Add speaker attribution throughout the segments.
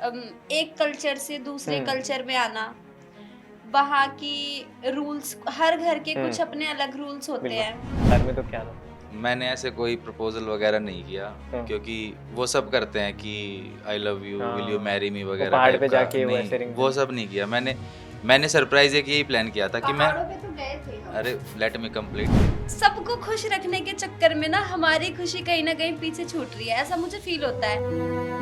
Speaker 1: एक कल्चर से दूसरे
Speaker 2: हुँ,
Speaker 1: कल्चर में आना, वहाँ की रूल्स, हर घर के कुछ
Speaker 2: हुँ,
Speaker 1: अपने अलग रूल्स होते
Speaker 2: बिल्कुल।
Speaker 1: हैं।
Speaker 2: घर में तो क्या था?
Speaker 3: मैंने ऐसे कोई प्रपोज़ल वगैरह नहीं किया
Speaker 2: हुँ,
Speaker 3: क्योंकि वो सब करते हैं कि I love you, will you
Speaker 2: हाँ,
Speaker 3: मैरी मी
Speaker 2: वो
Speaker 3: वगैरह
Speaker 2: पहाड़
Speaker 3: टाइप
Speaker 2: पे
Speaker 3: का
Speaker 2: जाके वो ऐसे
Speaker 3: नहीं,
Speaker 2: रिंग
Speaker 3: वो
Speaker 2: देना।
Speaker 3: सब नहीं किया मैंने। मैंने सरप्राइज़ एक यही प्लान किया था कि मैं
Speaker 1: पहाड़ों पे तो गए थे हम।
Speaker 3: अरे लेट मी कंप्लीट।
Speaker 1: सबको खुश रखने के चक्कर में ना हमारी खुशी कहीं न कहीं पीछे छूट रही है, ऐसा मुझे फ़ील होता है।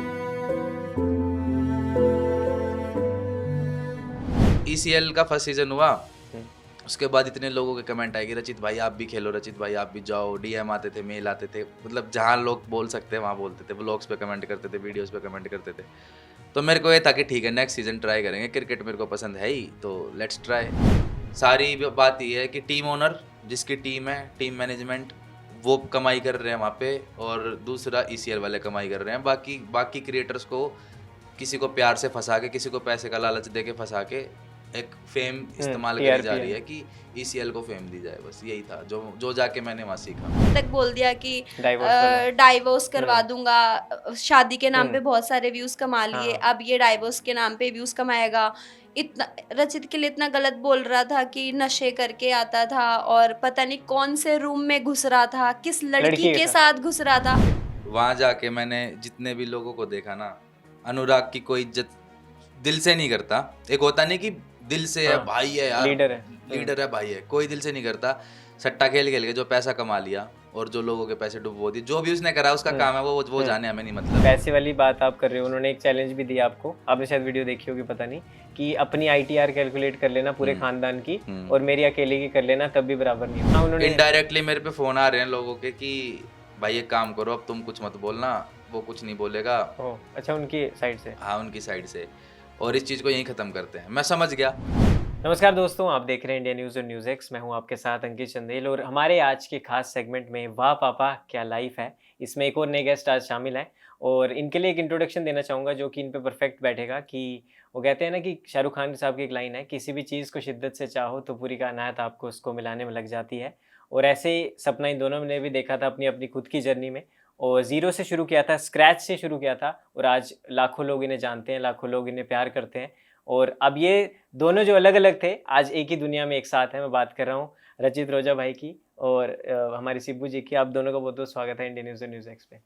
Speaker 3: ईसीएल का फर्स्ट सीज़न हुआ,
Speaker 2: हुँ,
Speaker 3: उसके बाद इतने लोगों के कमेंट आए कि रचित भाई आप भी खेलो, रचित भाई आप भी जाओ, डीएम आते थे, मेल आते थे, मतलब जहाँ लोग बोल सकते हैं वहाँ बोलते थे, व्लॉग्स पे कमेंट करते थे, वीडियोज़ पे कमेंट करते थे। तो मेरे को ये था कि ठीक है नेक्स्ट सीज़न ट्राई करेंगे, क्रिकेट मेरे को पसंद है ही, तो लेट्स ट्राई। सारी बात ये है कि टीम ओनर जिसकी टीम है, टीम मैनेजमेंट वो कमाई कर रहे हैं वहाँ पे, और दूसरा ईसीएल वाले कमाई कर रहे हैं। बाकी बाकी क्रिएटर्स को किसी को प्यार से फँसा के, किसी को पैसे का लालच दे के फँसा के एक फ़ेम इस्तेमाल करी जा
Speaker 2: टीआरपी
Speaker 3: रही
Speaker 2: है,
Speaker 3: है कि ईसीएल को फ़ेम दी जाए, बस यही था जो जो जाके मैंने वहाँ सीखा।
Speaker 1: तक बोल दिया कि
Speaker 2: डाइवोर्स वाला।
Speaker 1: डाइवोर्स करवा
Speaker 2: हुँ,
Speaker 1: दूँगा, शादी के नाम
Speaker 2: हुँ,
Speaker 1: पे बहुत सारे व्यूज़ कमा
Speaker 2: हाँ,
Speaker 1: लिए,
Speaker 2: हाँ,
Speaker 1: अब ये डाइवोर्स के नाम पे व्यूज़ कमाएगा। इतना रचित के लिए इतना गलत बोल रहा था कि नशे करके आता था और पता नहीं कौन से रूम में घुस रहा था, किस लड़की
Speaker 2: लड़की के
Speaker 1: के
Speaker 2: साथ।
Speaker 1: साथ घुस रहा था।
Speaker 3: वहाँ जाके मैंने जितने भी लोगों को देखा ना, अनुराग की कोई इज़्ज़त दिल से नहीं करता। एक होता नहीं कि दिल से है,
Speaker 2: हाँ,
Speaker 3: भाई है यार,
Speaker 2: लीडर है। हुँ,
Speaker 3: लीडर है, भाई है, कोई दिल से नहीं करता। सट्टा खेल-खेल के जो पैसा कमा लिया और जो लोगों के पैसे डुबो दिए, जो भी उसने करा उसका
Speaker 2: हुँ,
Speaker 3: काम है, वो
Speaker 2: हुँ।
Speaker 3: जाने, हमें नहीं मतलब।
Speaker 2: पैसे वाली बात आप कर रहे हो, उन्होंने एक चैलेंज भी दिया आपको, आपने शायद वीडियो देखी होगी पता नहीं, कि अपनी आईटीआर कैलकुलेट कर लेना पूरे
Speaker 3: हुँ,
Speaker 2: खानदान की
Speaker 3: हुँ।
Speaker 2: और मेरी अकेले की कर लेना तब भी बराबर नहीं होता। हाँ, उन्होंने
Speaker 3: इनडायरेक्टली मेरे पे फ़ोन आ रहे हैं लोगों के कि भाई एक काम करो, अब तुम कुछ मत बोलना, वो कुछ नहीं बोलेगा।
Speaker 2: ओह! अच्छा उनकी साइड से।
Speaker 3: हाँ, उनकी साइड से, और इस चीज़ को यहीं ख़त्म करते हैं। मैं समझ गया।
Speaker 2: नमस्कार दोस्तों, आप देख रहे हैं इंडिया न्यूज़ और न्यूज़ एक्स। मैं हूं आपके साथ अंकित चंदेल और हमारे आज के खास सेगमेंट में वाह पापा क्या लाइफ है, इसमें एक और नए गेस्ट आज शामिल हैं और इनके लिए एक इंट्रोडक्शन देना चाहूँगा जो कि इन पे परफेक्ट बैठेगा कि वो कहते हैं ना कि शाहरुख खान साहब की एक लाइन है, किसी भी चीज़ को शिद्दत से चाहो तो पूरी कायनात आपको उसको मिलाने में लग जाती है। और ऐसे ही सपना इन दोनों ने भी देखा था अपनी-अपनी खुद की जर्नी में और ज़ीरो से शुरू किया था, स्क्रैच से शुरू किया था और आज लाखों लोग इन्हें जानते हैं, लाखों लोग इन्हें प्यार करते हैं। और अब ये दोनों जो अलग-अलग थे, आज एक ही दुनिया में एक साथ हैं। मैं बात कर रहा हूँ रचित रोजा भाई की और हमारे शिब्बू जी की। आप दोनों का बहुत-बहुत स्वागत है इंडिया न्यूज़ और न्यूज़ एक्स पे।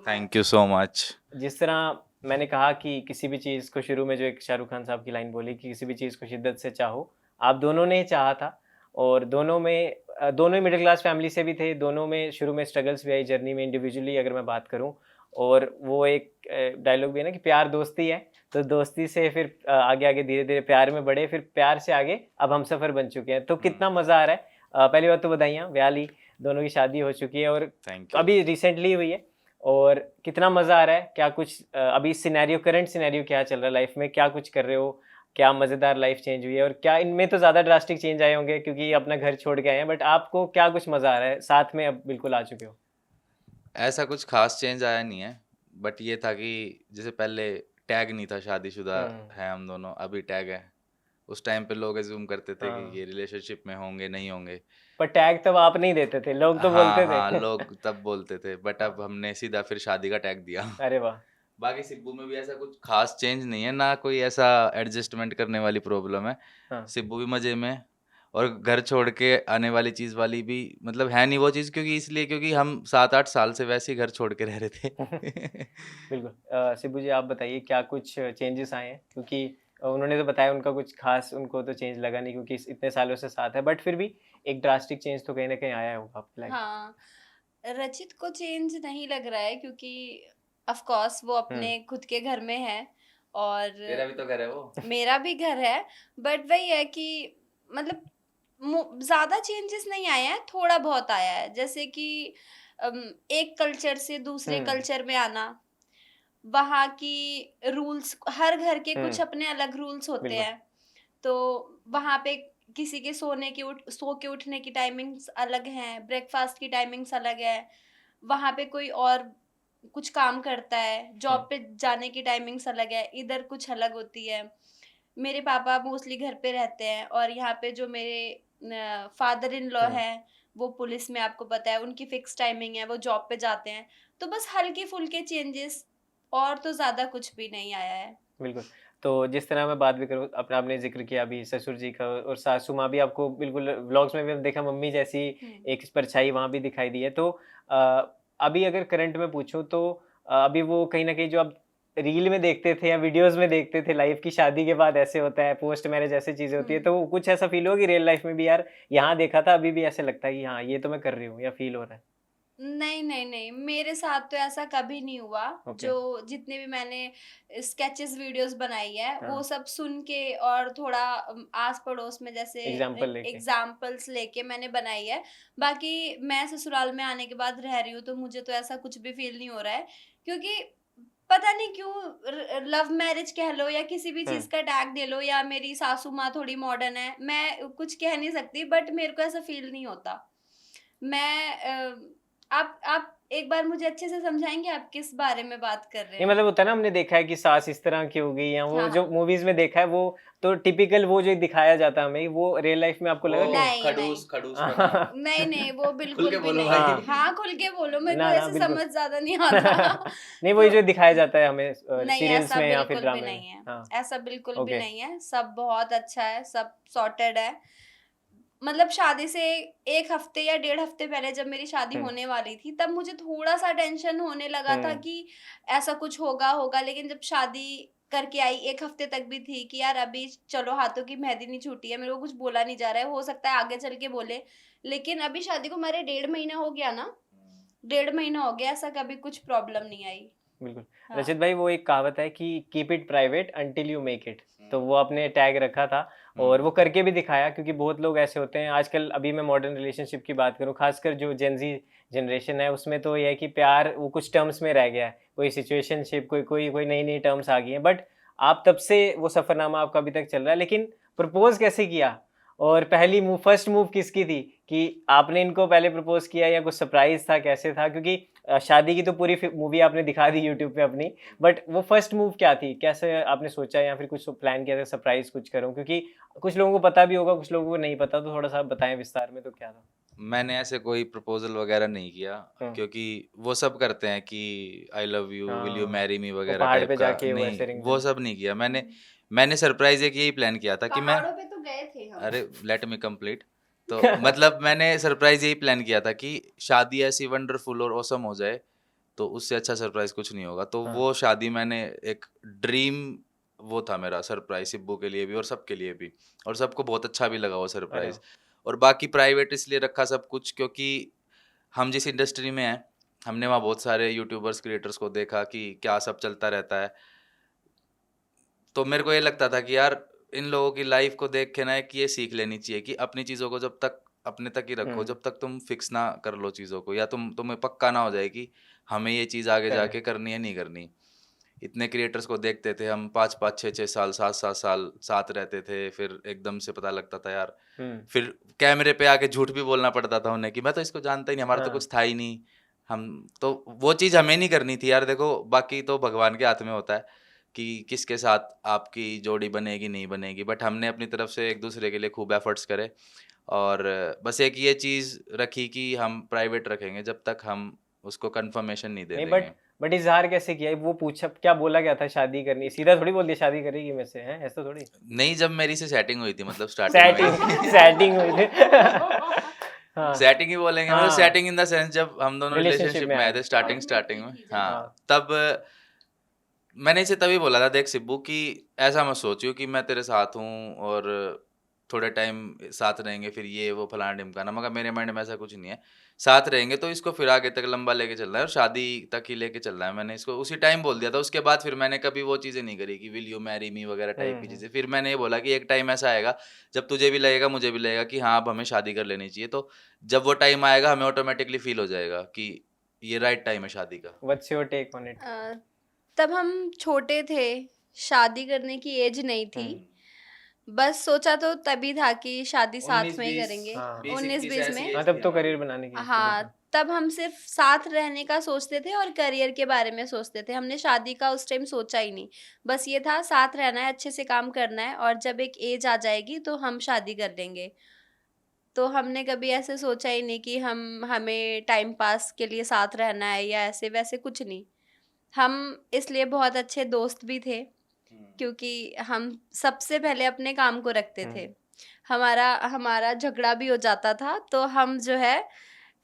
Speaker 3: Thank you so much.
Speaker 2: जिस तरह मैंने कहा कि किसी भी चीज़ को शुरू में जो एक शाहरुख खान साहब की लाइन बोली कि किसी भी चीज़ को शिद्दत से चाहो, आप दोनों ने चाहा था और दोनों ही मिडल क्लास फैमिली से भी थे, दोनों में शुरू में स्ट्रगल्स भी आई जर्नी में इंडिविजुअली अगर मैं बात करूँ और वो एक डायलॉग भी है ना कि प्यार दोस्ती है, तो दोस्ती से फिर आगे-आगे धीरे-धीरे प्यार में बढ़े, फिर प्यार से आगे अब हमसफ़र बन चुके हैं। तो
Speaker 3: हुँ,
Speaker 2: कितना मज़ा आ रहा है। पहली बात तो बधाइयाँ, ब्याह ली, दोनों की शादी हो चुकी है और
Speaker 3: थैंक यू।
Speaker 2: अभी रिसेंटली हुई है। और कितना मज़ा आ रहा है? क्या कुछ अभी करंट सिनेरियो क्या चल रहा है लाइफ़ में? क्या कुछ कर रहे हो? क्या मज़ेदार लाइफ़ चेंज हुई है? और क्या इनमें तो ज़्यादा ड्रास्टिक चेंज आए होंगे क्योंकि अपना घर छोड़ के आए हैं, बट आपको क्या कुछ मज़ा आ रहा है? साथ में अब बिल्कुल आ चुके हो।
Speaker 3: ऐसा कुछ ख़ास चेंज आया नहीं है, बट ये था कि जैसे पहले टैग नहीं था शादीशुदा
Speaker 2: हुँ,
Speaker 3: हैं हम दोनों, अभी टैग है। उस टाइम पे लोग अज़्यूम करते थे कि
Speaker 2: हाँ।
Speaker 3: ये रिलेशनशिप में होंगे, नहीं होंगे।
Speaker 2: पर टैग तब आप नहीं देते थे, लोग तो
Speaker 3: हाँ,
Speaker 2: बोलते
Speaker 3: हाँ,
Speaker 2: थे।
Speaker 3: लोग तब बोलते थे, बट
Speaker 2: हाँ,
Speaker 3: अब हमने सीधा फिर शादी का टैग दिया।
Speaker 2: अरे वाह!
Speaker 3: बाकी सिब्बू में भी ऐसा कुछ ख़ास चेंज नहीं है, ना कोई ऐसा एडजस्टमेंट करने वाली प्रॉब्लम है।
Speaker 2: हाँ।
Speaker 3: सिब्बू भी मज़े में, और घर छोड़ के आने वाली चीज़ वाली भी मतलब है नहीं वो चीज़, क्योंकि इसलिए क्योंकि हम 7-8 साल से वैसे ही घर छोड़ के रह रहे थे।
Speaker 2: बिल्कुल। शिबू जी आप बताइए क्या कुछ चेंजेस आए हैं? क्योंकि उन्होंने तो बताया उनका कुछ ख़ास उनको तो चेंज लगा नहीं क्योंकि इतने सालों से साथ है, बट फिर भी एक ड्रास्टिक चेंज तो कहीं न कहीं आया होगा आपकी लाइफ़ में।
Speaker 1: हाँ, रचित को चेंज नहीं लग रहा है क्योंकि ऑफ कोर्स वो
Speaker 2: हुँ।
Speaker 1: अपने खुद के घर में है और
Speaker 3: तेरा भी तो घर है वो।
Speaker 1: मेरा भी घर है, बट वही है कि मतलब ज़्यादा चेंजेस नहीं आए हैं, थोड़ा बहुत आया है। जैसे कि एक कल्चर से दूसरे
Speaker 2: हुँ,
Speaker 1: कल्चर में आना, वहाँ की रूल्स, हर घर के कुछ
Speaker 2: हुँ,
Speaker 1: अपने अलग रूल्स होते
Speaker 2: बिल्कुल।
Speaker 1: हैं। तो वहाँ पे किसी के सो के उठने की टाइमिंग्स अलग हैं, ब्रेकफ़ास्ट की टाइमिंग्स अलग है। वहाँ पे कोई और कुछ काम करता है,
Speaker 2: हुँ,
Speaker 1: जॉब पे जाने की टाइमिंग्स अलग है, इधर कुछ अलग होती है। मेरे पापा मोस्टली घर पे रहते हैं और यहाँ पे जो मेरे फादर इन लॉ
Speaker 2: हुँ,
Speaker 1: हैं, वो पुलिस में, आपको पता है, उनकी फ़िक्स टाइमिंग है, वो जॉब पे जाते हैं। तो बस हल्के-फुल्के चेंजेस और तो ज़्यादा कुछ भी नहीं आया है।
Speaker 2: बिल्कुल। तो जिस तरह मैं बात भी करूँ अपना आपने ज़िक्र किया अभी ससुर जी का और सासू माँ भी आपको बिल्कुल व्लॉग्स में भी हमने देखा मम्मी जैसी
Speaker 1: हुँ।
Speaker 2: एक परछाई वहाँ भी दिखाई दी है। तो अभी अगर करंट में पूछूँ तो अभी वो कहीं न कहीं जो आप रील में देखते थे या वीडियोज़ में देखते थे लाइफ़ की शादी के बाद ऐसे होता है, पोस्ट मैरिज ऐसी चीज़ें होती है,
Speaker 1: हुँ।
Speaker 2: तो कुछ ऐसा फ़ील हुआ कि रियल लाइफ़ में भी यार यहाँ देखा था अभी भी ऐसे लगता है कि हाँ, ये तो मैं कर रही हूँ या फ़ील हो रहा है?
Speaker 1: नहीं, नहीं, नहीं, मेरे साथ तो ऐसा कभी नहीं हुआ।
Speaker 2: ओके।
Speaker 1: जो जितने भी मैंने स्केचेस वीडियोज़ बनाई है, वो
Speaker 2: हाँ,
Speaker 1: सब सुन के और थोड़ा आस-पड़ोस में जैसे
Speaker 2: एग्ज़ाम्पल लेके।
Speaker 1: एग्ज़ाम्पल्स लेके मैंने बनाई है। बाकी मैं ससुराल में आने के बाद रह रही हूँ, तो मुझे तो ऐसा कुछ भी फ़ील नहीं हो रहा है। क्योंकि पता नहीं क्यों लव मैरिज कह लो या किसी भी
Speaker 2: हुँ,
Speaker 1: चीज़ का टैग दे लो, या मेरी सासू माँ थोड़ी मॉडर्न है, मैं कुछ कह नहीं सकती, बट मेरे को ऐसा फ़ील नहीं होता। मैं आप एक बार मुझे अच्छे से समझाएँगे आप किस बारे में बात कर रहे
Speaker 2: नहीं
Speaker 1: हैं?
Speaker 2: मतलब होता है ना हमने देखा है कि सास इस तरह की हो गई या वो
Speaker 1: हाँ,
Speaker 2: जो
Speaker 1: हाँ।
Speaker 2: मूवीज़ में देखा है वो तो टिपिकल वो जो दिखाया जाता है हमें वो रियल लाइफ़ में आपको
Speaker 3: वो
Speaker 2: लगा कहीं?
Speaker 1: नहीं, नहीं।
Speaker 3: खड़ूस खड़ूस पना।
Speaker 1: नहीं, नहीं, वो
Speaker 3: खुल
Speaker 1: बिल्कुल
Speaker 3: के
Speaker 1: भी
Speaker 3: बोलो
Speaker 1: नहीं है।
Speaker 3: भाई।
Speaker 2: हाँ।
Speaker 1: हाँ, खुल के बोलो, मेरे को
Speaker 2: ना, ना
Speaker 1: ऐसे
Speaker 2: बिल्कुल।
Speaker 1: समझ ज़्यादा नहीं आता।
Speaker 2: नहीं वही
Speaker 1: तो
Speaker 2: जो दिखाया जाता है हमें
Speaker 1: नहीं,
Speaker 2: सीरियल्स
Speaker 1: ऐसा
Speaker 2: में या फिर
Speaker 1: बिल्कुल भी
Speaker 2: ड्रामे में।
Speaker 1: नहीं है।
Speaker 2: हाँ,
Speaker 1: ऐसा बिल्कुल भी
Speaker 2: ओके।
Speaker 1: नहीं है। सब बहुत अच्छा है, सब सॉर्टेड है। मतलब शादी से 1 हफ्ते या डेढ़ हफ्ते पहले जब मेरी शादी
Speaker 2: हुँ,
Speaker 1: होने वाली थी, तब मुझे थोड़ा-सा टेंशन होने लगा था
Speaker 2: हुँ,
Speaker 1: कि ऐसा कुछ होगा, लेकिन जब शादी करके आई 1 हफ्ते तक भी थी कि यार अभी चलो हाथों की मेहंदी नहीं छूटी है, मेरे को कुछ बोला नहीं जा रहा है, हो सकता है आगे चल के बोले। लेकिन अभी शादी को हमारे डेढ़ महीना हो गया ना, डेढ़ महीना हो गया, ऐसा कभी कुछ प्रॉब्लम नहीं आई।
Speaker 2: बिल्कुल।
Speaker 1: हाँ।
Speaker 2: रचित भाई वो एक कहावत है कि keep it private until you make it. तो
Speaker 3: हुँ,
Speaker 2: वो आपने टैग रखा था और वो
Speaker 3: हुँ,
Speaker 2: करके भी दिखाया क्योंकि बहुत लोग ऐसे होते हैं आजकल अभी मैं मॉडर्न रिलेशनशिप की बात करूँ, खासकर जो जेन ज़ी जनरेशन है उसमें तो ये है कि प्यार वो कुछ टर्म्स में रह गया है। कोई सिचुएशनशिप कोई नई-नई टर्म्स आ गई हैं बट आप तब से वो सफ़रनामा आपका अभी तक चल रहा है लेकिन प्रपोज़ कैसे किया? और पहली मूव फर्स्ट मूव किसकी थी कि आपने इनको पहले प्रपोज़ किया या कुछ सरप्राइज़ था, कैसे था? क्योंकि शादी की तो पूरी मूवी आपने दिखा दी यूट्यूब पे अपनी, बट वो फर्स्ट मूव क्या थी? कैसे आपने सोचा या फिर कुछ प्लान किया था सरप्राइज़ कुछ करूँ? क्योंकि कुछ लोगों को पता भी होगा, कुछ लोगों को नहीं पता, तो थोड़ा-सा आप बताएँ विस्तार में तो क्या था?
Speaker 3: मैंने ऐसे कोई प्रपोज़ल वगैरह नहीं किया
Speaker 2: हुँ,
Speaker 3: क्योंकि वो सब करते हैं कि I love you, will you
Speaker 2: हाँ,
Speaker 3: मैरी मी
Speaker 2: वो
Speaker 3: वगैरह
Speaker 2: पहाड़
Speaker 3: टाइप
Speaker 2: पे
Speaker 3: का।
Speaker 2: जाके वो
Speaker 3: नहीं,
Speaker 2: ऐसे रिंग
Speaker 3: वो
Speaker 2: देना।
Speaker 3: सब नहीं किया मैंने।
Speaker 1: हुँ।
Speaker 3: मैंने सरप्राइज़ एक यही प्लान किया था कि मैं
Speaker 1: पहाड़ों पे तो गए थे हम।
Speaker 3: अरे लेट मी कंप्लीट। तो मतलब मैंने सरप्राइज़ यही प्लान किया था कि शादी ऐसी वंडरफुल और ऑसम हो जाए, तो उससे अच्छा सरप्राइज़ कुछ नहीं होगा। तो
Speaker 2: हाँ,
Speaker 3: वो शादी मैंने एक ड्रीम वो था मेरा सरप्राइज़ सिब्बू के लिए भी और सबके लिए भी और सबको बहुत अच्छा भी लगा वो
Speaker 2: अरे
Speaker 3: सरप्राइज़।
Speaker 2: वाह!
Speaker 3: और बाकी प्राइवेट इसलिए रखा सब कुछ क्योंकि हम जिस इंडस्ट्री में हैं, हमने वहाँ बहुत सारे यूट्यूबर्स, क्रिएटर्स को देखा कि क्या सब चलता रहता है। तो मेरे को ये लगता था कि यार इन लोगों की लाइफ़ को देख के ना एक ये सीख लेनी चाहिए कि अपनी चीज़ों को जब तक अपने तक ही रखो,
Speaker 2: हुँ,
Speaker 3: जब तक तुम फिक्स ना कर लो चीज़ों को या तुम्हें पक्का ना हो जाए कि हमें ये चीज़ आगे जाके
Speaker 2: करेक्ट।
Speaker 3: करनी है, नहीं करनी। इतने क्रिएटर्स को देखते थे हम 5-5, 6-6 साल, 7-7 साल साथ रहते थे, फिर एकदम से पता लगता था यार
Speaker 2: हुँ,
Speaker 3: फिर कैमरे पे आके झूठ भी बोलना पड़ता था उन्हें कि मैं तो इसको जानता ही नहीं, हमारा तो
Speaker 2: हाँ,
Speaker 3: कुछ था ही नहीं। हम तो वो चीज़ हमें नहीं करनी थी यार देखो बाकी तो भगवान के हाथ में होता है कि किसके साथ आपकी जोड़ी बनेगी, नहीं बनेगी। बट हमने अपनी तरफ से एक-दूसरे के लिए खूब एफर्ट्स करे और बस एक ये चीज़ रखी कि हम प्राइवेट रखेंगे जब तक हम उसको कन्फर्मेशन नहीं दे
Speaker 2: नहीं
Speaker 3: देंगे।
Speaker 2: बट इज़हार कैसे किया? वो पूछा क्या बोला क्या था शादी करनी सीधा थोड़ी बोल दिया शादी करेगी मेरे से, हैं? ऐसा थोड़ी?
Speaker 3: नहीं, जब मेरी से सेटिंग हुई थी मतलब स्टार्टिंग में
Speaker 2: सेटिंग सेटिंग हुई थी। हाँ,
Speaker 3: सेटिंग ही बोलेंगे मतलब
Speaker 2: हाँ,
Speaker 3: सेटिंग इन द सेंस जब हम दोनों
Speaker 2: रिलेशनशिप
Speaker 3: रिलेशनशिप
Speaker 2: में
Speaker 3: में आए
Speaker 2: आए।
Speaker 3: थे
Speaker 1: और
Speaker 3: स्टार्टिंग
Speaker 1: ग्रुप में
Speaker 3: में
Speaker 1: थी जब।
Speaker 3: हाँ,
Speaker 2: हाँ,
Speaker 3: तब मैंने इसे तभी बोला था देख सिब्बू कि ऐसा मत सोचियो कि मैं तेरे साथ हूँ और थोड़े टाइम साथ रहेंगे फिर ये वो फलाना-ढिमकाना मगर मेरे माइंड में ऐसा कुछ नहीं है। साथ रहेंगे तो इसको फिर आगे तक लंबा लेके चलना है और शादी तक ही लेके चलना है। मैंने इसको उसी टाइम बोल दिया था उसके बाद फिर मैंने कभी वो चीज़ें नहीं करी कि विल यू मैरी मी वगैरह टाइप
Speaker 2: हुँ,
Speaker 3: की
Speaker 2: हुँ,
Speaker 3: चीज़ें। फिर मैंने ये बोला कि एक टाइम ऐसा आएगा जब तुझे भी लगेगा, मुझे भी लगेगा कि हाँ, अब हमें शादी कर लेनी चाहिए। तो जब वो टाइम आएगा हमें ऑटोमैटिकली फ़ील हो जाएगा कि ये राइट टाइम है शादी का।
Speaker 2: What's your take on it?
Speaker 1: Uh, तब हम छोटे थे, शादी करने की एज नहीं थी।
Speaker 2: हुँ,
Speaker 1: बस सोचा तो तभी था कि शादी साथ में ही
Speaker 3: 19-20
Speaker 1: करेंगे,
Speaker 2: हाँ,
Speaker 3: 20-21
Speaker 1: 19-20
Speaker 3: ऐसी
Speaker 1: में।
Speaker 2: हाँ,
Speaker 3: एज थी
Speaker 2: तब तो
Speaker 3: हमारी।
Speaker 2: करियर बनाने की थी
Speaker 1: हाँ,
Speaker 2: बिल्कुल।
Speaker 1: तब हम सिर्फ़ साथ रहने का सोचते थे और करियर के बारे में सोचते थे। हमने शादी का उस टाइम सोचा ही नहीं। बस ये था साथ रहना है, अच्छे से काम करना है और जब एक एज आ जाएगी तो हम शादी कर लेंगे। तो हमने कभी ऐसे सोचा ही नहीं कि हमें टाइम पास के लिए साथ रहना है या ऐसे-वैसे कुछ नहीं। हम इसलिए बहुत अच्छे दोस्त भी थे क्योंकि हम सबसे पहले अपने काम को रखते थे। हमारा हमारा झगड़ा भी हो जाता था तो हम जो है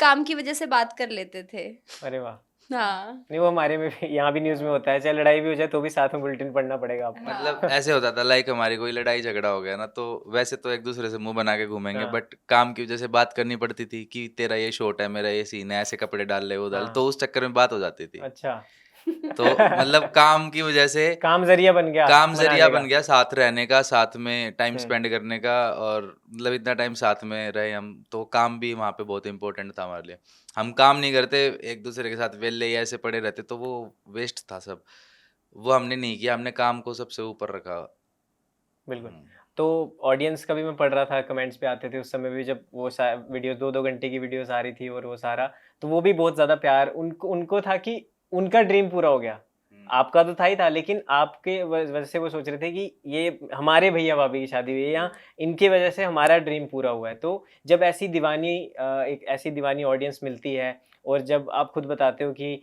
Speaker 1: काम की वजह से बात कर लेते थे।
Speaker 2: अरे वाह!
Speaker 1: हाँ।
Speaker 2: नहीं, वो हमारे में भी, यहाँ भी न्यूज़ में होता है, चाहे लड़ाई भी हो जाए तो भी साथ में बुलेटिन पढ़ना पड़ेगा आपको।
Speaker 3: मतलब
Speaker 1: हाँ।
Speaker 3: ऐसे होता था, लाइक हमारी कोई लड़ाई झगड़ा हो गया ना, तो वैसे तो एक दूसरे से मुंह बना के घूमेंगे,
Speaker 2: हाँ।
Speaker 3: बट काम की वजह से बात करनी पड़ती थी कि तेरा ये शॉट है, मेरा ये सीन है, ऐसे कपड़े डाल ले, वो डाल,
Speaker 2: हाँ।
Speaker 3: तो उस चक्कर में बात हो जाती थी।
Speaker 2: अच्छा,
Speaker 3: तो मतलब काम की वजह से
Speaker 2: काम ज़रिया बन गया
Speaker 3: काम जरिया
Speaker 2: मनाने
Speaker 3: बन
Speaker 2: का।
Speaker 3: गया साथ रहने का, साथ में टाइम
Speaker 2: हुँ,
Speaker 3: स्पेंड करने का, और मतलब इतना टाइम साथ में रहे हम, तो काम भी वहाँ पे बहुत इंपॉर्टेंट था हमारे लिए। हम काम नहीं करते, एक दूसरे के साथ वेले या ऐसे पड़े रहते, तो वो वेस्ट था सब। वो हमने नहीं किया, हमने काम को सबसे ऊपर रखा।
Speaker 2: बिल्कुल।
Speaker 3: हम्म,
Speaker 2: तो ऑडियंस का भी मैं पढ़ रहा था, कमेंट्स पे आते थे उस समय भी, जब वो वीडियो 2-2 घंटे की वीडियोस आ रही थी और वो सारा, तो वो भी बहुत ज़्यादा प्यार उनको उनको था कि उनका ड्रीम पूरा हो गया। आपका तो था ही था, लेकिन आपके वजह से वो सोच रहे थे कि ये हमारे भैया भाभी की शादी हुई है, या इनकी वजह से हमारा ड्रीम पूरा हुआ है। तो जब ऐसी दीवानी एक ऐसी दीवानी ऑडियंस मिलती है, और जब आप खुद बताते हो कि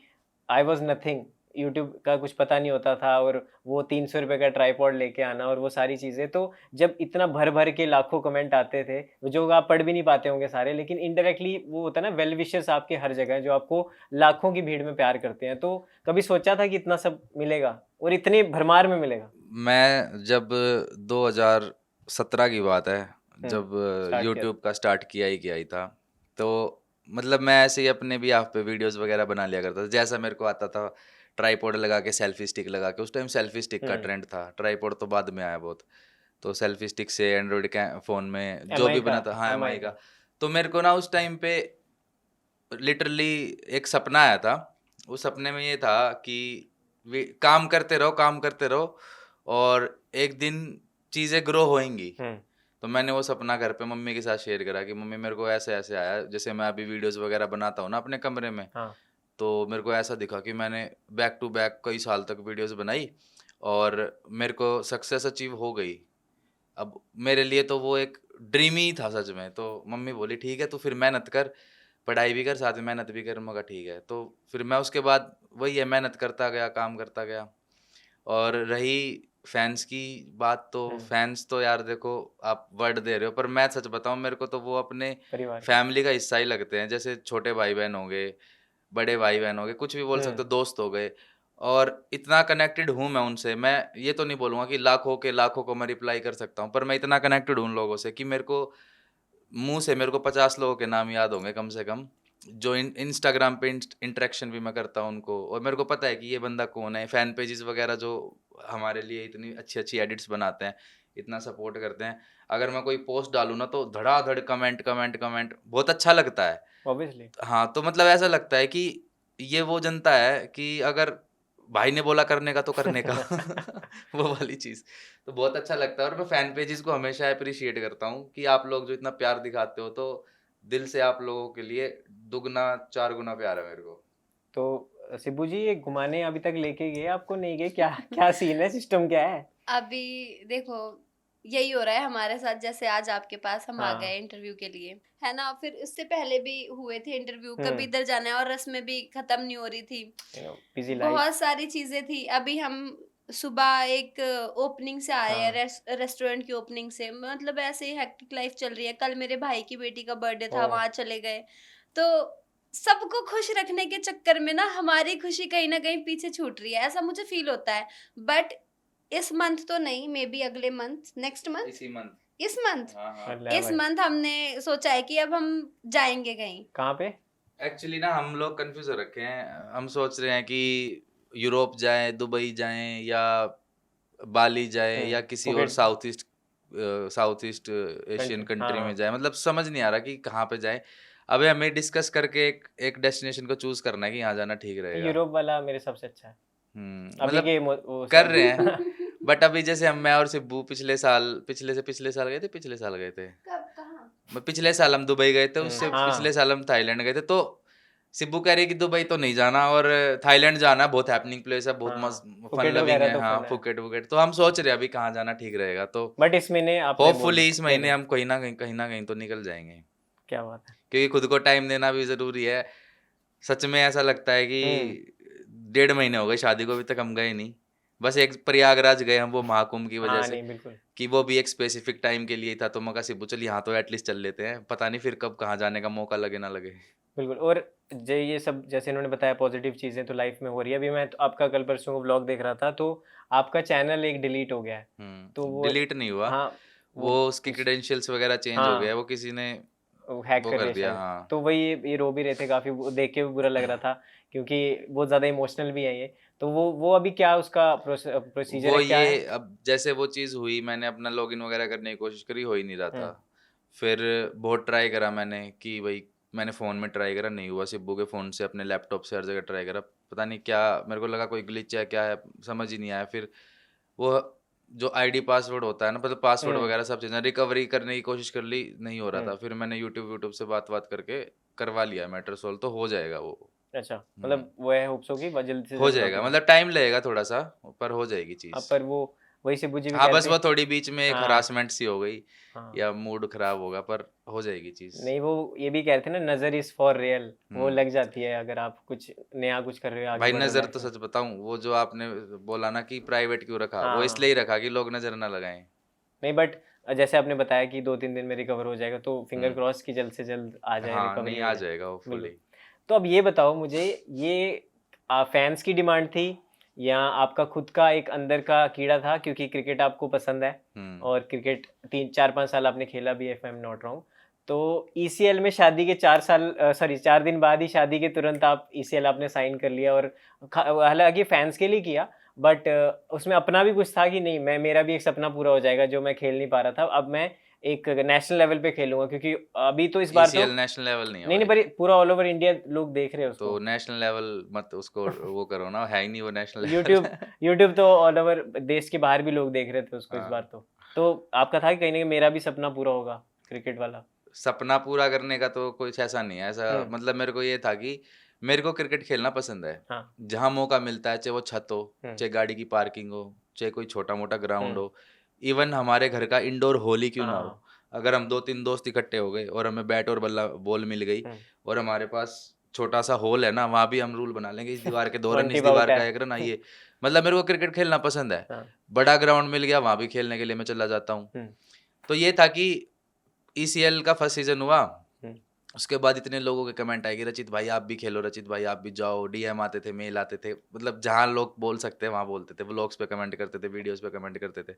Speaker 2: आई वाज़ नथिंग, यूट्यूब का कुछ पता नहीं होता था, और वो 300 रुपए का ट्राइपॉड लेके आना और वो सारी चीज़ें, तो जब इतना भर-भर के लाखों कमेंट आते थे, जो आप पढ़ भी नहीं पाते होंगे सारे, लेकिन इनडायरेक्टली वो होता है ना, वेल विशर्स आपके हर जगह हैं, जो आपको लाखों की भीड़ में प्यार करते हैं। तो कभी सोचा था कि इतना सब मिलेगा और इतनी भरमार में मिलेगा?
Speaker 3: मैं जब 2017 की बात है,
Speaker 2: हुँ,
Speaker 3: जब
Speaker 2: स्टार्ट किया
Speaker 3: यूट्यूब का स्टार्ट किया ही था, तो मतलब मैं ऐसे ही अपने भी आप पे वीडियोस वगैरह बना लिया करता था, जैसा मेरे को आता था। ट्राइपॉड लगा के, सेल्फी स्टिक लगा के, उस टाइम सेल्फी स्टिक का
Speaker 2: हुँ,
Speaker 3: ट्रेंड था, ट्राइपॉड तो बाद में आया बहुत। तो सेल्फी स्टिक से एंड्रॉइड के फ़ोन में जो
Speaker 2: एमआई
Speaker 3: भी
Speaker 2: का
Speaker 3: बना था, हाँ,
Speaker 2: एमआई
Speaker 3: एमआई
Speaker 2: का।
Speaker 3: का। तो मेरे को ना उस टाइम पे लिटरली एक सपना आया था। उस सपने में ये था कि काम करते रहो, काम करते रहो, और एक दिन चीज़ें ग्रो होएंगी।
Speaker 2: हुँ,
Speaker 3: तो मैंने वो सपना घर पे मम्मी के साथ शेयर करा कि मम्मी, मेरे को ऐसे ऐसे आया, जैसे मैं अभी वीडियोस वगैरह बनाता हूँ ना अपने कमरे में,
Speaker 2: हाँ,
Speaker 3: तो मेरे को ऐसा दिखा कि मैंने बैक टू बैक कई साल तक वीडियोस बनाई, और मेरे को सक्सेस अचीव हो गई। अब मेरे लिए तो वो एक ड्रीम ही था सच में। तो मम्मी बोली ठीक है, तो फिर मेहनत कर, पढ़ाई भी कर, साथ में मेहनत भी कर। मैं कहा ठीक है। तो फिर मैं उसके बाद वही है, मेहनत करता गया, काम करता गया। और रही फैंस की बात, तो
Speaker 2: हुँ,
Speaker 3: फैंस तो यार देखो, आप वर्ड दे रहे हो, पर मैं सच बताऊँ, मेरे को तो वो अपने
Speaker 2: परिवार के।
Speaker 3: फैमिली का हिस्सा ही लगते हैं। जैसे छोटे भाई-बहन हो गए, बड़े भाई-बहन हो गए, कुछ भी बोल
Speaker 2: हुँ,
Speaker 3: सकते हो, दोस्त हो गए। और इतना कनेक्टेड हूँ मैं उनसे, मैं ये तो नहीं बोलूँगा कि लाखों के लाखों को मैं रिप्लाई कर सकता हूँ, पर मैं इतना कनेक्टेड हूँ उन लोगों से कि मेरे को मुँह से मेरे को 50 लोगों के नाम याद होंगे कम से कम, जो इंस्टाग्राम पे इंटरेक्शन भी मैं करता हूँ उनको, और मेरे को पता है कि ये बंदा कौन है। फैन पेजेस वगैरह जो हमारे लिए इतनी अच्छी-अच्छी एडिट्स बनाते हैं, इतना सपोर्ट करते हैं। अगर मैं कोई पोस्ट डालूँ ना, तो धड़ाधड़ कमेंट, कमेंट, कमेंट, बहुत अच्छा लगता है।
Speaker 2: ऑब्वियसली।
Speaker 3: हाँ, तो मतलब ऐसा लगता है कि ये वो जनता है कि अगर भाई ने बोला करने का तो करने का। वो वाली चीज़। तो बहुत अच्छा लगता है, और मैं फैन पेजेस को हमेशा एप्रिशिएट करता हूँ कि आप लोग जो इतना प्यार दिखाते हो, तो दिल से आप लोगों के लिए दुगना 4 गुना प्यार है मेरे को।
Speaker 2: तो शिबू जी, ये घुमाने अभी तक लेके गए आपको, नहीं गए? क्या क्या सीन है, सिस्टम क्या है?
Speaker 1: अभी देखो, यही हो रहा है हमारे साथ, जैसे आज आपके पास हम आ
Speaker 2: हाँ।
Speaker 1: गए इंटरव्यू के लिए, है ना। फिर उससे पहले भी हुए थे इंटरव्यू, कभी
Speaker 2: हुँ,
Speaker 1: इधर जाना है और रस्में भी खत्म नहीं हो रही थी।
Speaker 2: Busy life.
Speaker 1: बहुत सारी चीजें थी। अभी हम सुबह एक ओपनिंग से आ रहे हैं,
Speaker 2: हाँ।
Speaker 1: रेस्टोरेंट की ओपनिंग से, मतलब ऐसे ही हेक्टिक लाइफ चल रही है। कल मेरे भाई की बेटी का बर्थडे था,
Speaker 2: ओह!
Speaker 1: वहां चले गए। तो सबको खुश रखने के चक्कर में ना हमारी खुशी कहीं ना कहीं पीछे छूट रही है, ऐसा मुझे फील होता है। बट इस मंथ तो नहीं, मे बी अगले मंथ, नेक्स्ट मंथ,
Speaker 3: इसी मंथ।
Speaker 1: इस मंथ,
Speaker 3: हाँ, हाँ।
Speaker 2: अल्लाह
Speaker 1: इस
Speaker 2: भाई।
Speaker 1: मंथ हमने सोचा है कि अब हम जाएंगे कहीं।
Speaker 2: कहाँ पे?
Speaker 3: एक्चुअली ना हम लोग कन्फ्यूज़ हो रखे हैं। हम सोच रहे हैं कि यूरोप जाएँ, दुबई जाएँ, या बाली जाएँ,
Speaker 2: हुँ,
Speaker 3: या किसी और
Speaker 2: Phuket
Speaker 3: south east Asian
Speaker 2: country. हाँ,
Speaker 3: कंट्री में
Speaker 2: हाँ।
Speaker 3: जाएँ। मतलब समझ नहीं आ रहा कि कहाँ पे जाएँ। अभी हमें डिस्कस करके एक एक डेस्टिनेशन को चूज़ करना है कि यहाँ जाना ठीक रहेगा।
Speaker 2: यूरोप वाला मेरे हिसाब से अच्छा है। अभी
Speaker 3: मतलब
Speaker 2: के वो
Speaker 3: कर
Speaker 2: सब।
Speaker 3: रहे हैं, बट अभी जैसे हम मैं और सिब्बू पिछले साल गए थे, पिछले साल गए थे।
Speaker 1: कब, कहाँ?
Speaker 3: पिछले साल हम दुबई गए थे,
Speaker 2: हुँ,
Speaker 3: उससे
Speaker 1: अच्छा।
Speaker 3: पिछले
Speaker 2: हाँ,
Speaker 3: साल हम थाईलैंड गए थे। तो सिब्बू कह रही है कि दुबई तो नहीं जाना, और थाईलैंड जाना है, बहुत हैपनिंग प्लेस है, बहुत
Speaker 2: हाँ।
Speaker 3: मस्त फन
Speaker 2: फुकेट
Speaker 3: लविंग
Speaker 2: वगैरह
Speaker 3: है।
Speaker 2: तो
Speaker 3: हाँ,
Speaker 2: फन है।
Speaker 3: फुकेट तो हम सोच रहे हैं अभी कहाँ जाना ठीक रहेगा। तो
Speaker 2: बट इस महीने आपने बोल
Speaker 3: होपफुली इस
Speaker 2: कह
Speaker 3: महीने
Speaker 2: दिया।
Speaker 3: हम कहीं ना कहीं तो निकल जाएंगे,
Speaker 2: क्या बात है।
Speaker 3: क्योंकि खुद को टाइम देना भी जरूरी है। सच में ऐसा लगता है कि
Speaker 2: हुँ,
Speaker 3: 1.5 महीने हो गए शादी को, अभी तक हम गए नहीं। बस एक प्रयागराज गए हम, वो महाकुंभ की वजह
Speaker 2: हाँ
Speaker 3: से,
Speaker 2: नहीं बिल्कुल
Speaker 3: कि वो भी एक स्पेसिफिक टाइम के लिए था, तो मैं कहा सिब्बू चल यहाँ तो एटलीस्ट चल लेते हैं, पता नहीं फिर कब कहाँ जाने का मौका लगे ना लगे।
Speaker 2: बिल्कुल। और ये सब जैसे इन्होंने बताया पॉजिटिव चीज़ें तो लाइफ में हो रही है। अभी मैं तो आपका कल परसों को व्लॉग देख रहा था, तो आपका चैनल एक डिलीट हो गया है, तो वो
Speaker 3: डिलीट नहीं हुआ,
Speaker 2: हाँ वो
Speaker 3: वो उसके
Speaker 2: उस
Speaker 3: क्रेडेंशियल्स वगैरह चेंज हो गया है,
Speaker 2: हाँ
Speaker 3: वो किसी ने
Speaker 2: वो हैक
Speaker 3: वो
Speaker 2: कर
Speaker 3: कर
Speaker 2: दिया
Speaker 3: दिया।
Speaker 2: शायद।
Speaker 3: हाँ
Speaker 2: तो वही ये रो भी रहे थे काफ़ी, वो देख के भी बुरा लग रहा था क्योंकि बहुत ज़्यादा इमोशनल भी है ये। तो वो अभी क्या उसका प्रोसीजर
Speaker 3: वो
Speaker 2: है, क्या
Speaker 3: ये
Speaker 2: है?
Speaker 3: अब जैसे वो चीज़ हुई, मैंने अपना लॉगिन वगैरह करने की कोशिश करी, हो ही नहीं रहा था।
Speaker 2: हुँ,
Speaker 3: फिर बहुत ट्राई करा मैंने कि भाई, मैंने फ़ोन में ट्राई करा, नहीं हुआ। सिब्बू के फ़ोन से, अपने लैपटॉप से, हर जगह ट्राई करा, पता नहीं क्या, मेरे को लगा कोई ग्लिच है क्या है, समझ ही नहीं आया। फिर वो जो आईडी पासवर्ड होता है ना, मतलब पासवर्ड
Speaker 2: हुँ,
Speaker 3: वगैरह सब चीज़ें रिकवरी करने की कोशिश कर ली, नहीं हो रहा
Speaker 2: हुँ।
Speaker 3: था। फिर मैंने यूट्यूब से बात करके करवा लिया मैटर सॉल्व, तो हो जाएगा वो।
Speaker 2: अच्छा,
Speaker 3: हुँ,
Speaker 2: मतलब वो है होप्स हो कि ब जल्द से
Speaker 3: हो
Speaker 2: जल्द
Speaker 3: जाएगा,
Speaker 2: लॉगिन हो।
Speaker 3: मतलब टाइम लगेगा थोड़ा-सा, पर हो जाएगी चीज़।
Speaker 2: पर वो वही शिबू जी भी
Speaker 3: हाँ,
Speaker 2: कह रहे
Speaker 3: बस
Speaker 2: थे।
Speaker 3: वो थोड़ी बीच में एक
Speaker 2: हाँ,
Speaker 3: हरासमेंट सी हो गई,
Speaker 2: हाँ।
Speaker 3: या मूड खराब होगा, पर हो जाएगी चीज़।
Speaker 2: नहीं वो ये भी कह रहे थे ना, नज़र इज़ फॉर रियल, वो
Speaker 3: हुँ।
Speaker 2: लग जाती है अगर आप कुछ नया कुछ कर रहे हो, आगे
Speaker 3: भाई
Speaker 2: बढ़ रहे हो
Speaker 3: नज़र
Speaker 2: लाइफ
Speaker 3: तो
Speaker 2: में।
Speaker 3: सच बताऊँ, वो जो आपने बोला ना कि प्राइवेट क्यों रखा, वो
Speaker 2: हाँ,
Speaker 3: इसलिए
Speaker 2: हाँ।
Speaker 3: ही रखा कि लोग नज़र ना लगाएँ।
Speaker 2: नहीं बट जैसे आपने बताया कि 2-3 दिन में रिकवर हो जाएगा, तो फिंगर
Speaker 3: हुँ।
Speaker 2: क्रॉस कि जल्द से जल्द आ जाए,
Speaker 3: हाँ,
Speaker 2: रिकवरी
Speaker 3: नहीं
Speaker 2: हो
Speaker 3: आ
Speaker 2: जाए।
Speaker 3: जाएगा
Speaker 2: बिल्कुल।
Speaker 3: होपफुली।
Speaker 2: तो अब ये बताओ मुझे, ये फैन्स की डिमांड थी या आपका खुद का एक अंदर का कीड़ा था, क्योंकि क्रिकेट आपको पसंद है
Speaker 3: हुँ।
Speaker 2: और क्रिकेट 3-4-5 साल आपने खेला भी है, if I am not wrong. तो ईसीएल में शादी के 4 दिन बाद ही, शादी के तुरंत आप ईसीएल आपने साइन कर लिया, और हालाँकि फैन्स के लिए किया, बट उसमें अपना भी कुछ था कि नहीं, मैं मेरा भी एक सपना पूरा हो जाएगा जो मैं खेल नहीं पा रहा था, अब मैं एक नेशनल लेवल पे खेलूँगा, क्योंकि अभी तो इस बार तो
Speaker 3: ईसीएल नेशनल लेवल नहीं है
Speaker 2: नहीं, नहीं,
Speaker 3: भाई।
Speaker 2: पर पूरा ऑल ओवर इंडिया लोग देख रहे हैं
Speaker 3: तो
Speaker 2: उसको।
Speaker 3: नेशनल लेवल मत उसको वो करो ना, है ही नहीं वो नेशनल
Speaker 2: यूट्यूब
Speaker 3: लेवल।
Speaker 2: यूट्यूब तो ऑल ओवर देश के बाहर भी लोग देख रहे थे उसको इस बार
Speaker 3: हाँ।
Speaker 2: तो। तो आपका था कि कहीं न कहीं मेरा भी सपना पूरा होगा क्रिकेट वाला?
Speaker 3: सपना पूरा करने का तो कुछ ऐसा नहीं है, ऐसा
Speaker 2: हुँ,
Speaker 3: मतलब मेरे को ये था कि मेरे को क्रिकेट खेलना पसंद है।
Speaker 2: हाँ,
Speaker 3: जहाँ मौका मिलता है, चाहे वो छत हो,
Speaker 2: हुँ,
Speaker 3: चाहे गाड़ी की पार्किंग हो, चाहे कोई छोटा-मोटा ग्राउंड
Speaker 2: हुँ,
Speaker 3: हो, इवन हमारे घर का इंडोर हॉल ही क्यों
Speaker 2: हाँ,
Speaker 3: ना हो।
Speaker 2: हाँ,
Speaker 3: अगर हम 2-3 दोस्त इकट्ठे हो गए और हमें बैट और बल्ला बॉल मिल गई,
Speaker 2: हुँ।
Speaker 3: और हमारे पास छोटा-सा हॉल है ना, वहाँ भी हम रूल बना लेंगे, इस दीवार के 2 रन,
Speaker 2: वन
Speaker 3: इस
Speaker 2: टिप आउट
Speaker 3: दीवार
Speaker 2: है।
Speaker 3: का 1 रन, ये मतलब मेरे को क्रिकेट खेलना पसंद है।
Speaker 2: हाँ,
Speaker 3: बड़ा ग्राउंड मिल गया, वहाँ भी खेलने के लिए मैं चला जाता हूँ।
Speaker 2: हुँ,
Speaker 3: तो ये था कि ईसीएल का फर्स्ट सीज़न हुआ,
Speaker 2: हुँ,
Speaker 3: उसके बाद इतने लोगों के कमेंट आए कि रचित भाई आप भी खेलो, रचित भाई आप भी जाओ, डीएम आते थे, मेल आते थे, मतलब जहाँ लोग बोल सकते हैं वहाँ बोलते थे, व्लॉग्स पे कमेंट करते थे, वीडियोस पे कमेंट करते थे।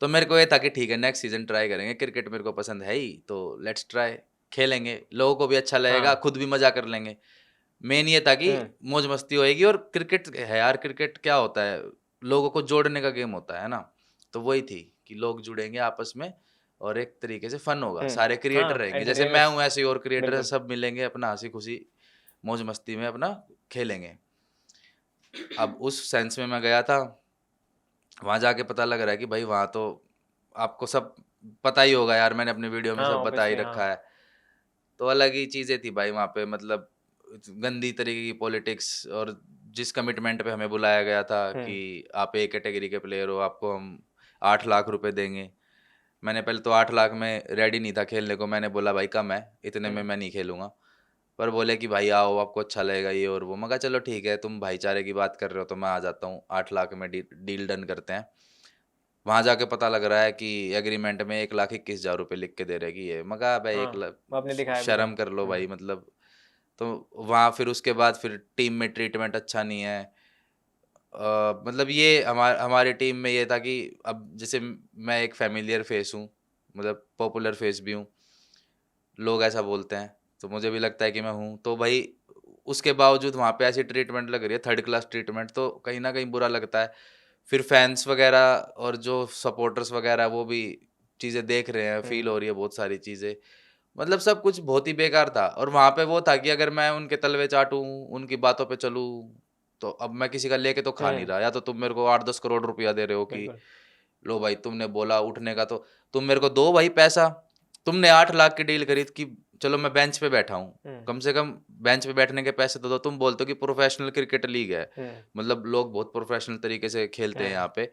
Speaker 3: तो मेरे को ये था कि ठीक है, नेक्स्ट सीजन ट्राई करेंगे, क्रिकेट मेरे को पसंद है ही, तो लेट्स ट्राई, खेलेंगे, लोगों को भी अच्छा लगेगा,
Speaker 2: हाँ,
Speaker 3: खुद भी मजा कर लेंगे। मेन ये था कि
Speaker 2: हुँ,
Speaker 3: मौज मस्ती होएगी, और क्रिकेट है यार, क्रिकेट क्या होता है, लोगों को जोड़ने का गेम होता है ना। तो वही थी कि लोग जुड़ेंगे आपस में, और एक तरीके से फन होगा,
Speaker 2: हुँ,
Speaker 3: सारे क्रिएटर
Speaker 2: हाँ,
Speaker 3: रहेंगे, जैसे मैं
Speaker 2: एंटरटेनमेंट
Speaker 3: हूँ ऐसे ही और क्रिएटर
Speaker 2: बिल्कुल।
Speaker 3: सब मिलेंगे, अपना हंसी खुशी मौज मस्ती में अपना खेलेंगे। अब उस सेंस में मैं गया था, वहां जाके पता लग रहा है कि भाई वहां तो आपको सब पता ही होगा यार, मैंने अपने वीडियो में
Speaker 2: हाँ,
Speaker 3: सब बता ही
Speaker 2: ऑब्वियसली हाँ,
Speaker 3: रखा है। तो अलग ही चीजें थी भाई वहां पे, मतलब गंदी तरीके की पॉलिटिक्स, और जिस कमिटमेंट पे हमें बुलाया गया था
Speaker 2: हुँ,
Speaker 3: कि आप ए कैटेगरी के प्लेयर हो, आपको हम 8 लाख रुपए देंगे। मैंने पहले तो 8 लाख में रेडी नहीं था खेलने को, मैंने बोला भाई कम है, इतने में
Speaker 2: हुँ,
Speaker 3: मैं नहीं खेलूंगा। पर बोले कि भाई आओ, आपको अच्छा लगेगा ये और वो। मैं कहा चलो ठीक है, तुम भाईचारे की बात कर रहे हो तो मैं आ जाता हूँ, 8 लाख में डील डन करते हैं। वहां जाके पता लग रहा है कि एग्रीमेंट में 1,21,000 रुपये लिख के दे रहे कि ये। मैं कहा भाई
Speaker 2: हाँ,
Speaker 3: 1 लाख,
Speaker 2: वो आपने दिखाया भी था।
Speaker 3: शर्म कर लो
Speaker 2: हुँ,
Speaker 3: भाई, मतलब। तो वहाँ फिर उसके बाद फिर टीम में ट्रीटमेंट अच्छा नहीं है। मतलब ये हमारी टीम में ये था कि अब जैसे मैं एक फ़ैमिलियर फ़ेस हूँ, मतलब पॉपुलर फ़ेस भी हूँ, लोग ऐसा बोलते हैं, तो मुझे भी लगता है कि मैं हूँ। तो भाई उसके बावजूद वहाँ पे ऐसी ट्रीटमेंट लग रही है, थर्ड क्लास ट्रीटमेंट, तो कहीं न कहीं बुरा लगता है। फिर फैन्स वग़ैरह और जो सपोर्टर्स वग़ैरह वो भी चीज़ें देख रहे हैं, फ़ील
Speaker 2: हुँ,
Speaker 3: हो रही है बहुत सारी चीज़ें। मतलब सब कुछ बहुत ही बेकार था, और वहाँ पे वो था कि अगर मैं उनके तलवे चाटूँ, उनकी बातों पे चलूँ, तो अब मैं किसी का लेके तो खा नहीं
Speaker 2: हुँ,
Speaker 3: रहा। या तो तुम मेरे को 8-10 करोड़ रुपया दे रहे हो कि
Speaker 2: बिल्कुल।
Speaker 3: लो भाई तुमने बोला उठने का, तो तुम मेरे को दो भाई पैसा। तुमने 8 लाख की डील करी कि चलो मैं बेंच पे बैठा हूँ,
Speaker 2: हुँ,
Speaker 3: कम से कम बेंच पे बैठने के पैसे तो दो। तुम बोलते हो कि प्रोफेशनल क्रिकेट लीग है,
Speaker 2: हुँ,
Speaker 3: मतलब लोग बहुत प्रोफेशनल तरीके से खेलते हैं
Speaker 2: हुँ,
Speaker 3: यहाँ पे।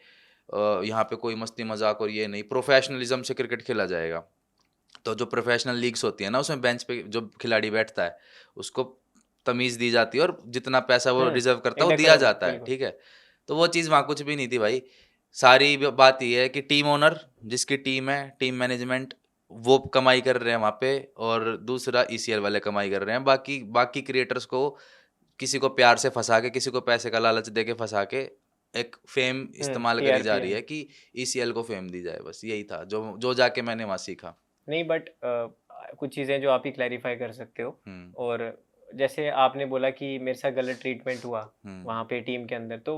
Speaker 3: यहाँ पे कोई मस्ती मजाक और ये नहीं, प्रोफेशनलिज्म से क्रिकेट खेला जाएगा। तो जो प्रोफेशनल लीग्स होती है ना, उसमें बेंच पे जो खिलाड़ी बैठता है, उसको तमीज दी जाती है और जितना पैसा वो रिजर्व करता है वो
Speaker 2: इंटर
Speaker 3: दिया
Speaker 2: करो,
Speaker 3: जाता है,
Speaker 2: बिल्कुल।
Speaker 3: ठीक है। तो वो चीज़ वहाँ कुछ भी नहीं थी भाई। सारी बात ये है कि टीम ओनर जिसकी टीम है, टीम मैनेजमेंट वो कमाई कर रहे हैं वहाँ पे, और दूसरा ईसीएल वाले कमाई कर रहे हैं। बाकी बाकी क्रिएटर्स को किसी को प्यार से फंसा के, किसी को पैसे का लालच दे के फंसा के एक फेम इस्तेमाल करी जा
Speaker 2: TRP
Speaker 3: रही
Speaker 2: है।
Speaker 3: है कि ईसीएल को फेम दी जाए, बस यही था जो जो जाके मैंने वहाँ सीखा।
Speaker 2: नहीं बट कुछ चीज़ें जो आप ही क्लैरिफाई कर सकते हो।
Speaker 3: हम्म
Speaker 2: और जैसे आपने बोला कि मेरे साथ गलत ट्रीटमेंट हुआ
Speaker 3: हम्म
Speaker 2: वहाँ पे टीम के अंदर, तो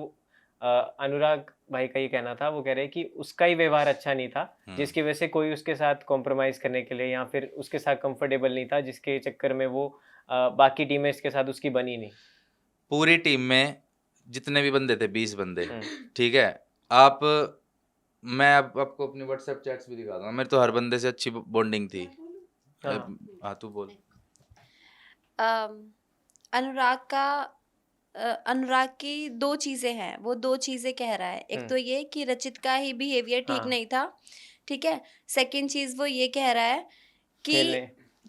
Speaker 2: अनुराग भाई का ये कहना था, वो कह रहे कि उसका ही व्यवहार अच्छा नहीं था, जिसकी वजह से कोई उसके साथ कॉम्प्रोमाइज़ करने के लिए या फिर उसके साथ कंफर्टेबल नहीं था, जिसके चक्कर में वो बाकी टीममेट्स के साथ उसकी बनी नहीं।
Speaker 3: पूरी टीम में जितने भी बंदे थे 20 बंदे,
Speaker 2: हम्म,
Speaker 3: ठीक है। आप मैं अब आपको अपनी व्हाट्सएप चैट्स भी दिखा दूंगा, मेरे तो हर बंदे से अच्छी बॉन्डिंग थी।
Speaker 2: हाँ।
Speaker 3: हाँ तू बोल।
Speaker 1: अनुराग का अनुराग की दो चीज़ें हैं, वो दो चीज़ें कह रहा है। एक तो ये कि रचित का ही बिहेवियर ठीक
Speaker 2: हाँ।
Speaker 1: नहीं था, ठीक है। सेकंड चीज़ वो ये कह रहा है
Speaker 2: खेलने।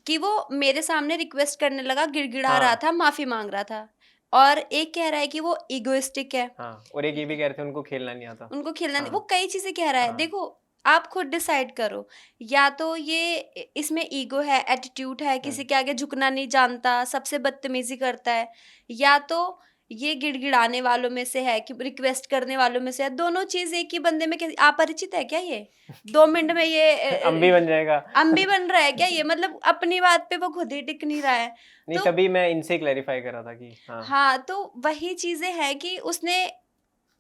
Speaker 1: कि वो मेरे सामने रिक्वेस्ट करने लगा, गिड़गिड़ा रहा
Speaker 2: हाँ।
Speaker 1: था, माफ़ी मांग रहा था। और एक कह रहा है कि वो इगोइस्टिक है,
Speaker 2: हाँ, और एक ये भी कह रहे थे उनको खेलना नहीं आता।
Speaker 1: उनको खेलना नहीं।
Speaker 2: हाँ।
Speaker 1: वो कई चीज़ें कह रहा है।
Speaker 2: हाँ।
Speaker 1: देखो आप खुद डिसाइड करो, या तो ये इसमें ईगो है, एटीट्यूड है, किसी के आगे झुकना नहीं जानता, सबसे बदतमीजी करता है, या तो ये गिड़गिड़ाने वालों में से है कि रिक्वेस्ट करने वालों में से है। दोनों चीज एक ही बंदे में कैसे? अपरिचित है क्या ये? 2 मिनट में ये
Speaker 2: अम्बी बन जाएगा।
Speaker 1: अम्बी बन रहा है क्या ये? मतलब अपनी बात पे वो खुद ही टिक नहीं रहा है।
Speaker 2: नहीं,
Speaker 1: तो
Speaker 2: तभी मैं इनसे क्लैरिफाई कर रहा था कि हाँ।
Speaker 1: हाँ, तो वही चीजें हैं कि उसने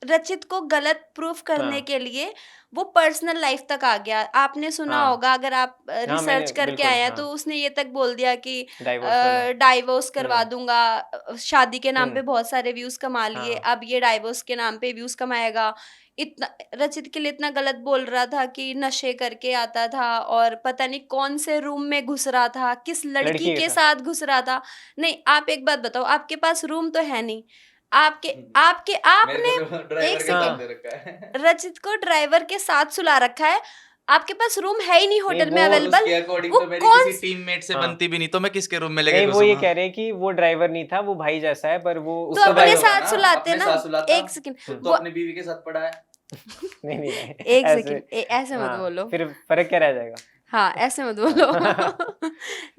Speaker 1: रचित को गलत प्रूफ करने
Speaker 2: हाँ।
Speaker 1: के लिए वो पर्सनल लाइफ तक आ गया। आपने सुना
Speaker 2: हाँ।
Speaker 1: होगा, अगर आप
Speaker 2: हाँ,
Speaker 1: रिसर्च
Speaker 2: मैंने
Speaker 1: करके
Speaker 2: बिल्कुल,
Speaker 1: आए हैं,
Speaker 2: हाँ।
Speaker 1: तो उसने ये तक बोल दिया कि
Speaker 2: डाइवोर्स वाला।
Speaker 1: डाइवोर्स करवा
Speaker 2: हम्म।
Speaker 1: दूंगा। शादी के नाम पे
Speaker 2: हम्म।
Speaker 1: बहुत सारे व्यूज कमा लिए,
Speaker 2: हाँ।
Speaker 1: अब ये डाइवोर्स के नाम पे व्यूज कमाएगा। इतना रचित के लिए इतना गलत बोल रहा था कि नशे करके आता था और पता नहीं कौन से रूम में घुस रहा था, किस लड़की
Speaker 2: लड़की के
Speaker 1: के
Speaker 2: साथ।
Speaker 1: साथ घुस रहा था। नहीं, आप एक बात बताओ, आपके पास रूम तो है नहीं, आपके आपके आपने एक
Speaker 3: ड्राइवर के साथ
Speaker 1: सेकंड,
Speaker 3: दे रखा है।
Speaker 1: रचित को ड्राइवर के साथ सुला रखा है, आपके पास रूम है ही नहीं होटल में
Speaker 2: वो
Speaker 1: अवेलेबल।
Speaker 3: उसके अकॉर्डिंग
Speaker 1: वो
Speaker 3: तो मेरी
Speaker 1: कौन
Speaker 3: किसी टीममेट से
Speaker 2: हाँ।
Speaker 3: बनती भी नहीं, तो मैं किसके रूम में लेके
Speaker 2: नहीं, वो ये
Speaker 3: घुसूंगा?
Speaker 2: कह रहे हैं कि वो ड्राइवर नहीं था, वो भाई जैसा है, पर वो
Speaker 1: तो
Speaker 2: उसका
Speaker 1: अपने
Speaker 2: भाई होगा
Speaker 1: साथ
Speaker 2: ना।
Speaker 1: सुलाते
Speaker 3: अपने
Speaker 1: ना।
Speaker 3: साथ सुलाता।
Speaker 1: एक सेकंड,
Speaker 3: खुद तो
Speaker 1: वो
Speaker 3: अपनी बीवी के साथ पड़ा है।
Speaker 2: नहीं नहीं
Speaker 1: एक
Speaker 2: ऐसे।
Speaker 1: सेकंड, ऐसे मत
Speaker 2: हाँ,
Speaker 1: बोलो।
Speaker 2: फिर फर्क क्या रह जाएगा?
Speaker 1: हाँ, ऐसे मत बोलो।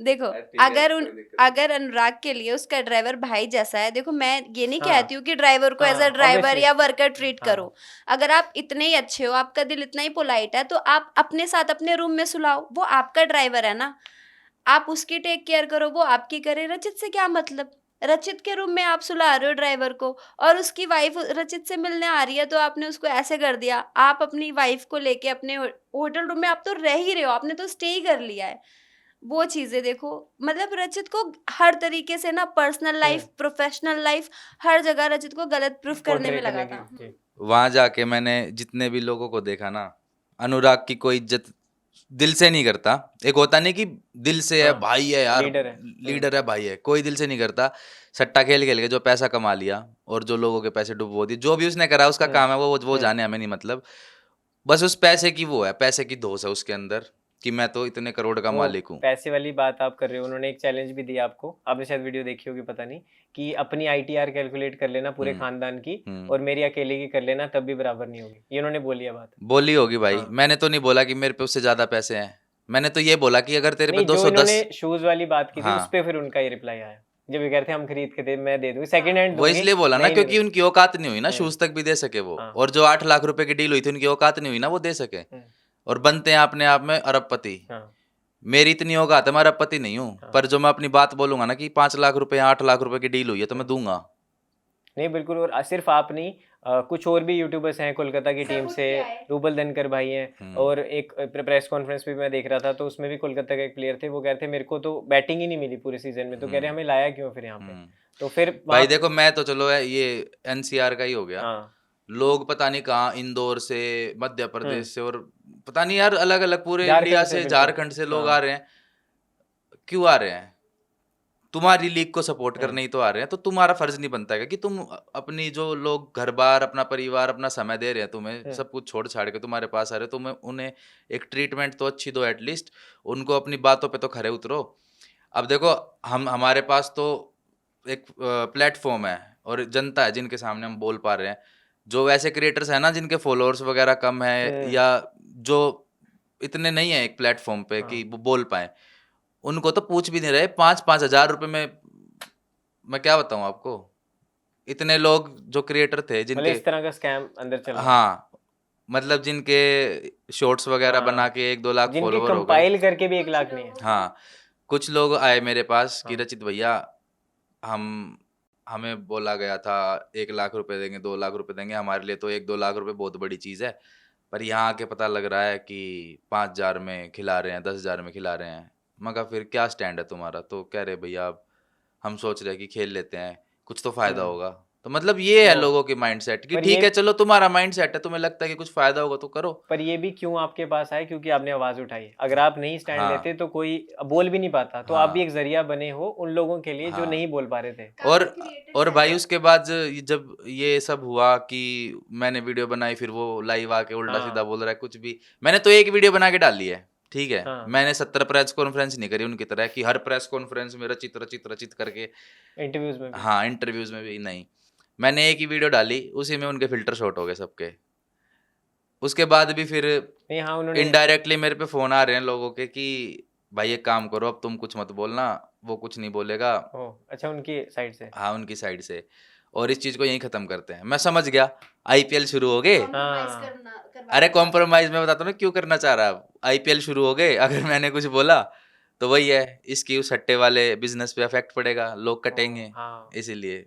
Speaker 1: देखो,
Speaker 3: ठीक है,
Speaker 1: अगर
Speaker 3: कोई दिक्कत नहीं।
Speaker 1: अगर अनुराग के लिए उसका ड्राइवर भाई जैसा है, देखो मैं ये नहीं
Speaker 2: हाँ।
Speaker 1: कहती हूँ कि ड्राइवर को एज अ
Speaker 2: हाँ,
Speaker 1: ड्राइवर
Speaker 2: obviously।
Speaker 1: या वर्कर ट्रीट
Speaker 2: हाँ।
Speaker 1: करो। अगर आप इतने ही अच्छे हो, आपका दिल इतना ही पोलाइट है, तो आप अपने साथ अपने रूम में सुलाओ। वो आपका ड्राइवर है ना, आप उसकी टेक केयर करो, वो आपकी करे। रचित से क्या मतलब? रचित के रूम में आप सुला रहे हो ड्राइवर को, और उसकी वाइफ रचित से मिलने आ रही है, तो आपने उसको ऐसे कर दिया। आप अपनी वाइफ को लेके अपने होटल रूम में आप तो रह ही रहे हो, आपने तो स्टे ही कर लिया है। वो चीजें देखो, मतलब रचित को हर तरीके से ना, पर्सनल लाइफ, प्रोफेशनल लाइफ, हर जगह रचित को गलत प्रूफ करने में
Speaker 2: पोर्ट्रे
Speaker 1: लगा
Speaker 2: करने
Speaker 1: था।
Speaker 2: की। जी।
Speaker 3: वहां जाके मैंने जितने भी लोगों को देखा ना, अनुराग की कोई इज्जत दिल से नहीं करता। एक होता नहीं कि दिल से है,
Speaker 2: हाँ,
Speaker 3: भाई है यार,
Speaker 2: लीडर है।
Speaker 3: लीडर है, भाई है, कोई दिल से नहीं करता। सट्टा खेल खेल के जो पैसा कमा लिया और जो लोगों के पैसे डुबो दिए, जो भी उसने करा उसका काम है, वो जाने, हमें नहीं मतलब। बस उस पैसे की वो है, पैसे की धौंस है उसके अंदर कि मैं तो इतने करोड़ का
Speaker 2: वो
Speaker 3: मालिक हूँ।
Speaker 2: पैसे वाली बात आप कर रहे हो, उन्होंने एक चैलेंज भी दिया आपको, आपने शायद वीडियो देखी होगी, पता नहीं, कि अपनी ITR कैलकुलेट कर लेना पूरे खानदान की, और मेरी अकेले की कर लेना, तब भी बराबर नहीं होगी। ये उन्होंने बोली है बात।
Speaker 3: बोली होगी भाई।
Speaker 2: हाँ।
Speaker 3: मैंने तो नहीं बोला कि मेरे पे उससे ज्यादा पैसे हैं, मैंने तो ये बोला कि अगर तेरे पे
Speaker 2: नहीं, जो
Speaker 3: 210।
Speaker 2: इन्होंने शूज वाली बात की थी,
Speaker 3: हाँ।
Speaker 2: उस पे फिर उनका ये रिप्लाई आया, जब ये कहते हैं हम खरीद के दे, मैं दे दूंगी सेकंड हैंड
Speaker 3: वो इसलिए बोला ना क्योंकि उनकी औकात नहीं हुई ना, शूज तक भी दे सके वो।
Speaker 2: हाँ।
Speaker 3: और जो 8 लाख रुपए की डील हुई थी, उनकी औकात नहीं हुई ना वो दे सके। और बनते हैं अपने आप में अरबपति।
Speaker 2: हाँ।
Speaker 3: मेरी इतनी औकात है, मैं अरबपति नहीं हूँ,
Speaker 2: हाँ।
Speaker 3: पर जो मैं अपनी बात बोलूंगा ना कि 5 लाख रुपए 8 लाख रुपए की डील हुई है, तो मैं दूंगा।
Speaker 2: नहीं बिल्कुल, और सिर्फ आप नहीं, कुछ और भी यूट्यूबर्स हैं कोलकाता की टीम से, रूबल धनकर भाई हैं, और एक प्रेस कॉन्फ्रेंस भी मैं देख रहा था, तो उसमें भी कोलकाता के एक प्लेयर थे, वो कह रहे थे मेरे को तो बैटिंग ही नहीं मिली पूरे सीजन में, तो कह रहे हमें लाया क्यों फिर यहाँ पे। तो फिर
Speaker 3: भाई देखो, मैं तो चलो ये NCR का ही हो गया।
Speaker 2: हाँ।
Speaker 3: लोग पता नहीं कहाँ, इंदौर से, मध्य प्रदेश से, और पता नहीं यार अलग अलग पूरे
Speaker 2: झारखंड
Speaker 3: इंडिया
Speaker 2: से,
Speaker 3: से,
Speaker 2: बिल्कुल।
Speaker 3: झारखंड से लोग
Speaker 2: हाँ।
Speaker 3: आ रहे हैं। क्यों आ रहे हैं? तुम्हारी लीग को सपोर्ट करने ही तो आ रहे हैं। तो तुम्हारा फर्ज नहीं बनता है कि तुम अपनी, जो लोग घर बार, अपना परिवार, अपना समय दे रहे हैं तुम्हें, सब कुछ छोड़ छाड़ के तुम्हारे पास आ रहे हैं, तुम्हें उन्हें एक ट्रीटमेंट तो अच्छी दो एटलीस्ट, उनको अपनी बातों पे तो खरे उतरो। अब देखो, हमारे पास तो एक प्लेटफॉर्म है और जनता है जिनके सामने हम बोल पा रहे हैं। जो वैसे क्रिएटर्स हैं ना जिनके फॉलोअर्स वगैरह कम है या जो इतने नहीं है एक प्लेटफॉर्म पे कि
Speaker 2: हाँ।
Speaker 3: वो बोल पाए, उनको तो पूछ भी नहीं रहे। 5-5 हज़ार रुपए में मैं क्या बताऊं आपको, इतने लोग जो क्रिएटर थे
Speaker 2: मतलब
Speaker 3: जिनके,
Speaker 2: इस तरह का स्कैम अंदर चल रहा है।
Speaker 3: हाँ मतलब जिनके शॉर्ट्स वगैरह बना
Speaker 2: हाँ,
Speaker 3: के 1-2 लाख
Speaker 2: जिनके
Speaker 3: फॉलोवर हो गए।
Speaker 2: कंपाइल करके भी 1
Speaker 1: कुछ
Speaker 2: लाख नहीं है।
Speaker 1: लोगों को
Speaker 3: हाँ, कुछ लोग आए मेरे पास कि
Speaker 2: हाँ।
Speaker 3: रचित भैया हम हमें बोला गया था 1 लाख रुपए देंगे, 2 लाख रुपए देंगे, हमारे लिए तो 1-2 लाख रुपए बहुत बड़ी चीज़ है, पर यहाँ आके पता लग रहा है कि 5,000 में खिला रहे हैं, 10,000 में खिला रहे हैं। मैं कहा फिर क्या स्टैंड है तुम्हारा? तो कह रहे भैया अब हम सोच रहे हैं कि खेल लेते हैं, कुछ तो फ़ायदा
Speaker 2: हुँ।
Speaker 3: होगा। तो मतलब ये है
Speaker 2: ओह!
Speaker 3: लोगों की माइंडसेट कि
Speaker 2: पर
Speaker 3: ठीक
Speaker 2: ये
Speaker 3: है चलो तुम्हारा माइंडसेट है, तुम्हें लगता है कि कुछ फ़ायदा होगा तो करो।
Speaker 2: पर ये भी क्यों आपके पास आए? क्योंकि आपने आवाज़ उठाई। अगर आप नहीं स्टैंड
Speaker 3: हाँ,
Speaker 2: लेते तो कोई बोल भी नहीं पाता। तो आप भी
Speaker 3: हाँ,
Speaker 2: एक ज़रिया बने हो उन लोगों के लिए जो
Speaker 3: हाँ।
Speaker 2: नहीं बोल पा रहे थे।
Speaker 3: और
Speaker 1: काफ़ी क्रिएटर्स
Speaker 3: और भाई
Speaker 1: ऐसे
Speaker 3: उसके बाद जब ये सब हुआ कि मैंने वीडियो बनाई, फिर वो लाइव आके उल्टा सीधा
Speaker 2: हाँ,
Speaker 3: बोल रहा है कुछ भी। मैंने तो एक वीडियो बना के डाली है, ठीक है।
Speaker 2: हाँ।
Speaker 3: मैंने 70 प्रेस कॉन्फ्रेंस नहीं करी उनकी तरह कि हर प्रेस कॉन्फ्रेंस में रचित रचित रचित करके।
Speaker 2: इंटरव्यूज़ में भी।
Speaker 3: हाँ, इंटरव्यूज में भी नहीं। मैंने एक ही वीडियो डाली, उसी में उनके फिल्टर शॉट हो गए सबके। उसके बाद भी फिर
Speaker 2: नहीं, हाँ, उन्होंने
Speaker 3: इनडायरेक्टली मेरे पे फोन आ रहे हैं लोगों के कि भाई एक काम करो, अब तुम कुछ मत बोलना, वो कुछ नहीं बोलेगा।
Speaker 2: ओह! अच्छा उनकी साइड से।
Speaker 3: हाँ, उनकी साइड से। और इस चीज़ को यहीं ख़त्म करते हैं। मैं समझ गया, आईपीएल शुरू हो गए।
Speaker 1: कॉम्प्रोमाइज़
Speaker 2: हाँ।
Speaker 1: करवाना
Speaker 3: अरे
Speaker 1: चाहते हैं।
Speaker 3: कॉम्प्रोमाइज़ मैं बताता हूँ ना क्यों करना चाह रहा है अब। आईपीएल शुरू हो गए, अगर मैंने कुछ बोला, तो वही है, इसकी उस सट्टे वाले बिज़नेस पे इफ़ेक्ट पड़ेगा, लोग
Speaker 2: ओह!
Speaker 3: कटेंगे,
Speaker 2: हाँ।
Speaker 3: इसीलिए।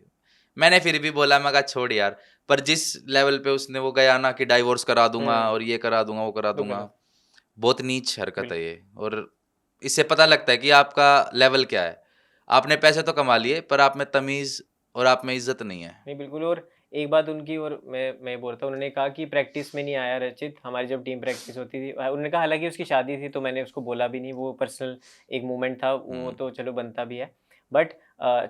Speaker 3: मैंने फिर भी बोला, मैं कहा छोड़ यार, पर जिस लेवल पे उसने वो गया ना कि डाइवोर्स करा दूँगा
Speaker 2: हुँ,
Speaker 3: और ये करा दूँगा, वो करा
Speaker 2: तो
Speaker 3: दूँगा,
Speaker 2: गलत।
Speaker 3: बहुत नीच हरकत है
Speaker 2: बिल्कुल।
Speaker 3: ये। और इससे पता लगता है कि आपका लेवल क्या है। आपने पैसे तो कमा लिए, पर आप में तमीज़ और आप में इज़्ज़त नहीं है।
Speaker 2: नहीं, बिल्कुल। और एक बात उनकी और मैं बोलता हूँ, उन्होंने कहा कि प्रैक्टिस में नहीं आया रचित, हमारी जब टीम प्रैक्टिस होती थी उन्होंने कहा हालाँकि उसकी शादी थी तो मैंने उसको बोला भी नहीं, वो पर्सनल एक मोमेंट था, वो
Speaker 3: हुँ।
Speaker 2: तो चलो बनता भी है। बट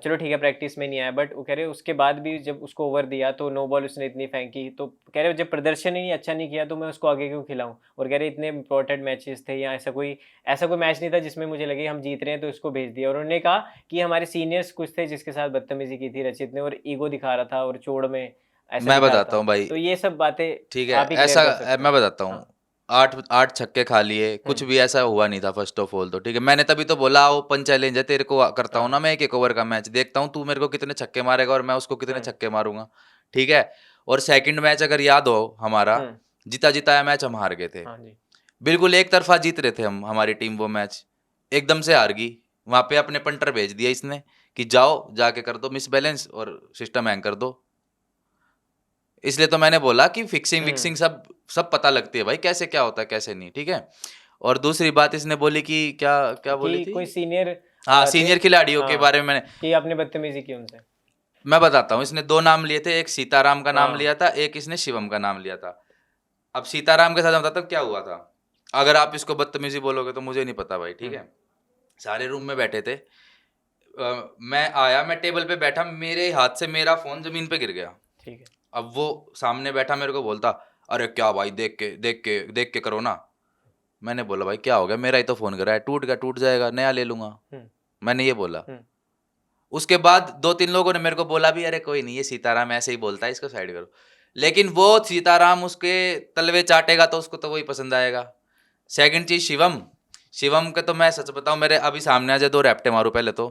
Speaker 2: चलो ठीक है प्रैक्टिस में नहीं आया, बट वो कह रहे उसके बाद भी जब उसको ओवर दिया तो नो बॉल उसने इतनी फेंकी, तो कह रहे जब प्रदर्शन ही नहीं अच्छा नहीं किया तो मैं उसको आगे क्यों खिलाऊँ? और कह रहे इतने इम्पोर्टेंट मैचेस थे या ऐसा कोई मैच नहीं था जिसमें मुझे लगे हम जीत रहे हैं तो उसको भेज दिया। और उन्होंने कहा कि हमारे सीनियर्स कुछ थे जिसके साथ बदतमीज़ी की थी रचित ने और ईगो दिखा रहा था और चोड़ में ऐसा
Speaker 3: मैं
Speaker 2: दिखा रहा
Speaker 3: बताता
Speaker 2: था।
Speaker 3: हूँ भाई,
Speaker 2: तो ये सब बातें
Speaker 3: ठीक है,
Speaker 2: आप ही क्लियर
Speaker 3: ऐसा
Speaker 2: कर सकते
Speaker 3: मैं
Speaker 2: हैं।
Speaker 3: बताता हूँ।
Speaker 2: हाँ।
Speaker 3: 8 छक्के खा लिए, कुछ
Speaker 2: हुँ,
Speaker 3: भी ऐसा हुआ नहीं था फर्स्ट ऑफ ऑल तो, ठीक है। मैंने तभी तो बोला ओपन चैलेंज है, तेरे को करता हूँ
Speaker 2: हाँ,
Speaker 3: ना मैं 1-1 ओवर का मैच, देखता हूँ तू मेरे को कितने छक्के मारेगा और मैं उसको कितने
Speaker 2: हुँ,
Speaker 3: छक्के मारूँगा, ठीक है। और सेकंड मैच अगर याद हो हमारा,
Speaker 2: हुँ।
Speaker 3: जीता-जिताया मैच हम हार गए थे।
Speaker 2: हाँ जी।
Speaker 3: बिल्कुल एक तरफ़ा जीत रहे थे हम, हमारी टीम वो मैच, एकदम से हार गई। वहाँ पे अपने पंटर भेज दिया इसने कि जाओ, जाके कर दो मिस बैलेंस और सिस्टम हैंग कर दो। इसलिए तो मैंने बोला कि
Speaker 2: हुँ,
Speaker 3: फिक्सिंग-विक्सिंग सब सब पता लगती है भाई, कैसे क्या होता है, कैसे नहीं, ठीक है? और दूसरी बात इसने बोली कि क्या क्या बोली
Speaker 2: कि
Speaker 3: थी?
Speaker 2: कोई सीनियर
Speaker 3: हाँ,
Speaker 2: थे।
Speaker 3: सीनियर खिलाड़ियों के
Speaker 2: हाँ,
Speaker 3: बारे में मैंने
Speaker 2: कि आपने बदतमीज़ी की उनसे।
Speaker 3: मैं बताता हूँ, इसने 2 नाम लिए थे, एक सीताराम का नाम
Speaker 2: हाँ,
Speaker 3: लिया था, एक इसने शिवम का नाम लिया था। अब सीताराम के साथ मैं बताता हूँ क्या हुआ था। अगर आप इसको बदतमीज़ी बोलोगे तो मुझे नहीं पता भाई, ठीक
Speaker 2: हुँ,
Speaker 3: है? सारे रूम में बैठे थे। मैं आया, मैं टेबल पे बैठा, मेरे हाथ से मेरा फ़ोन ज़मीन पे गिर गया।
Speaker 2: ठीक है।
Speaker 3: अब वो सामने बैठा मेरे को बोलता, "अरे क्या भाई देख के करो ना।" मैंने बोला, "भाई क्या हो गया? मेरा ही तो फ़ोन गिरा है, टूट गया टूट जाएगा, नया ले लूँगा।"
Speaker 2: हुँ,
Speaker 3: मैंने ये बोला।
Speaker 2: हुँ,
Speaker 3: उसके बाद 2-3 लोगों ने मेरे को बोला भी, "अरे कोई नहीं, ये सीताराम ऐसे ही बोलता है, इसको साइड करो।" लेकिन वो सीताराम उसके तलवे चाटेगा तो उसको तो वही पसंद आएगा। सेकंड चीज़ शिवम, शिवम का तो मैं सच बताऊँ, मेरे अभी सामने आ जाए 2 रैपटे मारूँ पहले तो,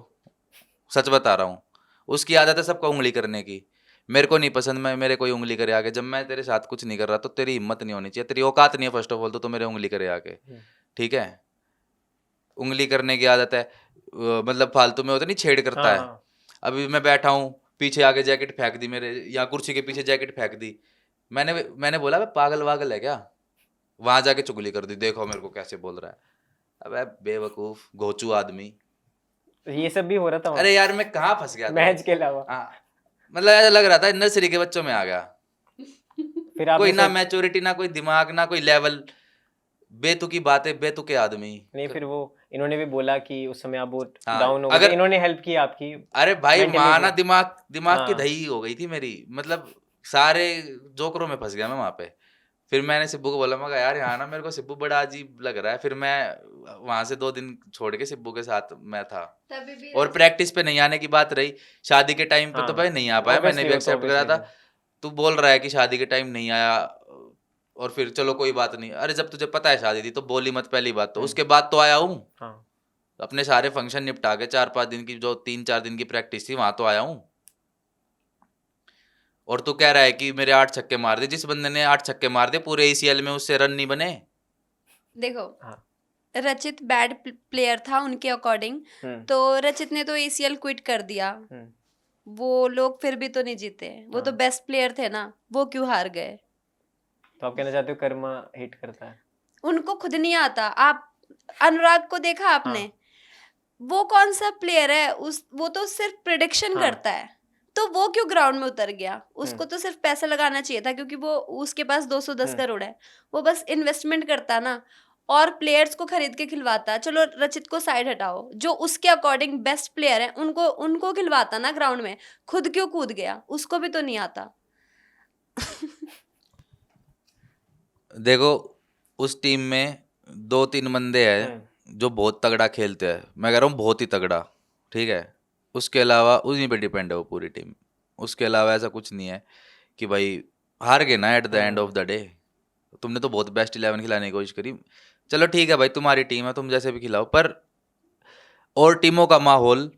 Speaker 3: सच बता रहा हूँ। उसकी आदत है सबको उँगली करने की। मेरे को नहीं पसंद, मैं मेरे कोई उँगली करे आगे। जब मैं तेरे साथ कुछ नहीं कर रहा तो तेरी हिम्मत नहीं होनी चाहिए, तेरी औकात नहीं है फर्स्ट ऑफ ऑल तो मेरे उँगली करे आके,
Speaker 2: हुँ,
Speaker 3: ठीक है? उँगली करने की आदत है। मतलब फालतू में होता नहीं छेड़ करता
Speaker 2: हाँ,
Speaker 3: है।
Speaker 2: हाँ।
Speaker 3: अभी मैं बैठा हूँ, पीछे आके जैकेट फेंक दी मेरे, या कुर्सी के पीछे जैकेट फेंक दी। मैंने मैंने बोला, "बे पागल-वागल है क्या?" वहाँ जाके चुगली कर दी, देखो मेरे को कैसे बोल रहा है। अबे बेवकूफ़, घोंचू आदमी।
Speaker 2: ये सब भी हो रहा था
Speaker 3: अरे
Speaker 2: वहाँ,
Speaker 3: यार मैं कहाँ फँस गया था भाई?
Speaker 2: मैच के अलावा।
Speaker 3: हाँ, मतलब ऐसा लग रहा था नर्सरी के बच्चों में आ गया।
Speaker 2: फिर
Speaker 3: कोई
Speaker 2: आपने
Speaker 3: ना
Speaker 2: सर
Speaker 3: मैच्योरिटी, ना कोई दिमाग, ना कोई लेवल, बेतुकी बातें, बेतुके आदमी।
Speaker 2: नहीं,
Speaker 3: क
Speaker 2: फिर वो इन्होंने भी बोला कि उस समय आप बहुत
Speaker 3: हाँ,
Speaker 2: डाउन हो गए थे,
Speaker 3: अगर
Speaker 2: इन्होंने हेल्प की आपकी
Speaker 3: अरे भाई
Speaker 2: मेंटली
Speaker 3: वहाँ
Speaker 2: भी।
Speaker 3: ना दिमाग दिमाग की
Speaker 2: हाँ,
Speaker 3: दही हो गई थी मेरी, मतलब सारे जोकरों में फँस गया मैं वहाँ पे। फिर मैंने सिब्बू को बोला, मैं कहा यार यहाँ ना मेरे को सिब्बू बड़ा अजीब लग रहा है। फिर मैं वहां से 2 दिन छोड़ के सिब्बू के साथ मैं था।
Speaker 1: तभी भी
Speaker 3: और प्रैक्टिस पे नहीं आने की बात रही, शादी के टाइम पे तो
Speaker 2: हाँ
Speaker 3: भाई नहीं आ पाया, मैंने
Speaker 2: ऑब्वियसली,
Speaker 3: भी
Speaker 2: वो तो
Speaker 3: एक्सेप्ट करा
Speaker 2: ऑब्वियसली
Speaker 3: था। तू बोल रहा है कि शादी के टाइम नहीं आया, और फिर चलो कोई बात नहीं। अरे जब तुझे पता है शादी थी तो बोली मत, पहली बात तो। उसके बाद तो आया हूँ,
Speaker 2: हाँ
Speaker 3: अपने सारे फंक्शन निपटा के 4-5 दिन की, जो 3-4 दिन की प्रैक्टिस थी वहां तो आया हूँ। और तू कह रहा है कि मेरे 8 छक्के मार दे। जिस बंदे ने 8 छक्के मार दे पूरे ACL में, उससे रन नहीं बने।
Speaker 1: देखो,
Speaker 2: हाँ
Speaker 1: रचित बैड प्लेयर था उनके अकॉर्डिंग, तो रचित ने तो ACL क्विट कर दिया। वो लोग फिर भी तो नहीं जीते, वो तो
Speaker 2: हाँ।
Speaker 1: बेस्ट प्लेयर थे ना, वो क्यों हार गए?
Speaker 2: तो आप कहना चाहते हो कर्मा हिट करता है?
Speaker 1: उनको खुद नहीं आता। आप अनुराग को देखा आपने?
Speaker 2: हाँ
Speaker 1: वो कौन सा प्लेयर है? वो तो सिर्फ प्रिडिक्शन
Speaker 2: हाँ।
Speaker 1: करता है, तो वो क्यों ग्राउंड में उतर गया? उसको तो सिर्फ पैसा लगाना चाहिए था, क्योंकि वो उसके पास 210 करोड़ है। वो बस इन्वेस्टमेंट करता ना, और प्लेयर्स को खरीद के खिलवाता। चलो रचित को साइड हटाओ, जो उसके अकॉर्डिंग बेस्ट प्लेयर है उनको उनको खिलवाता ना ग्राउंड में। खुद क्यों कूद गया? उसको भी तो नहीं आता।
Speaker 3: देखो, उस टीम में 2-3 बंदे हैं जो बहुत तगड़ा खेलते हैं। मैं कह रहा हूँ बहुत ही तगड़ा, ठीक है। उसके अलावा उन्हीं पे डिपेंड है वो पूरी टीम। उसके अलावा ऐसा कुछ नहीं है कि भाई हार गए ना at the end of the day. तुमने तो बहुत बेस्ट 11 खिलाने की कोशिश करी, चलो ठीक है भाई, तुम्हारी टीम है, तुम जैसे भी खिलाओ। पर और टीमों का माहौल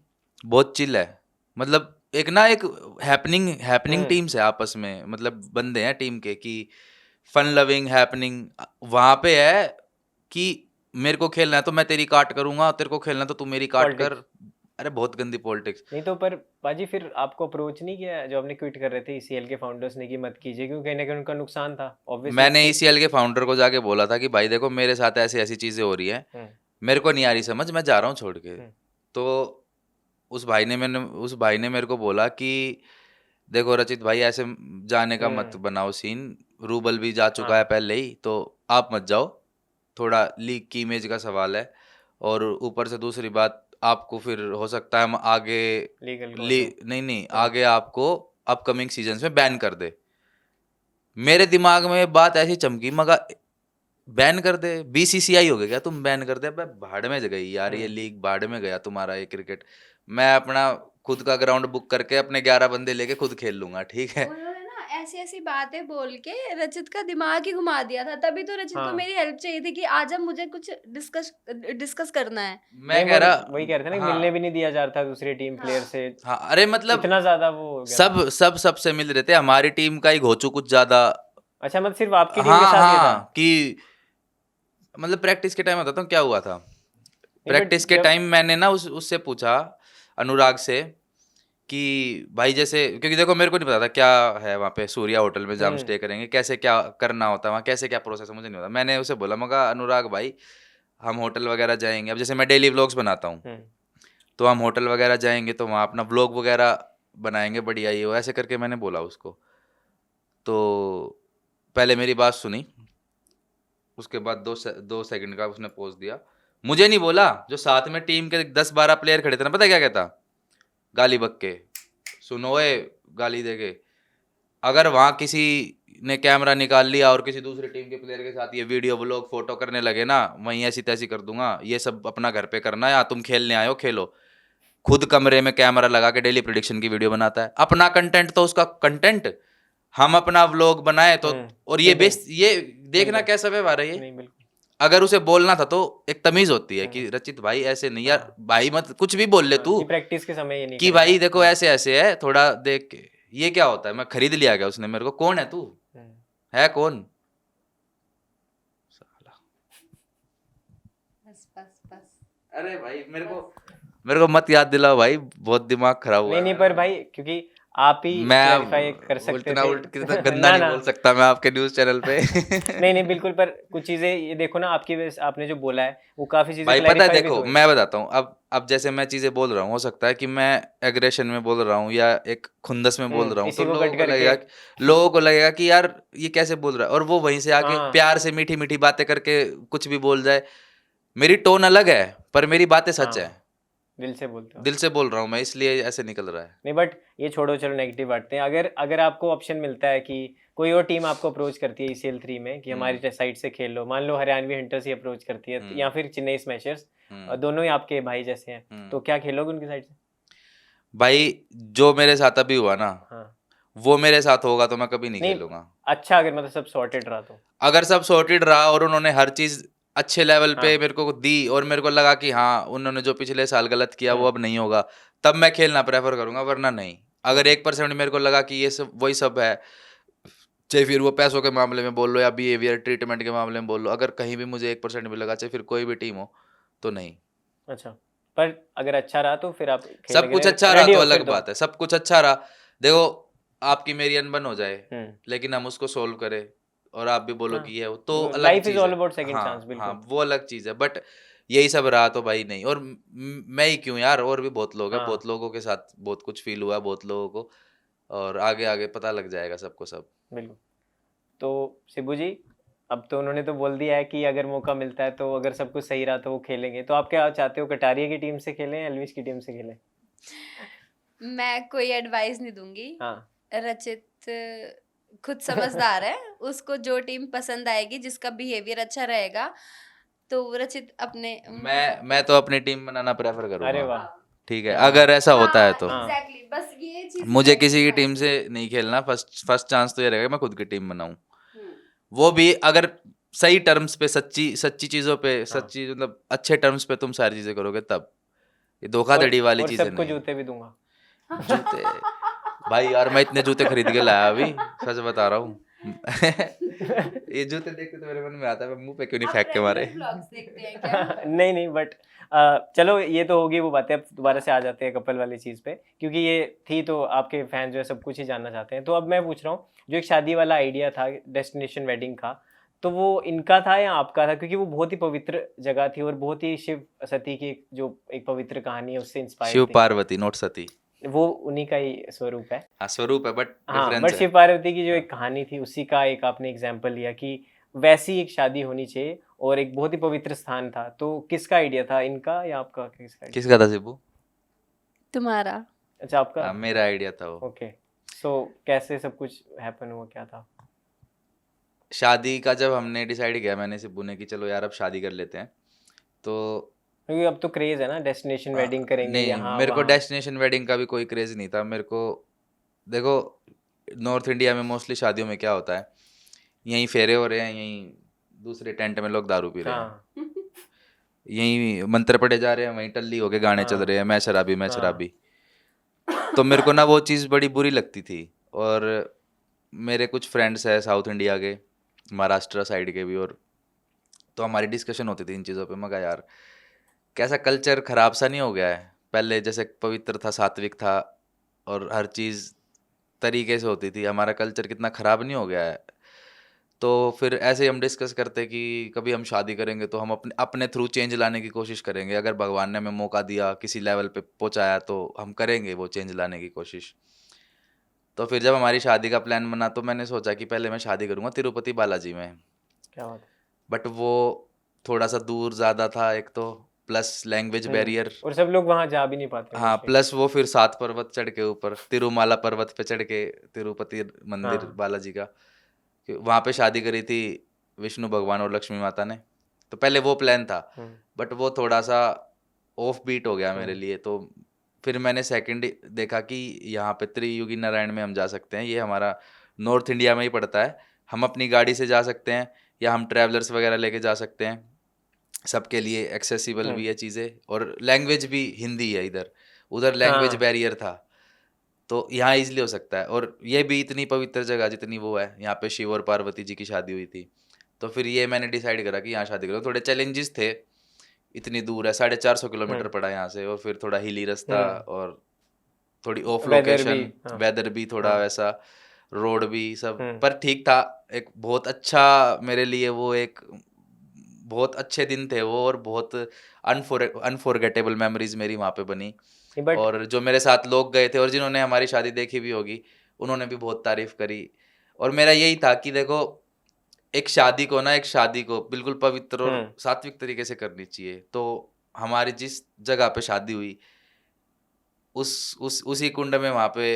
Speaker 3: बहुत चिल है। मतलब एक ना एक हैपनिंग टीम्स है आपस में, मतलब बंदे हैं टीम के कि फन लविंग हैपनिंग वहां पे है कि मेरे को खेलना है तो मैं तेरी काट करूंगा, तेरे को खेलना है तो तू मेरी काट कर। अरे बहुत गंदी पॉलिटिक्स।
Speaker 2: नहीं तो पर बाजी फिर आपको अप्रोच नहीं किया जो आपने क्विट कर रहे थे ECL के फाउंडर्स ने कि मत कीजिए, क्योंकि कहीं ना कहीं उनका नुकसान था ऑब्वियसली?
Speaker 3: मैंने ECL के फाउंडर को जाके बोला था कि भाई देखो मेरे साथ ऐसी ऐसी चीजें हो रही हैं, मेरे को नहीं आ रही समझ, मैं जा रहा हूँ छोड़ के। तो उस भाई ने मेरे को बोला कि देखो रचित भाई ऐसे जाने का मत बनाओ सीन, रूबल भी जा चुका है पहले ही, तो आप मत जाओ, थोड़ा लीग की इमेज का सवाल है। और ऊपर से दूसरी बात, आपको फिर हो सकता है हम आगे नहीं आगे आपको अपकमिंग सीजन्स में बैन कर दे। मेरे दिमाग में ये बात ऐसी चमकी, मगर बैन कर दे? BCCI हो गया क्या तुम बैन कर दे? अब भाड़ में गई यार ये लीग, भाड़ में गया तुम्हारा ये क्रिकेट। मैं अपना खुद का ग्राउंड बुक करके अपने 11 बंदे लेके खुद खेल लूंगा, ठीक है।
Speaker 1: उन्होंने ना ऐसी ऐसी बातें बोल के रचित का दिमाग ही घुमा दिया था। तभी तो रचित को मेरी हेल्प चाहिए थी कि आज अब मुझे कुछ डिस्कस करना है।
Speaker 3: मैं कह रहा
Speaker 2: वही कह रहे थे ना, मिलने भी नहीं दिया जा रहा था दूसरी टीम प्लेयर से।
Speaker 3: हाँ, अरे मतलब
Speaker 2: इतना ज्यादा वो हो गया।
Speaker 3: सबसे मिल रहे थे, हमारी टीम का ही घोचू कुछ ज्यादा।
Speaker 2: अच्छा, मतलब सिर्फ आपकी टीम के साथ ये था?
Speaker 3: कि मतलब प्रैक्टिस के टाइम बताता हूँ क्या हुआ था। प्रैक्टिस के टाइम मैंने ना उससे पूछा, अनुराग से, कि भाई जैसे, क्योंकि देखो मेरे को नहीं पता था क्या है वहाँ पे सूर्या होटल में जहाँ हम स्टे करेंगे, कैसे क्या करना होता है वहाँ, कैसे क्या प्रोसेस है, मुझे नहीं पता। मैंने उसे बोला, मगा अनुराग भाई हम होटल वगैरह जाएंगे, अब जैसे मैं डेली व्लॉग्स बनाता हूँ, तो हम होटल वगैरह जाएंगे तो वहाँ अपना व्लॉग वगैरह बनाएंगे, बढ़िया ये हो, ऐसे करके मैंने बोला उसको। तो पहले मेरी बात सुनी, उसके बाद 2 सेकंड का उसने पोज दिया, मुझे नहीं बोला, जो साथ में टीम के 10-12 प्लेयर खड़े थे ना, पता क्या कहता, गाली बक के, सुनो ए गाली देके, अगर वहाँ किसी ने कैमरा निकाल लिया और किसी दूसरी टीम के प्लेयर के साथ ये वीडियो व्लॉग फोटो करने लगे ना, वहीं ऐसी तैसी कर दूंगा। ये सब अपना घर पे करना है, या तुम खेलने आए हो खेलो। खुद कमरे में कैमरा लगा के डेली प्रेडिक्शन की वीडियो बनाता है, अपना कंटेंट तो उसका कंटेंट, हम अपना व्लॉग बनाए तो। और ये देखना कैसा व्यवहार है ये। अगर उसे बोलना था तो एक तमीज होती है कि रचित भाई ऐसे नहीं यार, भाई मत कुछ भी बोल ले तू
Speaker 2: प्रैक्टिस के समय, ये नहीं
Speaker 3: कि भाई देखो ऐसे ऐसे है, थोड़ा देख के। ये क्या होता है, मैं खरीद लिया गया उसने मेरे को, कौन है तू, है कौन?
Speaker 1: बस
Speaker 3: अरे भाई मेरे को मत याद दिलाओ भाई, बहुत दिमाग खराब हुआ।
Speaker 2: नहीं पर भाई, क्योंकि आप ही क्लैरिफाई कर सकते थे।
Speaker 3: कितना गंदा नहीं बोल सकता मैं आपके न्यूज़ चैनल पे।
Speaker 2: नहीं बिल्कुल, पर कुछ चीजें ये देखो ना, आपकी वजह से आपने जो बोला है वो काफी चीजें
Speaker 3: भाई पता है, देखो मैं बताता हूँ, अब जैसे मैं चीजें बोल रहा हूँ, हो सकता है कि मैं एग्रेशन में बोल रहा हूँ या एक खुंदस में बोल रहा हूँ, तो लोगों को लगेगा कि यार ये कैसे बोल रहा है, और वो वहीं से आके प्यार से मीठी मीठी बातें करके कुछ भी बोल जाए। मेरी टोन अलग है पर मेरी बातें सच है,
Speaker 2: दिल से बोलते हो?
Speaker 3: दिल से बोल रहा हूँ मैं, इसलिए ऐसे निकल रहा है।
Speaker 2: नहीं बट ये छोड़ो, चलो नेगेटिव बांटते हैं। अगर अगर आपको ऑप्शन मिलता है कि कोई और टीम आपको अप्रोच करती है ECL 3 में कि हमारी साइड से खेल लो, मान लो हरियाणवी हंटर्स ही अप्रोच करती है या फिर चेन्नई स्मैशर्स, दोनों ही आपके भाई जैसे हैं, तो क्या खेलोगे उनकी साइड से?
Speaker 3: भाई जो मेरे साथ अभी हुआ ना,
Speaker 2: हाँ
Speaker 3: वो मेरे साथ होगा तो मैं कभी नहीं
Speaker 2: नहीं,
Speaker 3: खेलूंगा।
Speaker 2: अच्छा अगर मतलब सब सॉर्टेड रहा तो।
Speaker 3: अगर सब सॉर्टेड रहा और उन्होंने हर चीज अच्छे लेवल पे
Speaker 2: हाँ
Speaker 3: मेरे को दी और मेरे को लगा कि हाँ उन्होंने जो पिछले साल गलत किया वो अब नहीं होगा, तब मैं खेलना प्रेफर करूंगा, वरना नहीं। अगर 1% मेरे को लगा कि ये सब वही सब है, चाहे फिर वो पैसों के मामले में बोल लो या बिहेवियर ट्रीटमेंट के मामले में बोल लो, अगर कहीं भी मुझे 1% भी लगा, चाहे फिर कोई भी टीम हो, तो नहीं।
Speaker 2: अच्छा, पर अगर अच्छा रहा तो फिर आप खेलने
Speaker 3: सब
Speaker 2: के
Speaker 3: कुछ
Speaker 2: लिए
Speaker 3: अच्छा रहा
Speaker 2: रेडी
Speaker 3: तो
Speaker 2: हो
Speaker 3: अलग
Speaker 2: फिर तो?
Speaker 3: बात है, सब कुछ अच्छा रहा। देखो आपकी मेरी अनबन हो जाए,
Speaker 2: हम्म,
Speaker 3: लेकिन हम उसको सोल्व करें और आप भी बोलो कि
Speaker 2: हाँ,
Speaker 3: ये हो, तो अलग
Speaker 2: लाइफ इज
Speaker 3: चीज
Speaker 2: ऑल
Speaker 3: है।
Speaker 2: अबाउट सेकंड चांस,
Speaker 3: हाँ हाँ,
Speaker 2: बिल्कुल।
Speaker 3: वो अलग चीज है, बट यही सब रहा तो भाई नहीं। और मैं ही क्यों यार, और भी बहुत लोग हैं,
Speaker 2: हाँ
Speaker 3: बहुत लोगों के साथ बहुत कुछ फील हुआ, बहुत लोगों को, और आगे आगे पता लग जाएगा सबको सब।
Speaker 2: बिल्कुल। तो शिबू जी, अब तो उन्होंने तो बोल दिया है कि अगर मौका मिलता है तो अगर सब कुछ सही रहा तो वो खेलेंगे, तो आप क्या चाहते हो, कटारिया की टीम से खेलें या एल्विस की टीम से खेलें?
Speaker 1: मैं कोई एडवाइस नहीं दूंगी।
Speaker 2: हाँ
Speaker 1: रचित खुद समझदार है, उसको जो टीम पसंद आएगी, जिसका बिहेवियर अच्छा रहेगा, तो रचित अपने
Speaker 3: मैं तो अपनी टीम बनाना प्रेफर
Speaker 2: अरे
Speaker 3: करूंगा।
Speaker 2: वाह,
Speaker 3: ठीक है,
Speaker 2: क्या बात
Speaker 3: अगर ऐसा होता है
Speaker 1: हाँ
Speaker 3: तो।
Speaker 2: हाँ
Speaker 1: एग्जैक्टली, बस ये चीज
Speaker 3: मुझे
Speaker 1: है कि
Speaker 3: किसी की
Speaker 1: हाँ।
Speaker 3: टीम से नहीं खेलना, फर्स्ट फर्स्ट चांस तो ये रहेगा मैं खुद की टीम बनाऊं,
Speaker 1: हम्म,
Speaker 3: वो भी अगर सही टर्म्स पे, सच्ची सच्ची चीजों पे,
Speaker 2: हाँ,
Speaker 3: सच्ची मतलब अच्छे टर्म्स पे तुम सारी चीजें करोगे तब। ये
Speaker 2: और
Speaker 3: धोखाधड़ी वाली
Speaker 2: और
Speaker 3: चीजें
Speaker 2: सबको
Speaker 3: नहीं।
Speaker 2: जूते भी दूंगा।
Speaker 3: जूते, भाई यार मैं इतने जूते खरीद के लाया अभी, सच बता रहा हूँ। ये जूते देखते तो मेरे मन में आता है मैं मुंह पे क्यों नहीं
Speaker 1: आप
Speaker 3: फेंक के मारे।
Speaker 1: रेगुलर व्लॉग्स देखते हैं क्या?
Speaker 2: नहीं नहीं, बट चलो ये तो होगी वो बातें, अब दोबारा से आ जाते हैं कपल वाली चीज़ पे, क्योंकि ये थी तो आपके फैन जो है सब कुछ ही जानना चाहते हैं। तो अब मैं पूछ रहा हूँ, जो एक शादी वाला आइडिया था, डेस्टिनेशन वेडिंग का, तो वो इनका था या आपका था? क्योंकि वो बहुत ही पवित्र जगह थी और बहुत ही शिव सती की जो एक पवित्र कहानी है उससे इंस्पायर्ड
Speaker 3: शिव
Speaker 2: थी।
Speaker 3: पार्वती नोट सती।
Speaker 2: वो उन्हीं का ही स्वरूप है।
Speaker 3: हाँ स्वरूप है, बट
Speaker 2: हाँ,
Speaker 3: डिफरेंस
Speaker 2: बट
Speaker 3: है।
Speaker 2: शिव पार्वती की जो
Speaker 3: हाँ।
Speaker 2: एक कहानी थी उसी का एक आपने एग्जाम्पल लिया कि वैसी एक शादी होनी चाहिए और एक बहुत ही पवित्र स्थान था। तो किसका आइडिया था, इनका या आपका? किसका आइडिया?
Speaker 3: किसका था शिबू?
Speaker 1: तुम्हारा।
Speaker 2: अच्छा, आपका।
Speaker 3: हाँ मेरा आइडिया था वो।
Speaker 2: ओके, सो कैसे सब कुछ हैपन हुआ, क्या था?
Speaker 3: शादी का जब हमने डिसाइड किया, मैंने शिबू ने, कि चलो यार अब शादी कर लेते हैं, तो
Speaker 2: क्योंकि अब तो क्रेज है ना, डेस्टिनेशन वेडिंग करेंगे
Speaker 3: नहीं
Speaker 2: यहाँ
Speaker 3: मेरे को
Speaker 2: वहाँ।
Speaker 3: डेस्टिनेशन वेडिंग का भी कोई क्रेज नहीं था मेरे को। देखो नॉर्थ इंडिया में मोस्टली शादियों में क्या होता है, यहीं फेरे हो रहे हैं, यहीं दूसरे टेंट में लोग दारू पी रहे हैं,
Speaker 2: हाँ
Speaker 3: यहीं मंत्र पढ़े जा रहे हैं, वहीं टल्ली होके गाने चल
Speaker 2: हाँ
Speaker 3: रहे हैं, मैं शराबी मैं
Speaker 2: हाँ
Speaker 3: शराबी। तो मेरे को ना वो चीज़ बड़ी बुरी लगती थी। और मेरे कुछ फ्रेंड्स हैं साउथ इंडिया के, महाराष्ट्र साइड के भी, और तो हमारी डिस्कशन होती थी इन चीज़ों पे। मैं कहा यार कैसा कल्चर खराब सा नहीं हो गया है, पहले जैसे पवित्र था, सात्विक था, और हर चीज़ तरीके से होती थी, हमारा कल्चर कितना खराब नहीं हो गया है। तो फिर ऐसे ही हम डिस्कस करते कि कभी हम शादी करेंगे तो हम अपने अपने थ्रू चेंज लाने की कोशिश करेंगे, अगर भगवान ने हमें मौका दिया, किसी लेवल पे पहुंचाया, तो हम करेंगे वो चेंज लाने की कोशिश। तो फिर जब हमारी शादी का प्लान बना तो मैंने सोचा कि पहले मैं शादी करूंगा तिरुपति बालाजी में,
Speaker 2: क्या बात है।
Speaker 3: बट वो थोड़ा सा दूर ज़्यादा था एक तो, प्लस लैंग्वेज बैरियर।
Speaker 2: और सब लोग वहाँ जा भी नहीं पाते
Speaker 3: हाँ
Speaker 2: मोस्टली।
Speaker 3: प्लस वो फिर 7 पर्वत चढ़ के ऊपर, तिरुमाला पर्वत पे चढ़ के तिरुपति मंदिर
Speaker 2: हाँ
Speaker 3: बालाजी का, वहाँ पे शादी करी थी विष्णु भगवान और लक्ष्मी माता ने। तो पहले वो प्लान था, बट वो थोड़ा सा ऑफ बीट हो गया मेरे लिए। तो फिर मैंने सेकंड देखा कि यहाँ पे त्रियुगी नारायण में हम जा सकते हैं, ये हमारा नॉर्थ इंडिया में ही पड़ता है, हम अपनी गाड़ी से जा सकते हैं या हम ट्रैवलर्स वगैरह लेके जा सकते हैं, सबके लिए एक्सेसिबल भी है चीज़ें, और लैंग्वेज भी हिंदी है इधर, उधर लैंग्वेज
Speaker 2: हाँ
Speaker 3: बैरियर था, तो यहाँ इजीली हो सकता है। और ये भी इतनी पवित्र जगह जितनी वो है, यहाँ पे शिव और पार्वती जी की शादी हुई थी। तो फिर ये मैंने डिसाइड करा कि यहाँ शादी करो। थोड़े चैलेंजेस थे, इतनी दूर है, 450 किलोमीटर पड़ा यहाँ से, और फिर थोड़ा हिली रास्ता, और थोड़ी ऑफ
Speaker 2: वेदर भी,
Speaker 3: लोकेशन,
Speaker 2: हाँ
Speaker 3: वेदर भी थोड़ा
Speaker 2: हाँ
Speaker 3: वैसा, रोड भी सब, पर ठीक था। एक बहुत अच्छा मेरे लिए वो एक बहुत अच्छे दिन थे वो, और बहुत अनफॉरगेटेबल मेमोरीज मेरी वहाँ पे बनी।
Speaker 2: बट
Speaker 3: और जो मेरे साथ लोग गए थे और जिन्होंने हमारी शादी देखी भी होगी, उन्होंने भी बहुत तारीफ करी। और मेरा यही था कि देखो एक शादी को ना, एक शादी को बिल्कुल पवित्र और सात्विक तरीके से करनी चाहिए। तो हमारी जिस जगह पे शादी हुई उसी कुंड में वहाँ पे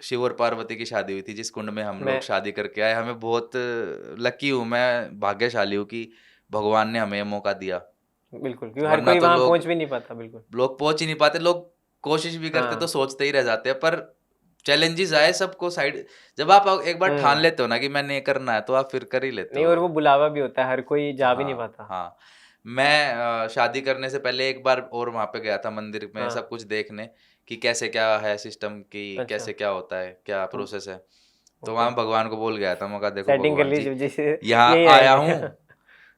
Speaker 3: शिव और पार्वती की शादी हुई थी, जिस कुंड में हम लोग
Speaker 2: मैं
Speaker 3: शादी करके आए। हमें बहुत लकी हूँ, मैं भाग्यशाली हूँ कि भगवान ने हमें ये मौका दिया,
Speaker 2: बिल्कुल, क्योंकि हर
Speaker 3: वरना
Speaker 2: कोई
Speaker 3: तो
Speaker 2: वहाँ
Speaker 3: लोग
Speaker 2: पहुँच भी नहीं पाता, बिल्कुल।
Speaker 3: पहुंच ही नहीं पाते। लोग कोशिश भी करते तो
Speaker 2: हाँ।
Speaker 3: सोचते ही रह जाते हैं, पर चैलेंजेस आए सबको साइड, जब आप एक बार ठान
Speaker 2: हुँ।
Speaker 3: लेते हो ना कि मैंने ये करना है, तो आप फिर कर ही लेते
Speaker 2: नहीं,
Speaker 3: हो।
Speaker 2: और वो बुलावा भी होता है, हर कोई जा भी नहीं
Speaker 3: हाँ,
Speaker 2: पाता।
Speaker 3: हाँ। मैं शादी करने से पहले एक बार और वहाँ पे गया था मंदिर में
Speaker 2: हाँ,
Speaker 3: सब कुछ देखने कि कैसे क्या है सिस्टम, कि
Speaker 2: अच्छा।
Speaker 3: कैसे क्या होता है, क्या
Speaker 2: तो
Speaker 3: प्रोसेस है। तो
Speaker 2: ओके,
Speaker 3: वहाँ भगवान को बोल गया था, मैं कहा देखो
Speaker 2: सेटिंग कर
Speaker 3: भगवान जी,
Speaker 2: लीजिए जैसे
Speaker 3: यहाँ
Speaker 2: यहीं
Speaker 3: आया
Speaker 2: रहेंगे।
Speaker 3: हूँ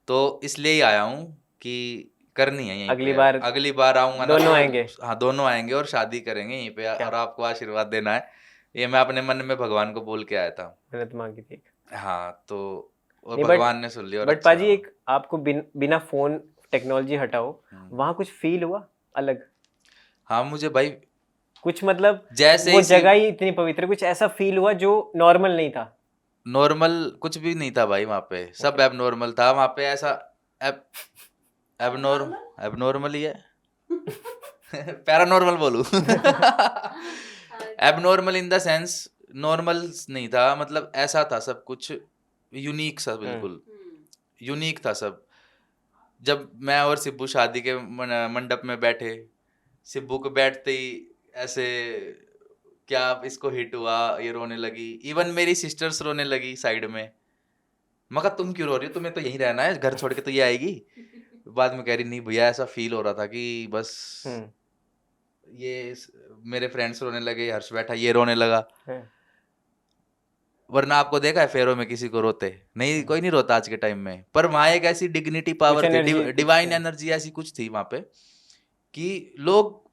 Speaker 3: तो इसलिए ही आया हूँ कि करनी है यहीं
Speaker 2: अगली
Speaker 3: पे।
Speaker 2: बार
Speaker 3: अगली बार आऊँगा ना
Speaker 2: दोनों
Speaker 3: तो
Speaker 2: आएँगे,
Speaker 3: हाँ, दोनों आएँगे और शादी करेंगे यहीं पे,
Speaker 2: क्या
Speaker 3: और आपको आशीर्वाद देना है। ये मैं अपने मन में भगवान को बोल के आया था।
Speaker 2: मन्नत माँगी थी।
Speaker 3: हाँ, तो और
Speaker 2: नहीं,
Speaker 3: भगवान ने सुन लिया और
Speaker 2: बट
Speaker 3: अच्छा।
Speaker 2: पाजी एक आपको बिना फ़ोन टेक्नोलॉजी हटाओ,
Speaker 3: हुँ।
Speaker 2: वहाँ कुछ फ़ील हुआ अलग?
Speaker 3: हाँ, मुझे भाई
Speaker 2: कुछ मतलब
Speaker 3: जैसे
Speaker 2: वो
Speaker 3: ही
Speaker 2: जगह ही इतनी पवित्र, कुछ ऐसा फ़ील हुआ जो नॉर्मल नहीं था?
Speaker 3: नॉर्मल कुछ भी नहीं था भाई वहाँ पे, सब
Speaker 2: ओके।
Speaker 3: एबनॉर्मल था वहाँ पे। ऐसा एब एबनॉर्मल ही है। पैरानॉर्मल बोलूँ? Abnormal in the sense normal नहीं था, मतलब ऐसा था सब कुछ यूनिक सा,
Speaker 2: हुँ,
Speaker 3: बिल्कुल यूनिक था सब। जब मैं और सिब्बू शादी के मंडप में बैठे, सिब्बू को बैठते ही ऐसे क्या इसको हिट हुआ, ये रोने लगी। इवन मेरी सिस्टर्स रोने लगी साइड में। मैं कहा तुम क्यों रो रही हो, तुम्हें तो यहीं रहना है, घर छोड़ के तो ये आएगी। बाद में कह रही नहीं भैया, ऐसा फील हो रहा था कि बस
Speaker 2: हुँ,
Speaker 3: मेरे फ्रेंड्स रोने लगे, हर्ष बैठा ये रोने लगा।
Speaker 2: है,
Speaker 3: वरना आपको देखा है फेरों में किसी को रोते नहीं,
Speaker 2: हुँ।
Speaker 3: कोई नहीं रोता आज के टाइम में। पर वहाँ एक ऐसी डिग्निटी
Speaker 2: कुछ
Speaker 3: पावर थी,
Speaker 2: एनर्जी कुछ
Speaker 3: डिवाइन एनर्जी ऐसी कुछ थी वहाँ पे कि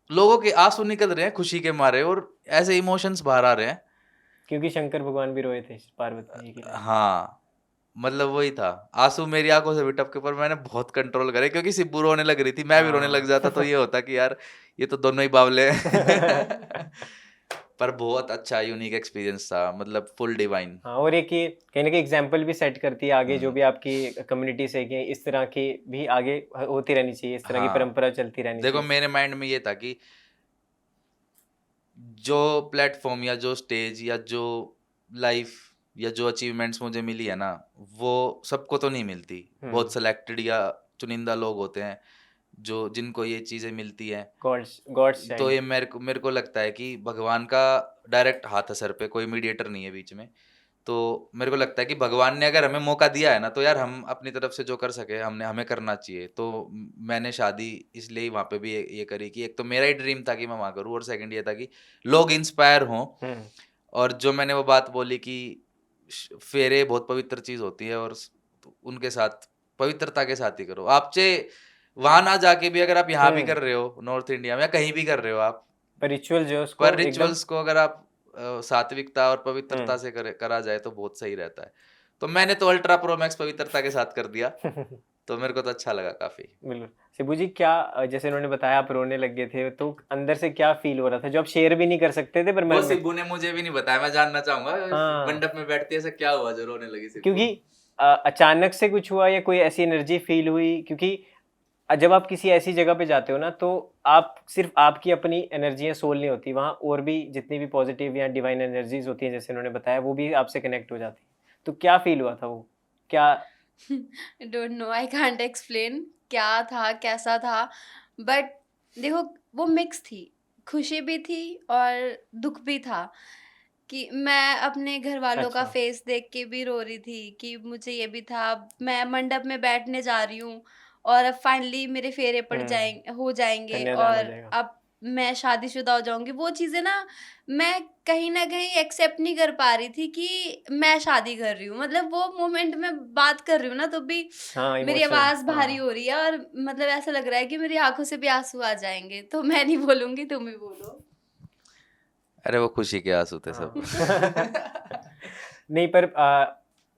Speaker 3: लोगों के आंसू निकल रहे हैं खुशी के मारे, और ऐसे इमोशंस बाहर आ रहे हैं।
Speaker 2: क्योंकि शंकर भगवान भी रोए थे पार्वती जी के लिए।
Speaker 3: हाँ, मतलब वही था। आंसू मेरी आंखों से भी टपके, पर मैंने बहुत कंट्रोल करे क्योंकि सिब्बू रोने लग रही थी, मैं भी रोने लग
Speaker 2: हाँ।
Speaker 3: जाता तो ये होता कि यार ये तो दोनों ही बावले हैं। पर बहुत अच्छा यूनिक एक्सपीरियंस था, मतलब फुल डिवाइन।
Speaker 2: हाँ, और एक ये कहीं न कहीं एग्ज़ाम्पल भी सेट करती है आगे जो
Speaker 3: हम्म।
Speaker 2: भी आपकी कम्युनिटी से कि इस तरह की भी आगे होती रहनी चाहिए, इस तरह की
Speaker 3: हाँ,
Speaker 2: परंपरा चलती रहनी
Speaker 3: देखो
Speaker 2: चाहिए।
Speaker 3: मेरे माइंड में ये था कि जो प्लेटफॉर्म या जो स्टेज या जो लाइफ या जो अचीवमेंट्स मुझे मिली है ना, वो सबको तो नहीं मिलती।
Speaker 2: हुँ,
Speaker 3: बहुत सेलेक्टेड या चुनिंदा लोग होते हैं जो जिनको ये चीज़ें मिलती हैं।
Speaker 2: गॉड्स
Speaker 3: तो
Speaker 2: चाइल्ड।
Speaker 3: ये मेरे को लगता है कि भगवान का डायरेक्ट हाथ है सर पे, कोई मीडिएटर नहीं है बीच में। तो मेरे को लगता है कि भगवान ने अगर हमें मौका दिया है ना, तो यार हम अपनी तरफ से जो कर सके हमने हमें करना चाहिए। तो मैंने शादी इसलिए ही वहाँ पे भी ये करी कि एक तो मेरा ही ड्रीम था कि मैं वहाँ करूँ, और सेकंड ये था कि लोग इंस्पायर हों।
Speaker 2: हुँ,
Speaker 3: और जो मैंने वो बात बोली कि फेरे बहुत पवित्र चीज़ होती है, और तो उनके साथ पवित्रता के साथ ही करो। आप चाहे वहाँ ना जाके भी अगर आप यहाँ भी
Speaker 2: हुँ।
Speaker 3: कर रहे हो नॉर्थ इंडिया में या कहीं भी कर रहे हो आप,
Speaker 2: पर रिचुअल जो है उसको
Speaker 3: पर
Speaker 2: एकदम।
Speaker 3: रिचुअल्स को अगर आप सात्विकता और पवित्रता
Speaker 2: हुँ।
Speaker 3: से करा जाए तो बहुत सही रहता है। तो मैंने तो अल्ट्रा प्रो मैक्स पवित्रता के साथ कर दिया, तो मेरे को तो अच्छा लगा काफ़ी।
Speaker 2: बिल्कुल। शिबू जी क्या जैसे उन्होंने बताया आप रोने लग गए थे, तो अंदर से क्या फ़ील हो रहा था जो आप शेयर भी नहीं कर सकते थे पर
Speaker 3: वो
Speaker 2: मन में?
Speaker 3: सिब्बू ने मुझे भी नहीं बताया, मैं जानना चाहूँगा
Speaker 2: हाँ,
Speaker 3: मंडप में बैठती ऐसा क्या हुआ जो रोने लगी सिब्बू?
Speaker 2: क्योंकि अचानक से कुछ हुआ या कोई ऐसी एनर्जी फ़ील हुई? क्योंकि जब आप किसी ऐसी जगह पे जाते हो ना, तो आप सिर्फ़ आपकी अपनी एनर्जी या सोल नहीं होती, वहाँ और भी जितनी भी पॉज़िटिव या डिवाइन एनर्जीज़ होती हैं जैसे उन्होंने बताया, वो भी आपसे कनेक्ट हो जाती हैं। तो क्या फ़ील हुआ था वो? क्या
Speaker 1: don't know, I can't explain क्या था, कैसा था। बट देखो, वो मिक्स थी, खुशी भी थी और दुख भी था कि मैं अपने घर वालों का
Speaker 2: अच्छा।
Speaker 1: फेस देख के भी रो रही थी कि मुझे ये भी था। मैं मंडप में बैठने जा रही हूँ और अब फाइनली मेरे फेरे पड़
Speaker 2: हुँ,
Speaker 1: हो जाएंगे
Speaker 2: कन्यादान हो
Speaker 1: और
Speaker 2: जाएगा।
Speaker 1: अब मैं शादीशुदा हो जाऊंगी। वो चीज़ें ना मैं कहीं न कहीं एक्सेप्ट नहीं कर पा रही थी कि मैं शादी कर रही हूँ। मतलब वो मोमेंट में बात कर रही हूँ ना, तो भी
Speaker 2: हाँ,
Speaker 1: मेरी
Speaker 2: इमोशनल
Speaker 1: आवाज़ भारी
Speaker 2: हाँ।
Speaker 1: हो रही है और मतलब ऐसा लग रहा है कि मेरी आँखों से भी आँसू आ जाएँगे। तो मैं नहीं बोलूँगी, तुम ही बोलो।
Speaker 3: अरे वो खुशी के आँसू थे सब।
Speaker 2: हाँ। नहीं पर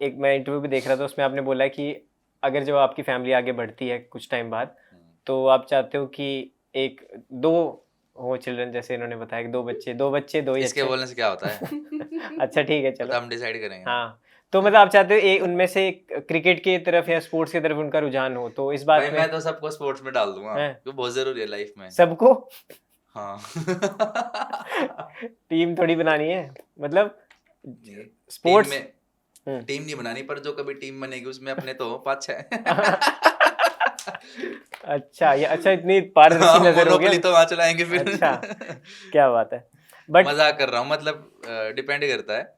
Speaker 2: एक मैं इंटरव्यू भी देख रहा था उसमें आपने बोला है कि अगर जब आपकी फैमिली आगे बढ़ती है कुछ टाइम बाद, तो आप चाहते हो कि 1-2 हो चिल्ड्रन जैसे इन्होंने बताया कि 2 बच्चे 2 ही
Speaker 3: इसके
Speaker 2: अच्छे।
Speaker 3: बोलने से क्या होता है?
Speaker 2: अच्छा ठीक है
Speaker 3: वो
Speaker 2: चलो।
Speaker 3: तो हम डिसाइड करेंगे ना।
Speaker 2: हाँ, तो मतलब आप चाहते हो उनमें से क्रिकेट की तरफ या स्पोर्ट्स की तरफ उनका रुझान हो, तो इस बात
Speaker 3: भाई
Speaker 2: में
Speaker 3: मैं तो सबको स्पोर्ट्स में डाल दूंगा,
Speaker 2: हैं?
Speaker 3: वो बहुत जरूरी है लाइफ में।
Speaker 2: सबको
Speaker 3: हाँ।
Speaker 2: टीम थोड़ी बनानी है, मतलब
Speaker 3: टीम
Speaker 2: स्पोर्ट्स।
Speaker 3: में टीम नहीं बनानी, पर जो कभी टीम बनेगी उसमें अपने तो 5-6।
Speaker 2: अच्छा, ये अच्छा, इतनी पारदर्शी नजर हो गया।
Speaker 3: मोनोपोली तो वहां चलाएंगे फिर।
Speaker 2: अच्छा, क्या बात है। बट
Speaker 3: मजाक कर रहा हूँ, मतलब डिपेंड करता है।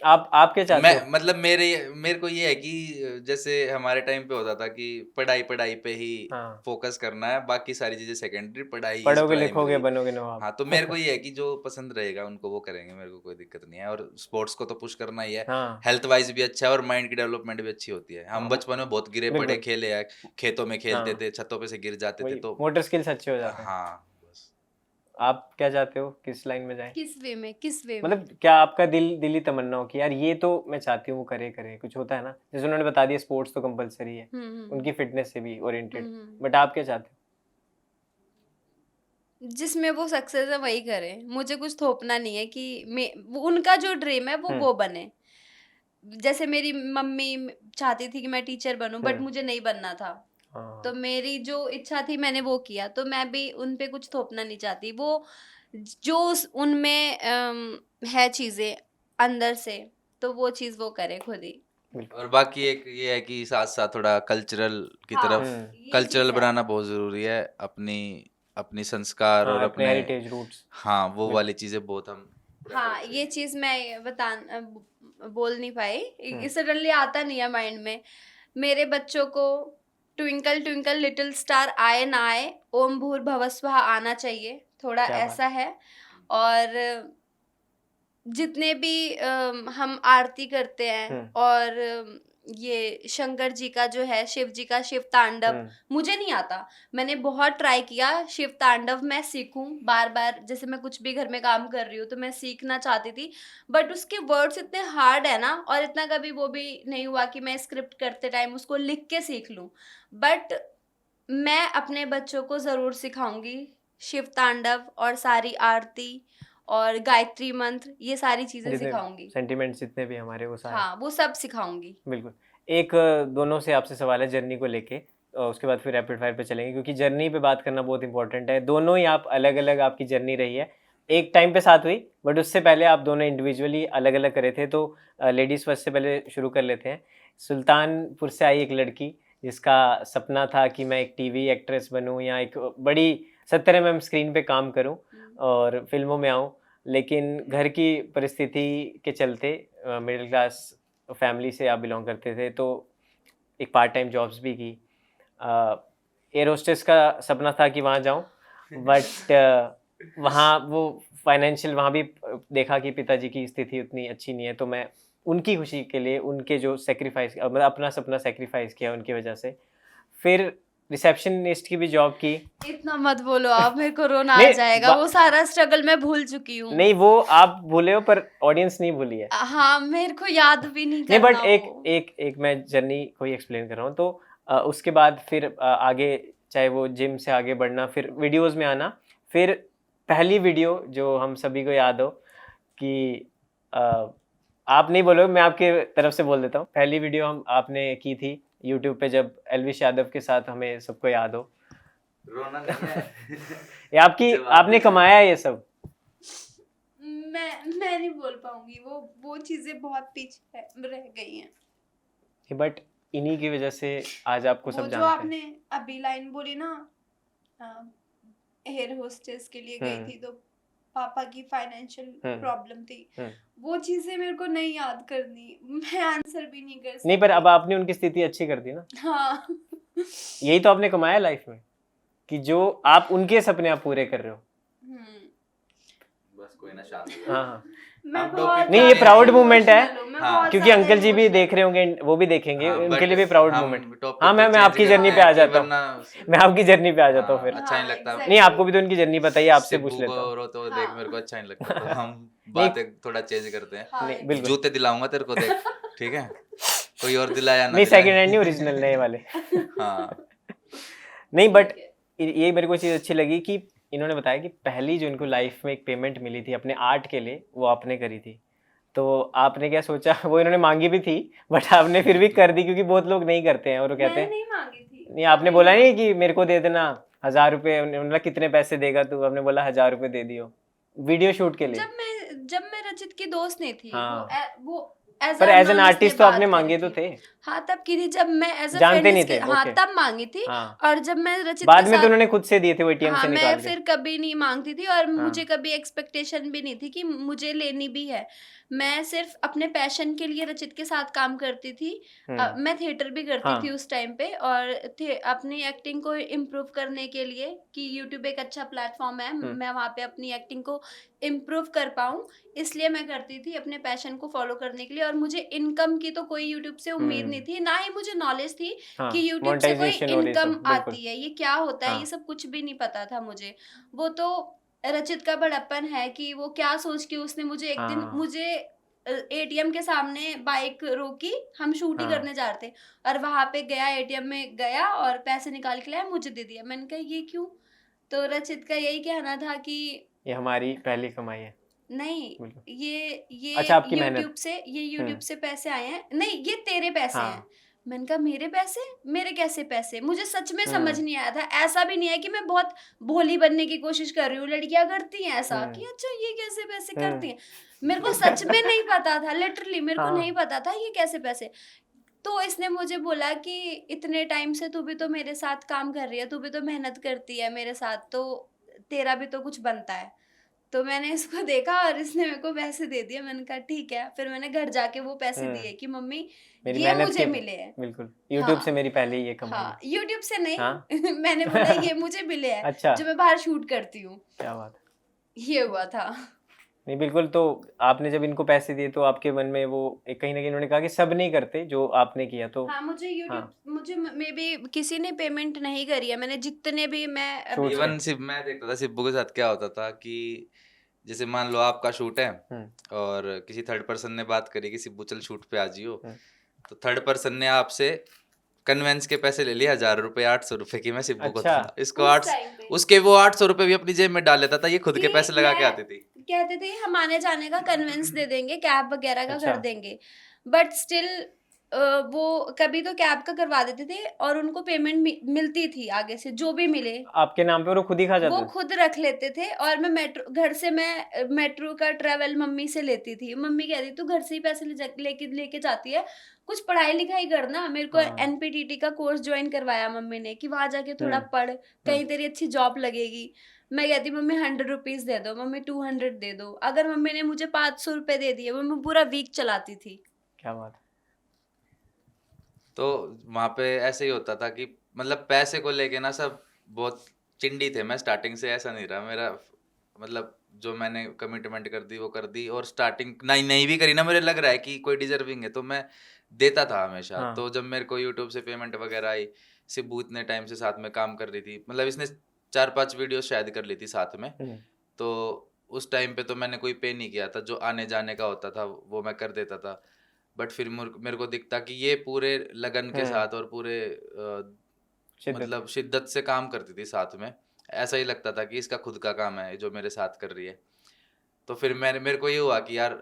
Speaker 2: आप क्या चाहते
Speaker 3: मैं
Speaker 2: हो?
Speaker 3: मतलब मेरे को ये है कि जैसे हमारे टाइम पे होता था कि पढ़ाई पढ़ाई पे ही
Speaker 2: हाँ,
Speaker 3: फोकस करना है, बाकी सारी चीजें सेकेंडरी, पढ़ाई इज
Speaker 2: पढ़ोगे लिखोगे
Speaker 3: प्राइमरी।
Speaker 2: बनोगे नवाब।
Speaker 3: हाँ, तो मेरे को ये है कि जो पसंद रहेगा उनको वो करेंगे, मेरे को कोई दिक्कत नहीं है, और स्पोर्ट्स को तो पुश करना ही है।
Speaker 2: हाँ,
Speaker 3: हेल्थ वाइज भी अच्छा है और माइंड की डेवलपमेंट भी अच्छी होती है। हम बचपन में बहुत गिरे पड़े
Speaker 2: बिल्कुल।
Speaker 3: खेले हैं, खेतों में खेलते
Speaker 2: हाँ,
Speaker 3: थे, छतों पे से गिर जाते थे,
Speaker 2: वही
Speaker 3: तो
Speaker 2: मोटर स्किल्स अच्छे हो जाते हैं।
Speaker 3: हाँ बस।
Speaker 2: आप क्या चाहते हो, किस लाइन में जाए?
Speaker 1: किस वे में, किस वे में?
Speaker 2: मतलब क्या आपका दिली तमन्ना हो कि यार ये तो मैं चाहती हूँ वो करे करे, कुछ होता है ना, जैसे उन्होंने बता दिया स्पोर्ट्स तो कंपलसरी है, उनकी फिटनेस से भी ओरिएंटेड, बट आप क्या चाहते
Speaker 1: जिसमें वो सक्सेस है वही करे, मुझे कुछ थोपना नहीं है कि उनका जो ड्रीम है
Speaker 2: हो?
Speaker 1: वो बने। जैसे मेरी मम्मी चाहती थी कि मैं टीचर बनूं, बट
Speaker 2: हम्म।
Speaker 1: मुझे नहीं बनना था,
Speaker 2: हाँ,
Speaker 1: तो मेरी जो इच्छा थी मैंने वो किया, तो मैं भी उन पे कुछ थोपना नहीं चाहती। वो जो उनमें है चीजें अंदर से, तो वो चीज वो करे खुद ही।
Speaker 2: बिल्कुल।
Speaker 3: और बाकी एक ये है कि साथ साथ थोड़ा कल्चरल की
Speaker 1: हाँ,
Speaker 3: तरफ,
Speaker 1: ये
Speaker 3: कल्चरल
Speaker 1: चीज है।
Speaker 3: बनाना बहुत जरूरी है, अपनी अपनी संस्कार और
Speaker 2: हाँ, अपने
Speaker 3: अपने,
Speaker 2: हेरिटेज रूट्स।
Speaker 3: हाँ वो
Speaker 2: बिल्कुल।
Speaker 3: वाली चीजें बहुत हम
Speaker 1: हाँ,
Speaker 3: prefer
Speaker 1: ये
Speaker 3: करेंगे।
Speaker 1: चीज मैं बोल नहीं पाई,
Speaker 2: हम्म।
Speaker 1: सडनली आता नहीं है माइंड में। मेरे बच्चों को ट्विंकल ट्विंकल लिटिल स्टार आए ना आए, ओम भूर्भुवः स्वः आना चाहिए, थोड़ा
Speaker 2: क्या बात।
Speaker 1: ऐसा है। और जितने भी हम आरती करते हैं, और ये शंकर जी का जो है, शिव जी का शिव तांडव, मुझे नहीं आता। मैंने बहुत ट्राई किया शिव तांडव मैं सीखूं, बार बार, जैसे मैं कुछ भी घर में काम कर रही हूँ तो मैं सीखना चाहती थी, बट उसके वर्ड्स इतने हार्ड है ना, और इतना कभी वो भी नहीं हुआ कि मैं स्क्रिप्ट करते टाइम उसको लिख के सीख लूं। बट मैं अपने बच्चों को जरूर सिखाऊंगी शिव तांडव और सारी आरती और गायत्री मंत्र, ये सारी चीजें
Speaker 2: जितने
Speaker 1: सिखाऊंगी।
Speaker 2: सेंटिमेंट्स जितने भी हमारे वो सारे।
Speaker 1: हाँ, वो सब सिखाऊंगी।
Speaker 2: बिल्कुल। एक दोनों से आपसे सवाल है जर्नी को लेके, और उसके बाद फिर रैपिड फायर पे चलेंगे, क्योंकि जर्नी पे बात करना बहुत इंपॉर्टेंट है। दोनों ही आप अलग अलग, आपकी जर्नी रही है, एक टाइम पे साथ हुई, बट उससे पहले आप दोनों इंडिविजुअली अलग अलग करे थे। तो लेडीज़ फर्स्ट से पहले शुरू कर लेते हैं। सुल्तानपुर से आई एक लड़की जिसका सपना था कि मैं एक टीवी एक्ट्रेस बनूं या एक बड़ी 70 mm स्क्रीन पे काम करूं और फिल्मों में आऊं, लेकिन घर की परिस्थिति के चलते, मिडिल क्लास फैमिली से आप बिलोंग करते थे, तो एक पार्ट टाइम जॉब्स भी की। एयर होस्टेस का सपना था कि वहाँ जाऊँ, बट वहाँ वो फाइनेंशियल, वहाँ भी देखा कि पिताजी की स्थिति उतनी अच्छी नहीं है, तो मैं उनकी खुशी के लिए, उनके जो सेक्रीफाइस, मतलब अपना सपना सेक्रीफाइस किया उनकी वजह से। फिर रिसेप्शनिस्ट की भी जॉब की।
Speaker 1: इतना मत बोलो आप, मेरे को रोना आ
Speaker 2: नहीं,
Speaker 1: जाएगा। वो सारा स्ट्रगल मैं भूल चुकी हूँ।
Speaker 2: नहीं, वो आप भूले हो पर ऑडियंस नहीं भूली है।
Speaker 1: हाँ, मेरे को याद भी नहीं
Speaker 2: नहीं,
Speaker 1: करना
Speaker 2: बट एक
Speaker 1: वो।
Speaker 2: एक एक मैं जर्नी को ही एक्सप्लेन कर रहा हूँ। तो उसके बाद फिर आगे, चाहे वो जिम से आगे बढ़ना, फिर वीडियोस में आना, फिर पहली वीडियो जो हम सभी को याद हो कि आप नहीं बोलोगे, मैं आपके तरफ से बोल देता हूँ। पहली वीडियो आपने की थी यूट्यूब पे, जब एल्विश यादव के साथ, हमें सबको याद हो।
Speaker 3: रोना नहीं है।
Speaker 2: ये आपकी, आपने कमाया है ये सब।
Speaker 1: मैं नहीं बोल पाऊंगी, वो चीजें बहुत पीछे रह गई हैं।
Speaker 2: बट इन्हीं की वजह से आज आपको
Speaker 1: वो
Speaker 2: सब
Speaker 1: जो
Speaker 2: जानते हैं।
Speaker 1: आपने अभी लाइन बोली ना, एयर होस्टेस के लिए गई थी तो पापा की फाइनेंशियल प्रॉब्लम थी, वो चीजें मेरे को नहीं याद करनी, मैं आंसर भी नहीं कर सकती।
Speaker 2: नहीं, पर अब आपने उनकी स्थिति अच्छी कर दी ना।
Speaker 1: हाँ।
Speaker 2: यही तो आपने कमाया लाइफ में, कि जो आप उनके सपने आप पूरे कर रहे हो।
Speaker 3: बस कोई ना, शांत।
Speaker 2: हाँ,
Speaker 3: नहीं,
Speaker 2: ये प्राउड मोमेंट है,
Speaker 3: हाँ,
Speaker 2: क्योंकि अंकल जी भी देख रहे होंगे, वो भी देखेंगे, उनके लिए भी प्राउड मोमेंट। हाँ, मैं आपकी जर्नी पे आ जाता हूँ, मैं आपकी जर्नी पे आ जाता हूँ फिर।
Speaker 3: अच्छा नहीं लगता।
Speaker 2: नहीं, आपको भी तो उनकी जर्नी बताइए, आपसे पूछ लेता हूँ।
Speaker 3: रो तो देख, मेरे को अच्छा नहीं लगता, तो हम बातें थोड़ा चेंज करते हैं।
Speaker 2: नहीं, बिल्कुल
Speaker 3: जूते दिलाऊंगा तेरे को, देख, ठीक है, कोई और दिलाया ना
Speaker 2: नहीं,
Speaker 3: दिलाए।
Speaker 2: सेकंड हैंड नहीं, ओरिजिनल नए वाले।
Speaker 3: हाँ,
Speaker 2: नहीं, बट ये मेरे को चीज़ अच्छी लगी कि इन्होंने बताया कि पहली जो इनको लाइफ में एक पेमेंट मिली थी अपने आर्ट के लिए, वो आपने करी थी। तो आपने क्या सोचा? वो इन्होंने मांगी भी थी बट आपने फिर भी कर दी, क्योंकि बहुत लोग नहीं करते हैं और वो कहते
Speaker 1: मैंने
Speaker 2: हैं
Speaker 1: नहीं मांगी थी,
Speaker 2: नहीं, आपने
Speaker 1: कभी
Speaker 2: बोला
Speaker 1: नहीं
Speaker 2: नहीं
Speaker 1: मांगी।
Speaker 2: कि मेरे को दे देना 1000 रुपये, उन्होंने बोला कितने पैसे देगा तू, आपने बोला 1000 रुपये दे दियो वीडियो शूट के लिए।
Speaker 1: जब मैं रचित की दोस्त नहीं थी,
Speaker 2: हाँ
Speaker 1: वो एज
Speaker 2: पर
Speaker 1: अ
Speaker 2: एज एन
Speaker 1: अनोनिमस ने
Speaker 2: आर्टिस्ट तो आपने
Speaker 1: बात करी
Speaker 2: मांगे तो
Speaker 1: थी।
Speaker 2: थे,
Speaker 1: हाँ तब की थी, जब मैं एज अ
Speaker 2: जानते
Speaker 1: फ्रेंड
Speaker 2: नहीं
Speaker 1: इसके,
Speaker 2: थे।
Speaker 1: हाँ
Speaker 2: ओके
Speaker 1: तब मांगी थी।
Speaker 2: हाँ,
Speaker 1: और जब मैं रचित
Speaker 2: बाद
Speaker 1: के
Speaker 2: में तो
Speaker 1: साथ,
Speaker 2: उन्होंने खुद से दिए थे वो एटीएम
Speaker 1: हाँ
Speaker 2: से
Speaker 1: मैं
Speaker 2: निकाल के।
Speaker 1: फिर कभी नहीं मांगती थी, और मुझे
Speaker 2: हाँ
Speaker 1: कभी एक्सपेक्टेशन भी नहीं थी कि मुझे लेनी भी है। मैं सिर्फ अपने पैशन के लिए रचित के साथ काम करती थी। मैं थिएटर भी करती थी
Speaker 2: हाँ
Speaker 1: उस टाइम पे, और अपनी एक्टिंग को इम्प्रूव करने के लिए कि यूट्यूब एक अच्छा प्लेटफॉर्म है, मैं वहाँ पे अपनी एक्टिंग को इम्प्रूव कर पाऊँ, इसलिए मैं करती थी अपने पैशन को फॉलो करने के लिए। और मुझे इनकम की तो कोई यूट्यूब से उम्मीद नहीं थी, ना ही मुझे नॉलेज थी
Speaker 2: हाँ
Speaker 1: कि यूट्यूब से कोई
Speaker 2: मोनेटाइजेशन और ये
Speaker 1: इनकम
Speaker 2: सब बिल्कुल।
Speaker 1: आती है, ये क्या होता है, ये
Speaker 2: हाँ
Speaker 1: सब कुछ भी नहीं पता था मुझे। वो तो रचित का बड़प्पन है कि वो क्या सोच के उसने मुझे एक दिन,
Speaker 2: हाँ
Speaker 1: मुझे एटीएम के सामने बाइक रोकी, हम शूट ही
Speaker 2: हाँ
Speaker 1: करने जा रहे थे, और वहां पे गया, एटीएम में गया और पैसे निकाल के लाया, मुझे दे दिया। मैंने कहा ये क्यों? तो रचित का यही कहना था कि
Speaker 2: ये हमारी पहली कमाई है।
Speaker 1: नहीं,
Speaker 2: बिल्कुल।
Speaker 1: ये
Speaker 2: अच्छा आपकी मेहनत।
Speaker 1: यूट्यूब से पैसे आए हैं, नहीं ये तेरे पैसे हैं।
Speaker 2: हाँ
Speaker 1: मैंने कहा मेरे पैसे? मेरे कैसे पैसे? मुझे सच में समझ
Speaker 2: हम्म
Speaker 1: नहीं आया था। ऐसा भी नहीं है कि मैं बहुत भोली बनने की कोशिश कर रही हूँ, लड़कियां करती हैं ऐसा कि अच्छा ये कैसे पैसे करती हैं। मेरे को सच में नहीं पता था, लिटरली मेरे को नहीं
Speaker 2: हाँ
Speaker 1: पता था ये कैसे पैसे। तो इसने मुझे बोला कि इतने टाइम से तू भी तो मेरे साथ काम कर रही है, तू भी तो मेहनत करती है मेरे साथ, तो तेरा भी तो कुछ बनता है। तो मैंने इसको देखा और इसने मेरे को पैसे दे दिए। मैंने कहा ठीक है। फिर मैंने घर जाके वो पैसे
Speaker 2: हम्म
Speaker 1: दिए कि मम्मी
Speaker 2: मेरी
Speaker 1: ये
Speaker 2: मेहनत
Speaker 1: मुझे
Speaker 2: के,
Speaker 1: मिले हैं।
Speaker 2: बिल्कुल यूट्यूब से
Speaker 1: हाँ
Speaker 2: मेरी पहली ये कमाई है।
Speaker 1: हाँ, यूट्यूब से नहीं
Speaker 2: हाँ
Speaker 1: मैंने बोला ये मुझे मिले हैं
Speaker 2: अच्छा
Speaker 1: जो मैं बाहर शूट करती हूँ।
Speaker 2: क्या बात है।
Speaker 1: ये हुआ था।
Speaker 2: नहीं बिल्कुल, तो आपने जब इनको पैसे दिए तो आपके मन में वो एक कहीं ना कहीं उन्होंने कहा कि सब नहीं करते जो आपने किया, तो
Speaker 1: हाँ मुझे
Speaker 2: हाँ
Speaker 1: यूट्यूब, मुझे मे बी किसी ने पेमेंट नहीं करी है। मैंने जितने भी मैं अभी
Speaker 2: शूट
Speaker 3: इवन सिर्फ मैं देखता था सिब्बू के साथ क्या होता था कि जैसे मान लो आपका शूट है
Speaker 2: हम्म
Speaker 3: और किसी थर्ड पर्सन ने बात करी कि सिब्बू चल शूट पे आ जियो,
Speaker 2: हम्म,
Speaker 3: तो थर्ड पर्सन ने आपसे कन्वेंस के पैसे ले लिए 1000 रुपए 800 रुपए की, मैं सिब्बू को
Speaker 2: अच्छा
Speaker 3: था इसको
Speaker 1: उस
Speaker 3: 8
Speaker 1: टाइम पे
Speaker 3: उसके वो 800 रुपए भी अपनी जेब में डाल लेता था, ये खुद के
Speaker 1: कि
Speaker 3: पैसे लगा के
Speaker 1: मैं
Speaker 3: आती थी।
Speaker 1: कहते थे हम आने जाने का कन्वेंस दे देंगे, कैब वगैरह का
Speaker 2: अच्छा
Speaker 1: कर देंगे, बट स्टिल वो कभी तो कैब का करवा देते थे और उनको पेमेंट मिलती थी आगे से, जो भी मिले
Speaker 2: आपके नाम पे और वो खुद ही खा
Speaker 1: वो
Speaker 2: जाते थे।
Speaker 1: खुद रख लेते थे। और मैं मेट्रो, घर से मैं मेट्रो का ट्रेवल मम्मी से लेती थी। मम्मी कहती तू घर से ही पैसे लेके जाती है, कुछ पढ़ाई लिखाई करना। मेरे को
Speaker 2: हाँ
Speaker 1: एनपीटीटी का कोर्स ज्वाइन करवाया मम्मी ने कि वहां जाके थोड़ा पढ़, कहीं तेरी अच्छी जॉब लगेगी। मैं कहती मम्मी 100 रुपीज दे दो, मम्मी 200 दे दो। अगर मम्मी ने मुझे 500 रुपए दे दिए वो मैं पूरा वीक चलाती थी।
Speaker 2: क्या बात है।
Speaker 3: तो वहाँ पे ऐसे ही होता था कि मतलब पैसे को लेके ना सब बहुत चिंडी थे। मैं स्टार्टिंग से ऐसा नहीं रहा, मेरा मतलब जो मैंने कमिटमेंट कर दी वो कर दी, और स्टार्टिंग नहीं नहीं भी करी ना, मुझे लग रहा है कि कोई डिजर्विंग है तो मैं देता था हमेशा।
Speaker 2: हाँ
Speaker 3: तो जब मेरे को यूट्यूब से पेमेंट वगैरह आई, सिब्बू इतने टाइम से साथ में काम कर रही थी, मतलब इसने 4-5 वीडियो शायद कर ली थी साथ में, तो उस टाइम पे तो मैंने कोई पे नहीं किया था, जो आने जाने का होता था वो मैं कर देता था। बट फिर मेरे को दिखता कि ये पूरे लगन के साथ और पूरे
Speaker 2: शिद्दत।
Speaker 3: मतलब शिद्दत से काम करती थी साथ में। ऐसा ही लगता था कि इसका खुद का काम है जो मेरे साथ कर रही है। तो फिर मेरे को ये हुआ कि यार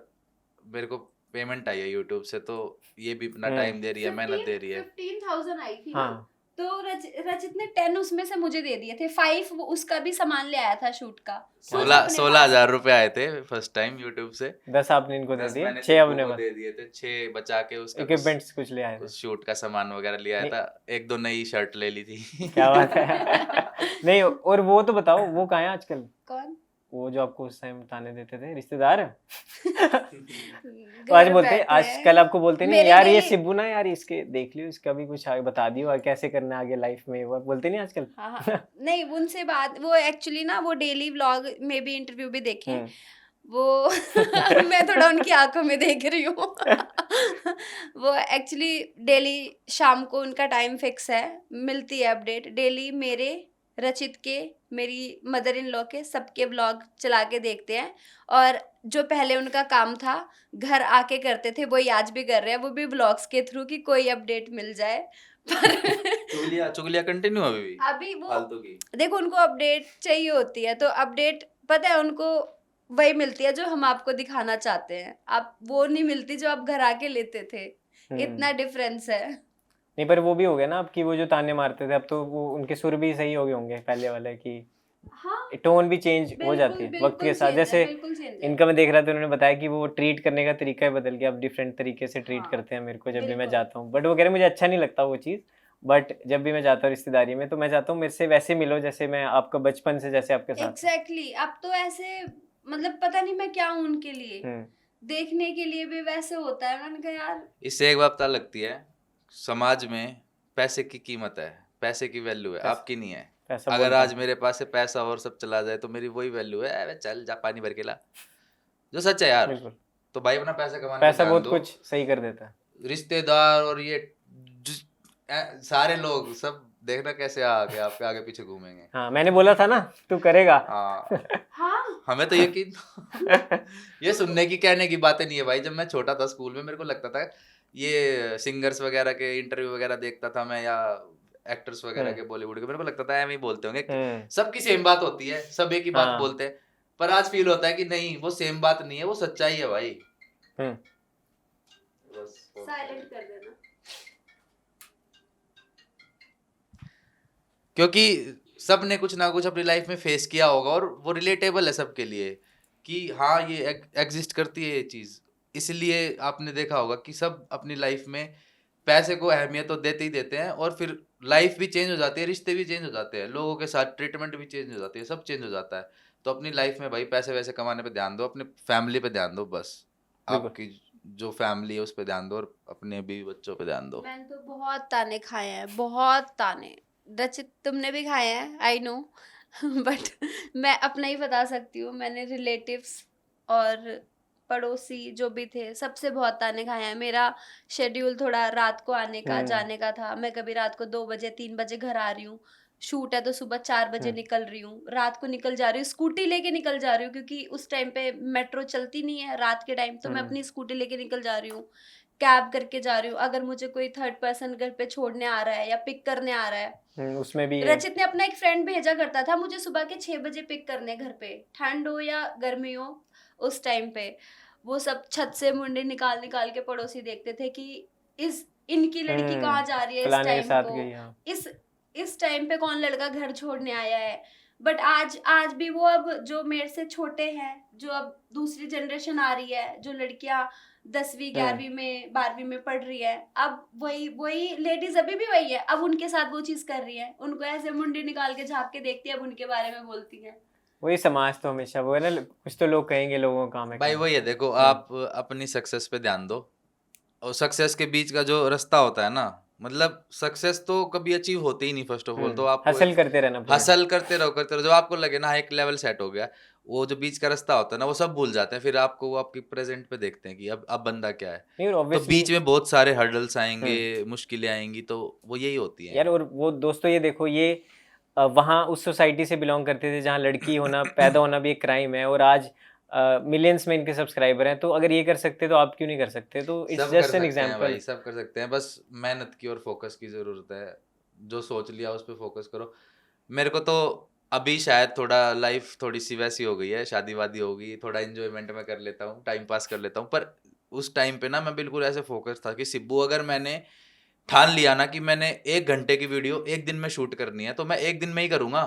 Speaker 3: मेरे को पेमेंट आई है यूट्यूब से, तो ये भी अपना टाइम दे रही है, मेहनत दे रही है।
Speaker 1: 15,000 आई थी ना,
Speaker 2: हाँ
Speaker 1: तो रचित ने 10 उसमें से मुझे दे दिए थे। 5 वो उसका भी सामान ले आया था शूट का। कुछ
Speaker 3: सोलह
Speaker 1: अपने
Speaker 3: सोलह
Speaker 1: पास
Speaker 3: हजार रुपए आए थे फर्स्ट टाइम यूट्यूब से।
Speaker 2: 10 आपने इनको दे
Speaker 3: 10
Speaker 2: दिए,
Speaker 3: मैंने
Speaker 2: 6
Speaker 3: सिब्बू
Speaker 2: अपने
Speaker 3: को
Speaker 2: पास
Speaker 3: दे दिए थे, 6 बचा के उसका
Speaker 2: इक्विपमेंट्स कुछ ले आए थे।
Speaker 3: उस शूट का सामान वगैरह ले आया
Speaker 2: नहीं
Speaker 3: था। 1-2 नई शर्ट ले ली थी।
Speaker 2: क्या बात है। नहीं और वो तो बताओ वो कहाँ है आजकल,
Speaker 1: कौन?
Speaker 2: वो जो आपको उस टाइम ताने देते थे, रिश्तेदार है? तो आज
Speaker 1: घर
Speaker 2: बोलते
Speaker 1: बैठे
Speaker 2: आज
Speaker 1: हैं।
Speaker 2: कल आपको बोलते नहीं
Speaker 1: मेरे
Speaker 2: यार ये
Speaker 1: लिए
Speaker 2: सिब्बू ना यार इसके देख लियो, इसका भी कुछ आगे बता दियो और कैसे करना आगे लाइफ में, वो बोलते नहीं आजकल।
Speaker 1: हाँ हाँ, नहीं उनसे बात, वो एक्चुअली ना वो डेली व्लॉग में भी इंटरव्यू भी देखे हैं वो। मैं थोड़ा उनकी आंखों में देख रही हूँ। वो एक्चुअली डेली शाम को उनका टाइम फिक्स है, मिलती है अपडेट डेली। मेरे, रचित के, मेरी मदर इन लॉ के, सबके व्लॉग चला के देखते हैं। और जो पहले उनका काम था घर आके करते थे वही आज भी कर रहे हैं, वो भी व्लॉग्स के थ्रू कि कोई अपडेट मिल जाए। पर
Speaker 3: चुगलिया कंटिन्यू अभी भी
Speaker 1: अभी वो
Speaker 3: फालतू की।
Speaker 1: देखो उनको अपडेट चाहिए होती है, तो अपडेट पता है उनको वही मिलती है जो हम आपको दिखाना चाहते हैं, आप वो नहीं मिलती जो आप घर आके लेते थे, इतना डिफरेंस है।
Speaker 2: नहीं पर वो भी हो गया ना अब कि वो जो ताने मारते थे अब तो वो उनके सुर भी सही हो गए होंगे पहले वाले की,
Speaker 1: हाँ
Speaker 2: टोन भी चेंज हो जाती
Speaker 1: बिल्कुल
Speaker 2: है वक्त के
Speaker 1: बिल्कुल
Speaker 2: साथ।
Speaker 1: चेंज है,
Speaker 2: जैसे
Speaker 1: बिल्कुल चेंज है।
Speaker 2: इनका मैं देख रहा था, उन्होंने बताया कि वो ट्रीट करने का तरीका ही बदल गया, अब डिफरेंट तरीके से ट्रीट
Speaker 1: हाँ
Speaker 2: करते हैं मेरे को जब भी मैं
Speaker 1: बिल्कुल।
Speaker 2: जाता हूँ। बट वो कह रहे मुझे अच्छा नहीं लगता वो चीज़, बट जब भी मैं जाता हूँ रिश्तेदारी में तो मैं चाहता हूँ मेरे से वैसे मिलो जैसे मैं आपका बचपन से जैसे आपके साथ हूँ।
Speaker 1: एग्जैक्टली अब तो ऐसे मतलब पता नहीं मैं क्या हूँ उनके लिए,
Speaker 2: हम्म,
Speaker 1: देखने के लिए भी वैसे होता है। मैंने कहा यार
Speaker 3: इससे एक बात पता लगती है, समाज में पैसे की कीमत है, पैसे की वैल्यू है,
Speaker 2: पैसा
Speaker 3: आपकी नहीं है।
Speaker 2: पैसा
Speaker 3: अगर
Speaker 2: बोलता
Speaker 3: आज
Speaker 2: है।
Speaker 3: मेरे पास से पैसा और सब चला जाए तो मेरी वही वैल्यू है, "अबे चल जा पानी भर के ला", जो सच है यार।
Speaker 2: बिल्कुल,
Speaker 3: तो भाई अपना पैसा कमाने पे
Speaker 2: पैसा
Speaker 3: ध्यान
Speaker 2: बहुत
Speaker 3: दो।
Speaker 2: कुछ सही कर देता है।
Speaker 3: रिश्तेदार और ये सारे लोग सब देखना कैसे आके आपके आगे पीछे घूमेंगे।
Speaker 2: हाँ मैंने बोला था ना तू करेगा।
Speaker 3: हाँ,
Speaker 1: हाँ
Speaker 3: हमें तो यकीन ये सुनने की कहने की बातें नहीं है भाई। जब मैं छोटा था स्कूल में मेरे को लगता था ये सिंगर्स वगैरह के इंटरव्यू वगैरह देखता था मैं, या एक्टर्स वगैरह के बॉलीवुड के, मेरे को लगता था एम ही बोलते होंगे, सबकी सेम बात होती है, सब एक ही बात
Speaker 2: हाँ।
Speaker 3: बोलते हैं। पर आज फील होता है कि नहीं, वो सेम बात नहीं है, वो सच्चाई है भाई।
Speaker 2: हम्म,
Speaker 3: बस
Speaker 1: साइलेंट कर देना।
Speaker 3: क्योंकि सब ने कुछ ना कुछ अपनी लाइफ में फेस किया होगा और वो रिलेटेबल है सबके लिए कि हाँ ये एग्जिस्ट करती है ये चीज़। इसलिए आपने देखा होगा कि सब अपनी लाइफ में पैसे को अहमियत तो देते ही देते हैं, और फिर लाइफ भी चेंज हो जाती है, रिश्ते भी चेंज हो जाते हैं, लोगों के साथ ट्रीटमेंट भी चेंज हो जाती है, सब चेंज हो जाता है। तो अपनी लाइफ में भाई पैसे वैसे कमाने पे ध्यान दो, अपने फैमिली पे ध्यान दो, बस
Speaker 2: बिल्कुल।
Speaker 3: आपकी जो फैमिली है उस पे ध्यान दो और अपने बीवी बच्चों पे ध्यान दो।
Speaker 1: मैंने तो बहुत ताने खाए हैं, बहुत ताने। रचित तुमने भी खाए हैं आई नो बट मैं अपना ही बता सकती हूँ। मैंने रिलेटिव्स और पड़ोसी जो भी थे सबसे बहुत ताने खाए हैं। मेरा शेड्यूल थोड़ा रात को आने का जाने का था, मैं कभी रात को 2 बजे 3 बजे घर आ रही हूँ, शूट है तो सुबह 4 बजे निकल रही हूँ, रात को निकल जा रही हूँ, स्कूटी लेके निकल जा रही हूँ क्योंकि उस टाइम पे मेट्रो चलती नहीं है रात के टाइम, तो मैं अपनी स्कूटी लेके निकल जा रही हूँ, कैब करके जा रही हूँ। अगर मुझे कोई थर्ड पर्सन घर पे छोड़ने आ रहा है या पिक करने आ रहा है,
Speaker 2: उसमें भी
Speaker 1: रचित ने अपना एक फ्रेंड भेजा करता था मुझे सुबह के 6 बजे पिक करने घर पे, ठंड हो या गर्मी हो उस टाइम पे। वो सब छत से मुंडे निकाल निकाल के पड़ोसी देखते थे कि इस इनकी लड़की कहाँ जा रही है इस
Speaker 2: फलाने के
Speaker 1: टाइम
Speaker 2: साथ
Speaker 1: को,
Speaker 2: गई। हाँ
Speaker 1: इस टाइम पे कौन लड़का घर छोड़ने आया है। बट आज भी वो, अब जो मेरे से छोटे हैं, जो अब दूसरी जनरेशन आ रही है, जो लड़कियां 10वीं 11वीं में 12वीं में पढ़ रही है, अब वही वही लेडीज अभी भी वही है, अब उनके साथ वो चीज कर रही है, उनको ऐसे मुंडी निकाल के झाँक के देखती है, अब उनके बारे में बोलती है।
Speaker 2: वही समाज तो हमेशा वो है ना, कुछ तो लोग कहेंगे लोगों का काम है
Speaker 3: भाई
Speaker 2: कहना।
Speaker 3: वही है, देखो आप अपनी सक्सेस पे ध्यान दो, और सक्सेस के बीच का जो रास्ता होता है ना, मतलब सक्सेस तो कभी अचीव होती ही नहीं। फर्स्ट ऑफ ऑल तो आपको
Speaker 2: हसल करते रहना पूरा।
Speaker 3: हसल करते रहो, जब आपको लगे ना एक लेवल सेट हो गया, वो जो बीच का रास्ता होता है ना वो सब भूल जाते हैं, फिर आपको वो आपकी प्रेजेंट पे देखते हैं कि अब बंदा क्या है।
Speaker 2: नहीं और
Speaker 3: तो
Speaker 2: ऑब्वियसली
Speaker 3: बीच में बहुत सारे हर्डल्स आएंगे, मुश्किलें आएंगी, तो वो यही होती हैं।
Speaker 2: यार, और वो दोस्तों ये देखो ये वहाँ उस सोसाइटी से बिलोंग करते थे जहाँ लड़की होना पैदा होना भी एक क्राइम है, और आज मिलियंस में इनके सब्सक्राइबर हैं, तो अगर ये कर सकते तो आप क्यों नहीं कर सकते? तो इट्स
Speaker 3: सब कर
Speaker 2: जस्ट एन
Speaker 3: सकते हैं
Speaker 2: एग्जांपल।
Speaker 3: भाई, सब कर सकते हैं, बस मेहनत की और फोकस की जरूरत है। जो सोच लिया उस पर फोकस करो। मेरे को तो अभी शायद थोड़ा लाइफ थोड़ी सी वैसी हो गई है, शादी वादी हो गई, थोड़ा इंजॉयमेंट में कर लेता हूँ, टाइम पास कर लेता हूँ, पर उस टाइम पे ना मैं बिल्कुल ऐसे फोकस था कि सिब्बू, अगर मैंने ठान लिया ना कि मैंने 1 घंटे की वीडियो एक दिन में शूट करनी है, तो मैं एक दिन में ही करूंगा,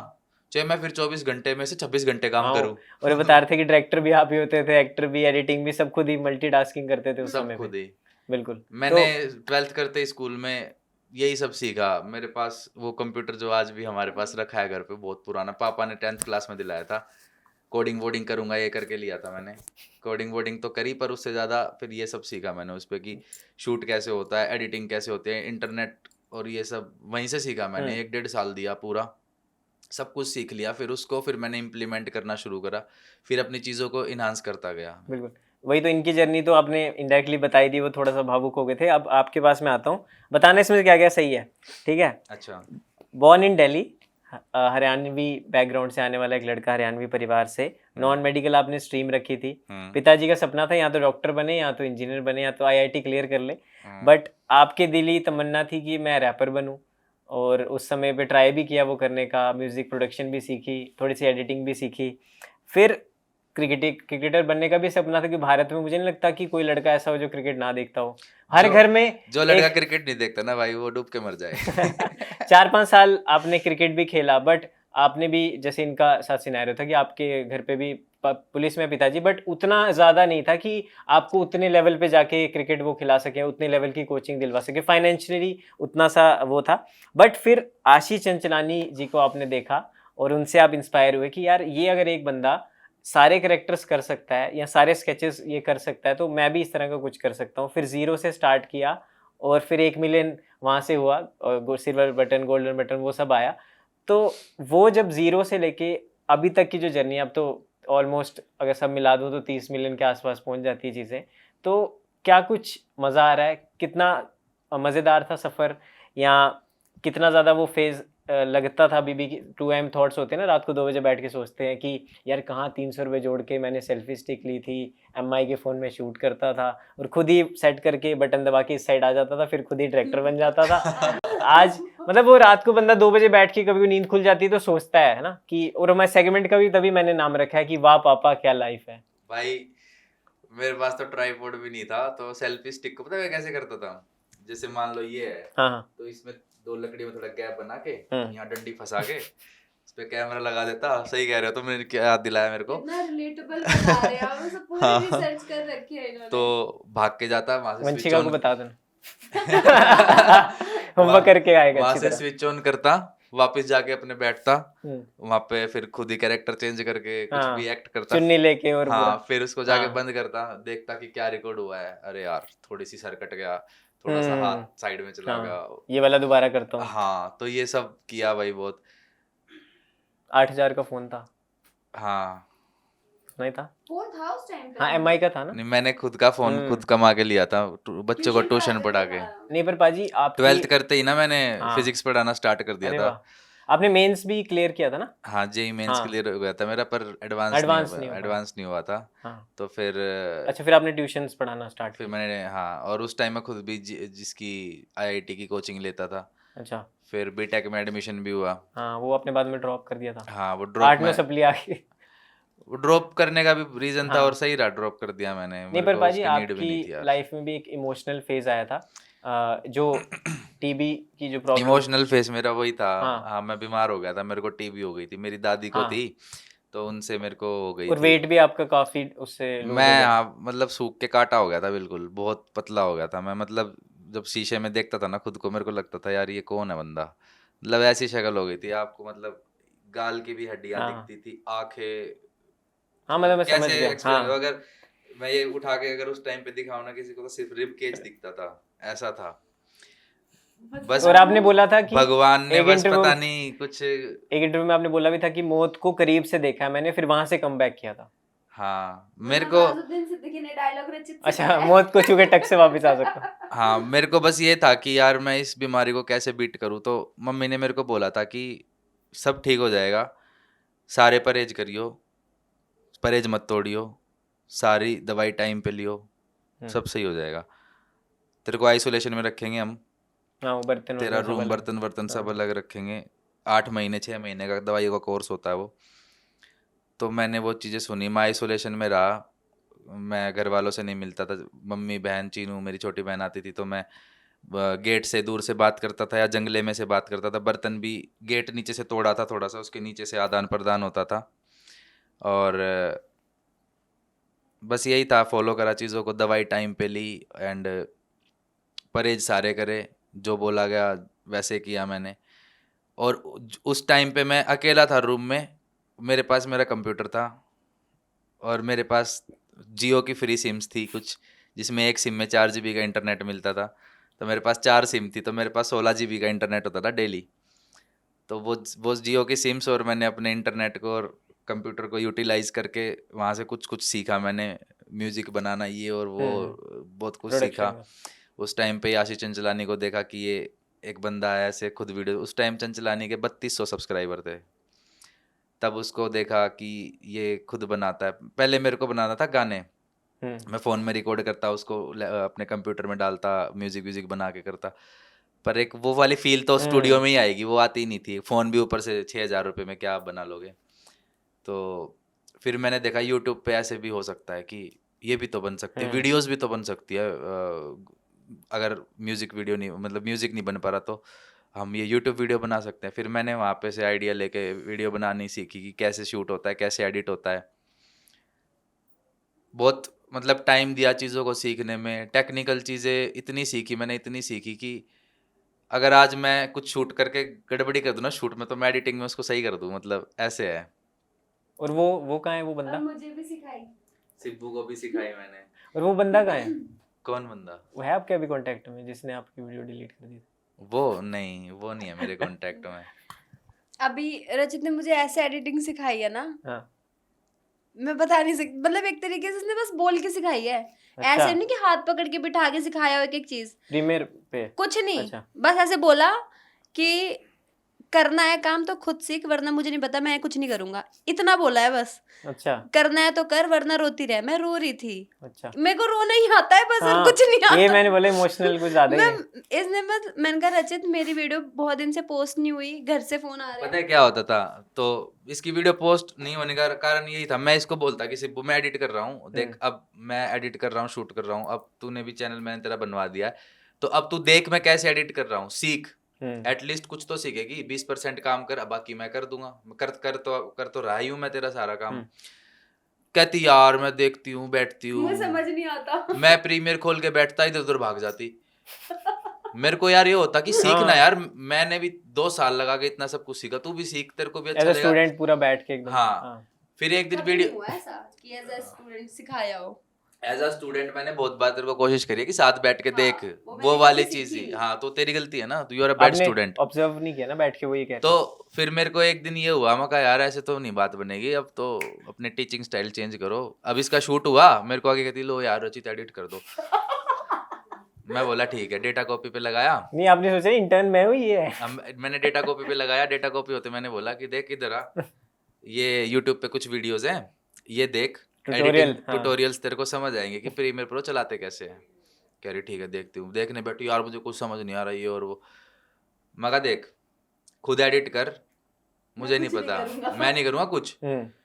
Speaker 3: चाहे मैं फिर 24 घंटे में से 26 घंटे काम
Speaker 2: हाँ,
Speaker 3: करूँ।
Speaker 2: और ये बता रहे थे कि डायरेक्टर भी आप ही होते थे, एक्टर भी, एडिटिंग भी, सब खुद ही मल्टीटास्किंग करते थे उस
Speaker 3: सब
Speaker 2: समय पे।
Speaker 3: खुद ही।
Speaker 2: बिल्कुल।
Speaker 3: मैंने
Speaker 2: तो
Speaker 3: 12th करते ही स्कूल में यही सब सीखा। मेरे पास वो कंप्यूटर जो आज भी हमारे पास रखा है घर पे, बहुत पुराना, पापा ने 10th क्लास में दिलाया था। कोडिंग वोडिंग करूंगा ये करके लिया था मैंने। कोडिंग वोडिंग तो करी, पर उससे ज़्यादा फिर ये सब सीखा मैंने उस पर कि शूट कैसे होता है, एडिटिंग कैसे होती है, इंटरनेट और ये सब वहीं से सीखा मैंने। 1 डेढ़ साल दिया पूरा, सब कुछ सीख लिया, फिर मैंने इम्प्लीमेंट करना शुरू करा, फिर अपनी चीज़ों को इन्हांस करता गया।
Speaker 2: बिल्कुल वही तो, इनकी जर्नी तो आपने इनडायरेक्टली बताई दी, वो थोड़ा सा भावुक हो गए थे। अब आपके पास मैं आता हूँ, बताने इसमें क्या क्या सही है, ठीक है।
Speaker 3: अच्छा।
Speaker 2: Born in Delhi, Haryanvi background से आने वाला एक लड़का, हरियाणवी परिवार से, नॉन मेडिकल आपने स्ट्रीम रखी थी। पिताजी का सपना था या तो डॉक्टर बने, या तो इंजीनियर बने, या तो आईआईटी क्लियर कर ले, बट आपके दिली तमन्ना थी कि मैं रैपर बनूं, और उस समय पे ट्राई भी किया वो करने का, म्यूजिक प्रोडक्शन भी सीखी, थोड़ी सी एडिटिंग भी सीखी, फिर क्रिकेटर बनने का भी सपना था कि भारत में मुझे नहीं लगता कि कोई लड़का ऐसा हो जो क्रिकेट ना देखता हो। हर
Speaker 3: जो
Speaker 2: घर में
Speaker 3: जो लड़का
Speaker 2: एक
Speaker 3: क्रिकेट नहीं देखता ना भाई वो डूब के मर जाए
Speaker 2: 4-5 साल आपने क्रिकेट भी खेला, बट आपने भी, जैसे इनका साथ सिनेरियो था कि आपके घर पे भी पुलिस में पिताजी, बट उतना ज़्यादा नहीं था कि आपको उतने लेवल पे जाके क्रिकेट वो खिला सके, उतने लेवल की कोचिंग दिलवा सके, फाइनेंशियली उतना सा वो था। बट फिर आशीष चंचलानी जी को आपने देखा और उनसे आप इंस्पायर हुए कि यार ये अगर एक बंदा सारे कैरेक्टर्स कर सकता है या सारे स्केचेस ये कर सकता है तो मैं भी इस तरह का कुछ कर सकता हूँ। फिर ज़ीरो से स्टार्ट किया और फिर 1 मिलियन वहाँ से हुआ और सिल्वर बटन, गोल्डन बटन वो सब आया। तो वो जब ज़ीरो से लेके अभी तक की जो जर्नी, अब तो ऑलमोस्ट अगर सब मिला दूँ तो 30 मिलियन के आसपास पहुँच जाती है चीज़ें। तो क्या कुछ मज़ा आ रहा है? कितना मज़ेदार था सफ़र, या कितना ज़्यादा वो फेज़ लगता था अभी भी कि 2am थॉट्स होते हैं ना, रात को 2 बजे बैठ के सोचते हैं कि यार कहाँ 300 रुपये जोड़ के मैंने सेल्फी स्टिक ली थी, एमआई के फ़ोन में शूट करता था और खुद ही सेट करके बटन दबा के इस साइड आ जाता था, फिर खुद ही डायरेक्टर बन जाता था। आज मतलब वो रात को बंदा 2 बजे बैठ के कभी नींद खुल जाती है तो सोचता है ना कि, और मैं सेगमेंट का भी तभी मैंने नाम रखा है कि वाह पापा क्या लाइफ है।
Speaker 3: भाई मेरे पास तो ट्राइपॉड भी नहीं था तो सेल्फी स्टिक को पता है मैं कैसे करता था। जैसे मान लो ये है
Speaker 2: हाँ।
Speaker 3: तो इसमें 2 लकड़ी में थोड़ा गैप बना के
Speaker 2: हम्म।
Speaker 3: यहाँ डंडी फंसा के उस पे कैमरा लगा देता। सही कह रहे हो तुमने, क्या याद दिलाया मेरे को।
Speaker 1: इतना रिलेटेबल बता रहे हैं आप, सब पूरी
Speaker 3: हाँ।
Speaker 1: रिसर्च कर रखी है इन्होंने।
Speaker 3: तो भाग के जाता वहां से स्विच
Speaker 2: वंशिका को
Speaker 3: ऑन
Speaker 2: बता देना होमवर्क करके आएगा
Speaker 3: वहां
Speaker 2: अच्छी
Speaker 3: से
Speaker 2: तरह।
Speaker 3: स्विच ऑन करता, वापस जाके अपने बैठता,
Speaker 2: हम्म।
Speaker 3: वहां पे फिर खुद ही कैरेक्टर चेंज करके कुछ
Speaker 2: हाँ,
Speaker 3: भी एक्ट करता।
Speaker 2: चुन्नी लेके और
Speaker 3: हाँ
Speaker 2: पूरा।
Speaker 3: फिर उसको जाके
Speaker 2: हाँ।
Speaker 3: बंद करता, देखता कि क्या रिकॉर्ड हुआ है। अरे यार थोड़ी सी सर कट गया, थोड़ा सा हाथ साइड में चला गया।
Speaker 2: हाँ, ये वाला दोबारा करता हूँ।
Speaker 3: हाँ तो ये सब किया भाई बहुत।
Speaker 2: 8000 का फोन था,
Speaker 3: हाँ
Speaker 1: नहीं था फोन था उस टाइम पे।
Speaker 2: हाँ एमआई का था ना।
Speaker 3: नहीं मैंने खुद का फोन खुद कमा के लिया था, बच्चों को ट्यूशन पढ़ा के।
Speaker 2: नहीं पर पाजी आपकी
Speaker 3: 12th करते ही ना मैंने
Speaker 2: हाँ।
Speaker 3: फिजिक्स पढ़ाना स्टार्ट कर दिया
Speaker 2: अरे
Speaker 3: था।
Speaker 2: वाह, आपने मेंस भी क्लियर किया था ना।
Speaker 3: हाँ जेई मेंस
Speaker 2: हाँ।
Speaker 3: क्लियर हो गया था मेरा, पर
Speaker 2: एडवांस नहीं हुआ था।
Speaker 3: एडवांस नहीं हुआ था।
Speaker 2: हाँ।
Speaker 3: तो फिर
Speaker 2: अच्छा, फिर आपने ट्यूशंस पढ़ाना स्टार्ट
Speaker 3: फिर
Speaker 2: किया।
Speaker 3: मैंने हाँ, और उस टाइम में खुद भी जिसकी आईआईटी की कोचिंग लेता था।
Speaker 2: अच्छा।
Speaker 3: फिर बीटेक में एडमिशन भी हुआ।
Speaker 2: हाँ, वो आपने बाद में ड्रॉप कर दिया था।
Speaker 3: हाँ वो
Speaker 2: 8
Speaker 3: ड्रॉप
Speaker 2: 9
Speaker 3: में
Speaker 2: सप्ली आ गई।
Speaker 3: वो ड्रॉप करने का भी रीजन था
Speaker 2: हाँ।
Speaker 3: और सही रहा, ड्रॉप कर दिया मैंने।
Speaker 2: नहीं
Speaker 3: मेरे
Speaker 2: पर
Speaker 3: को
Speaker 2: पाजी
Speaker 3: उसकी नीड भी नहीं थी
Speaker 2: आपकी
Speaker 3: यार।
Speaker 2: लाइफ में भी एक इमोशनल फेज आया था, जो टीबी की जो प्रॉब्लम।
Speaker 3: इमोशनल फेस मेरा वही था।
Speaker 2: हाँ।
Speaker 3: हाँ मैं बीमार हो गया था, मेरे को टीबी हो गई थी, मेरी दादी को
Speaker 2: हाँ।
Speaker 3: थी तो उनसे मेरे को हो गई
Speaker 2: और
Speaker 3: थी।
Speaker 2: वेट भी आपका काफी उससे लूज हो
Speaker 3: मैं
Speaker 2: गया।
Speaker 3: हाँ मतलब सूख के काटा हो गया था, बिल्कुल बहुत पतला हो गया था मैं। मतलब जब शीशे में देखता था ना खुद को, मेरे को लगता था यार ये कौन है बंदा। मतलब ऐसी शक्ल हो गई थी आपको, मतलब गाल की भी हड्डियां
Speaker 2: हाँ।
Speaker 3: दिखती थी, आंखें।
Speaker 2: हाँ मतलब मैं समझ
Speaker 3: कैसे
Speaker 2: गया।
Speaker 3: एक्सप्लेन
Speaker 2: हाँ।
Speaker 3: अगर मैं ये उठा के अगर उस टाइम पे दिखाऊं ना किसी को तो सिर्फ रिब केज दिखता था, ऐसा था। बस
Speaker 2: और आपने बोला था कि
Speaker 3: भगवान ने
Speaker 2: एक
Speaker 3: बस
Speaker 2: इंटरव्यू
Speaker 3: पता नहीं कुछ।
Speaker 2: एक इंटरव्यू में आपने बोला भी था कि मौत को करीब से देखा है मैंने, फिर वहां से कम बैक किया था।
Speaker 3: हाँ मेरे को
Speaker 1: नवाजुद्दीन सिद्दीकी ने डायलॉग रचित से
Speaker 2: अच्छा,
Speaker 1: किया है।
Speaker 2: मौत को छू के टक से वापस आ सकता हूँ।
Speaker 3: हाँ मेरे को बस ये था कि यार मैं इस बीमारी को कैसे बीट करूँ। तो मम्मी ने मेरे को बोला था कि सब ठीक हो जाएगा, सारे परहेज करियो, परहेज मत तोड़ियो, सारी दवाई टाइम पे लियो, सब सही हो जाएगा। तेरे को आइसोलेशन में रखेंगे हम,
Speaker 2: हाँ, वो बर्तन
Speaker 3: तेरा
Speaker 2: वर्तन सब
Speaker 3: रूम
Speaker 2: अलग।
Speaker 3: बर्तन वर्तन सब
Speaker 2: हाँ।
Speaker 3: अलग रखेंगे। 8 महीने 6 महीने का दवाइयों का कोर्स होता है वो। तो मैंने वो चीज़ें सुनी, मैं आइसोलेशन में रहा, मैं घर वालों से नहीं मिलता था। मम्मी बहन चीनू मेरी छोटी बहन आती थी तो मैं गेट से दूर से बात करता था या जंगले में से बात करता था। बर्तन भी गेट नीचे से तोड़ा था थोड़ा सा, उसके नीचे से आदान प्रदान होता था। और बस यही था, फॉलो करा चीज़ों को, दवाई टाइम पे ली एंड परहेज सारे करे, जो बोला गया वैसे किया मैंने। और उस टाइम पे मैं अकेला था रूम में, मेरे पास मेरा कंप्यूटर था और मेरे पास जियो की फ्री सिम्स थी कुछ, जिसमें एक सिम में 4 GB का इंटरनेट मिलता था। तो मेरे पास 4 सिम थी, तो मेरे पास 16 GB का इंटरनेट होता था डेली। तो वो जियो की सिम्स और मैंने अपने इंटरनेट को और कंप्यूटर को यूटिलाइज करके वहाँ से कुछ कुछ सीखा मैंने, म्यूज़िक बनाना ये और वो, बहुत कुछ सीखा।
Speaker 2: प्रोडक्शन।
Speaker 3: उस टाइम पे ही आशीष चंचलानी को देखा कि ये एक बंदा है ऐसे खुद वीडियो। उस टाइम चंचलानी के 3200 सब्सक्राइबर थे। तब उसको देखा कि ये खुद बनाता है। पहले मेरे को बनाना था गाने, मैं फ़ोन में रिकॉर्ड करता, उसको अपने कंप्यूटर में डालता, म्यूज़िक व्यूज़िक बना के करता। पर एक वो वाली फील तो स्टूडियो में ही आएगी, वो आती ही नहीं थी। फ़ोन भी ऊपर से 6000 रुपये में क्या आप बना लोगे। तो फिर मैंने देखा यूट्यूब पे ऐसे भी हो सकता है कि ये भी तो बन सकती है, वीडियोस भी तो बन सकती है। अगर म्यूजिक वीडियो नहीं, मतलब म्यूजिक नहीं बन पा रहा तो हम ये यूट्यूब वीडियो बना सकते हैं। फिर मैंने वहाँ पे से आइडिया लेके वीडियो बनानी सीखी कि कैसे शूट होता है, कैसे एडिट होता है। बहुत मतलब टाइम दिया चीज़ों को सीखने में। टेक्निकल चीज़ें इतनी सीखी मैंने, इतनी सीखी कि अगर आज मैं कुछ शूट करके गड़बड़ी कर दूँ ना शूट में, तो मैं एडिटिंग में उसको सही कर दूँ, मतलब ऐसे है।
Speaker 2: और वो कहाँ है वो बंदा?
Speaker 1: मुझे भी सिखाई।
Speaker 3: सिब्बू को भी सिखाई मैंने।
Speaker 2: और वो बंदा कहाँ है?
Speaker 3: कौन बंदा?
Speaker 2: वो है आपके अभी कांटेक्ट में जिसने आपकी वीडियो डिलीट कर दी?
Speaker 3: वो नहीं है मेरे कांटेक्ट में।
Speaker 1: अभी रचित ने मुझे ऐसे एडिटिंग सिखाई है ना,
Speaker 2: हाँ।
Speaker 1: मैं बता नहीं सकती, मतलब एक तरीके से उसने बस बोल के सिखाई है।
Speaker 2: अच्छा।
Speaker 1: ऐसे नहीं कि हाथ पकड़ के बिठा के सिखाया हो एक एक चीज,
Speaker 2: प्रीमियर पे?
Speaker 1: कुछ नहीं।
Speaker 2: अच्छा।
Speaker 1: बस ऐसे बोला कि करना है काम तो खुद सीख, वरना मुझे नहीं पता, मैं कुछ नहीं करूंगा, इतना बोला है बस।
Speaker 2: अच्छा।
Speaker 1: करना है तो कर, वरना रोती रह। मैं रो रही थी,
Speaker 2: अच्छा।
Speaker 1: मेरे को रोना ही आता है बस, और
Speaker 2: हाँ,
Speaker 1: कुछ नहीं आता।
Speaker 2: ये मैंने बोला इमोशनल कुछ ज्यादा ही है।
Speaker 1: मैंने कहा रचित मेरी वीडियो बहुत दिन से पोस्ट नहीं हुई, घर से फोन आ रहा
Speaker 3: पता है क्या होता था? तो इसकी वीडियो पोस्ट नहीं होने का कारण यही था, मैं इसको बोलता कि सिब्बू मैं एडिट कर रहा हूँ, देख अब मैं एडिट कर रहा हूँ, शूट कर रहा हूँ, अब तूने भी चैनल मैंने तेरा बनवा दिया है, तो अब तू देख मैं कैसे एडिट कर रहा हूँ, सीख। एटलीस्ट कुछ तो सीखेगी। 20% काम कर, अब बाकी मैं कर दूंगा। कर तो रहा ही हूँ मैं तेरा सारा काम। कहती यार मैं देखती हूँ, बैठती हूँ,
Speaker 1: मुझे समझ नहीं आता।
Speaker 3: मैं प्रीमियर खोल के बैठता, इधर उधर भाग जाती। मेरे को यार ये होता कि सीखना
Speaker 2: हाँ।
Speaker 3: यार, मैंने भी 2 साल लगा के इतना सब कुछ सीखा, तू भी सीख, तेरे को भी अच्छा
Speaker 2: एज अ
Speaker 3: लगेगा।
Speaker 2: स्टूडेंट पूरा बैठ के एकदम।
Speaker 3: हाँ। फिर एक दिन
Speaker 1: कभी नहीं
Speaker 3: वीडियो
Speaker 1: हुआ ऐसा कि एज अ स्टूडेंट सिखाया हो।
Speaker 3: एज अ स्टूडेंट मैंने बहुत बार तेरे को कोशिश करी है कि साथ बैठ के
Speaker 1: हाँ,
Speaker 3: देख,
Speaker 1: वो
Speaker 3: वो
Speaker 1: मैंने
Speaker 3: वाली
Speaker 1: कभी
Speaker 3: चीज ही।
Speaker 1: सीखी।
Speaker 3: हाँ, तो तेरी गलती है ना, यू आर अ बैड
Speaker 2: आपने
Speaker 3: स्टूडेंट।
Speaker 2: ऑब्जर्व नहीं किया ना बैठ के, वो ये कह रहे
Speaker 3: तो फिर मेरे को एक दिन ये हुआ, मैं कहा यार ऐसे तो नहीं बात बनेगी, अब तो अपने टीचिंग स्टाइल चेंज करो। अब इसका शूट हुआ, मेरे को आगे कहती लो यार रचित एडिट कर दो। मैं बोला ठीक है, डेटा कॉपी पे लगाया।
Speaker 2: नहीं, आपने सोचा इंटर्न मैं हूँ ये है।
Speaker 3: मैंने डेटा कॉपी पे लगाया, डेटा कॉपी होते मैंने बोला कि देख इधर आ, ये यूट्यूब पे कुछ वीडियोस हैं, ये देख,
Speaker 2: ट्यूटोरियल।
Speaker 3: एडिटिंग ट्यूटोरियल्स तेरे को समझ आएंगे कि प्रीमियर प्रो चलाते कैसे हैं। कह रही ठीक है देखती हूँ। देखने बैठी, यार मुझे कुछ समझ नहीं आ रहा ये और वो। मैं कहा देख खुद एडिट कर, मुझे नहीं पता, मैं नहीं करूँगा कुछ।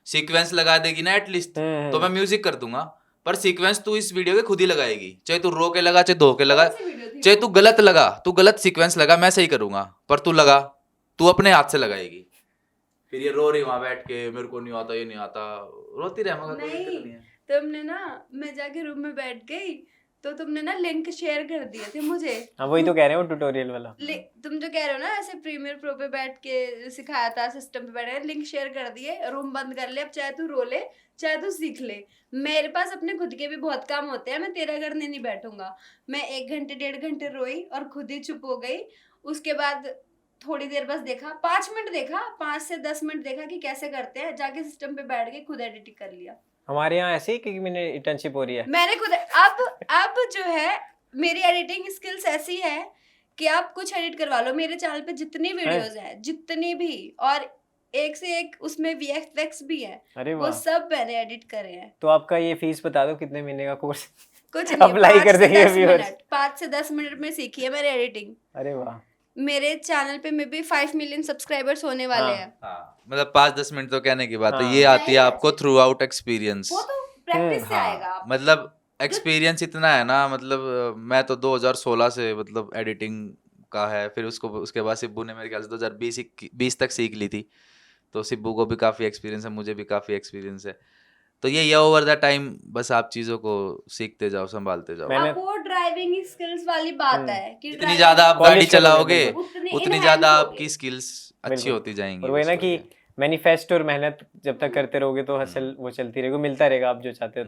Speaker 3: सीक्वेंस लगा देगी ना एटलीस्ट, तो मैं म्यूजिक कर दूंगा, पर सीक्वेंस तू इस वीडियो के खुद ही लगाएगी। चाहे तू रो के लगा, चाहे धो के लगा, चाहे तू गलत लगा, तू गलत सीक्वेंस लगा, मैं सही करूंगा, पर तू लगा, तू अपने हाथ से लगाएगी। फिर ये रो रही वहां बैठ के, मेरे को नहीं आता, ये नहीं आता, रोती रहे, मगर कोई दिक्कत नहीं है।
Speaker 1: तुमने ना, मैं जाके रूम में बैठ गई तो तुमने ना लिंक शेयर कर दिए थे मुझे।
Speaker 2: हाँ वही तो कह रहे हो ट्यूटोरियल वाला।
Speaker 1: तुम जो कह रहे हो ना ऐसे प्रीमियर प्रो पे बैठ के सिखाया था, सिस्टम पे बैठ के लिंक शेयर कर दिए, रूम बंद कर ले, अब चाहे तू रो ले चाहे तू सीख ले। मेरे पास अपने खुद के भी बहुत काम होते हैं, मैं तेरा करने नहीं बैठूंगा। मैं 1 घंटे 1.5 घंटे रोई और खुद ही चुप हो गई। उसके बाद थोड़ी देर बस देखा, 5 मिनट देखा, 5 से 10 मिनट देखा कि कैसे करते हैं, जाके सिस्टम पे बैठ के खुद एडिटिंग कर लिया।
Speaker 2: हमारे यहाँ ऐसे ही कि मैंने इंटर्नशिप हो रही है,
Speaker 1: मैंने खुद अब जो है मेरी एडिटिंग स्किल्स ऐसी है कि आप कुछ एडिट करवा लो। मेरे चैनल पे जितनी वीडियोस हैं, जितनी भी, और एक से एक उसमें वीएफएक्स भी है,
Speaker 2: अरे
Speaker 1: वो
Speaker 2: वाह।
Speaker 1: सब मैंने एडिट करे हैं।
Speaker 2: तो आपका ये फीस बता दो कितने महीने का कोर्स?
Speaker 1: कुछ नहीं,
Speaker 2: अप्लाई कर देंगे व्यूअर्स।
Speaker 1: 5 से 10 मिनट में सीखी है मैंने एडिटिंग।
Speaker 2: अरे वाह।
Speaker 1: मेरे चैनल पे में भी 5 मिलियन सब्सक्राइबर्स होने वाले हैं।
Speaker 3: हाँ, मतलब 5-10 मिनट तो कहने की बात है,
Speaker 2: हाँ।
Speaker 3: ये आती है आपको थ्रू आउट एक्सपीरियंस।
Speaker 1: वो तो प्रैक्टिस से आएगा।
Speaker 3: मतलब एक्सपीरियंस इतना है ना, मतलब मैं तो 2016 से मतलब एडिटिंग का है, फिर उसके बाद सिब्बू ने मेरे ख्याल से 2020 तक सीख ली थी, तो सिब्बू को भी काफ़ी एक्सपीरियंस है, मुझे भी काफ़ी एक्सपीरियंस है। तो ये ओवर द टाइम बस आप चीज़ों को सीखते जाओ, संभालते जाओ।
Speaker 2: मैंने-
Speaker 1: अब वो ड्राइविंग स्किल्स वाली बात है कि
Speaker 3: जितनी ज़्यादा आप गाड़ी
Speaker 2: Polish करोगे,
Speaker 3: चलाओगे,
Speaker 2: बिल्कुल।
Speaker 3: उतनी ज़्यादा आपकी स्किल्स अच्छी
Speaker 2: बिल्कुल।
Speaker 3: होती जाएंगी।
Speaker 2: और वही ना
Speaker 3: उस
Speaker 2: कि
Speaker 3: वजह।
Speaker 2: मैनिफेस्ट और मेहनत जब तक करते रहोगे तो हसल वो चलती रहेगी, मिलता रहेगा आप जो चाहते हो।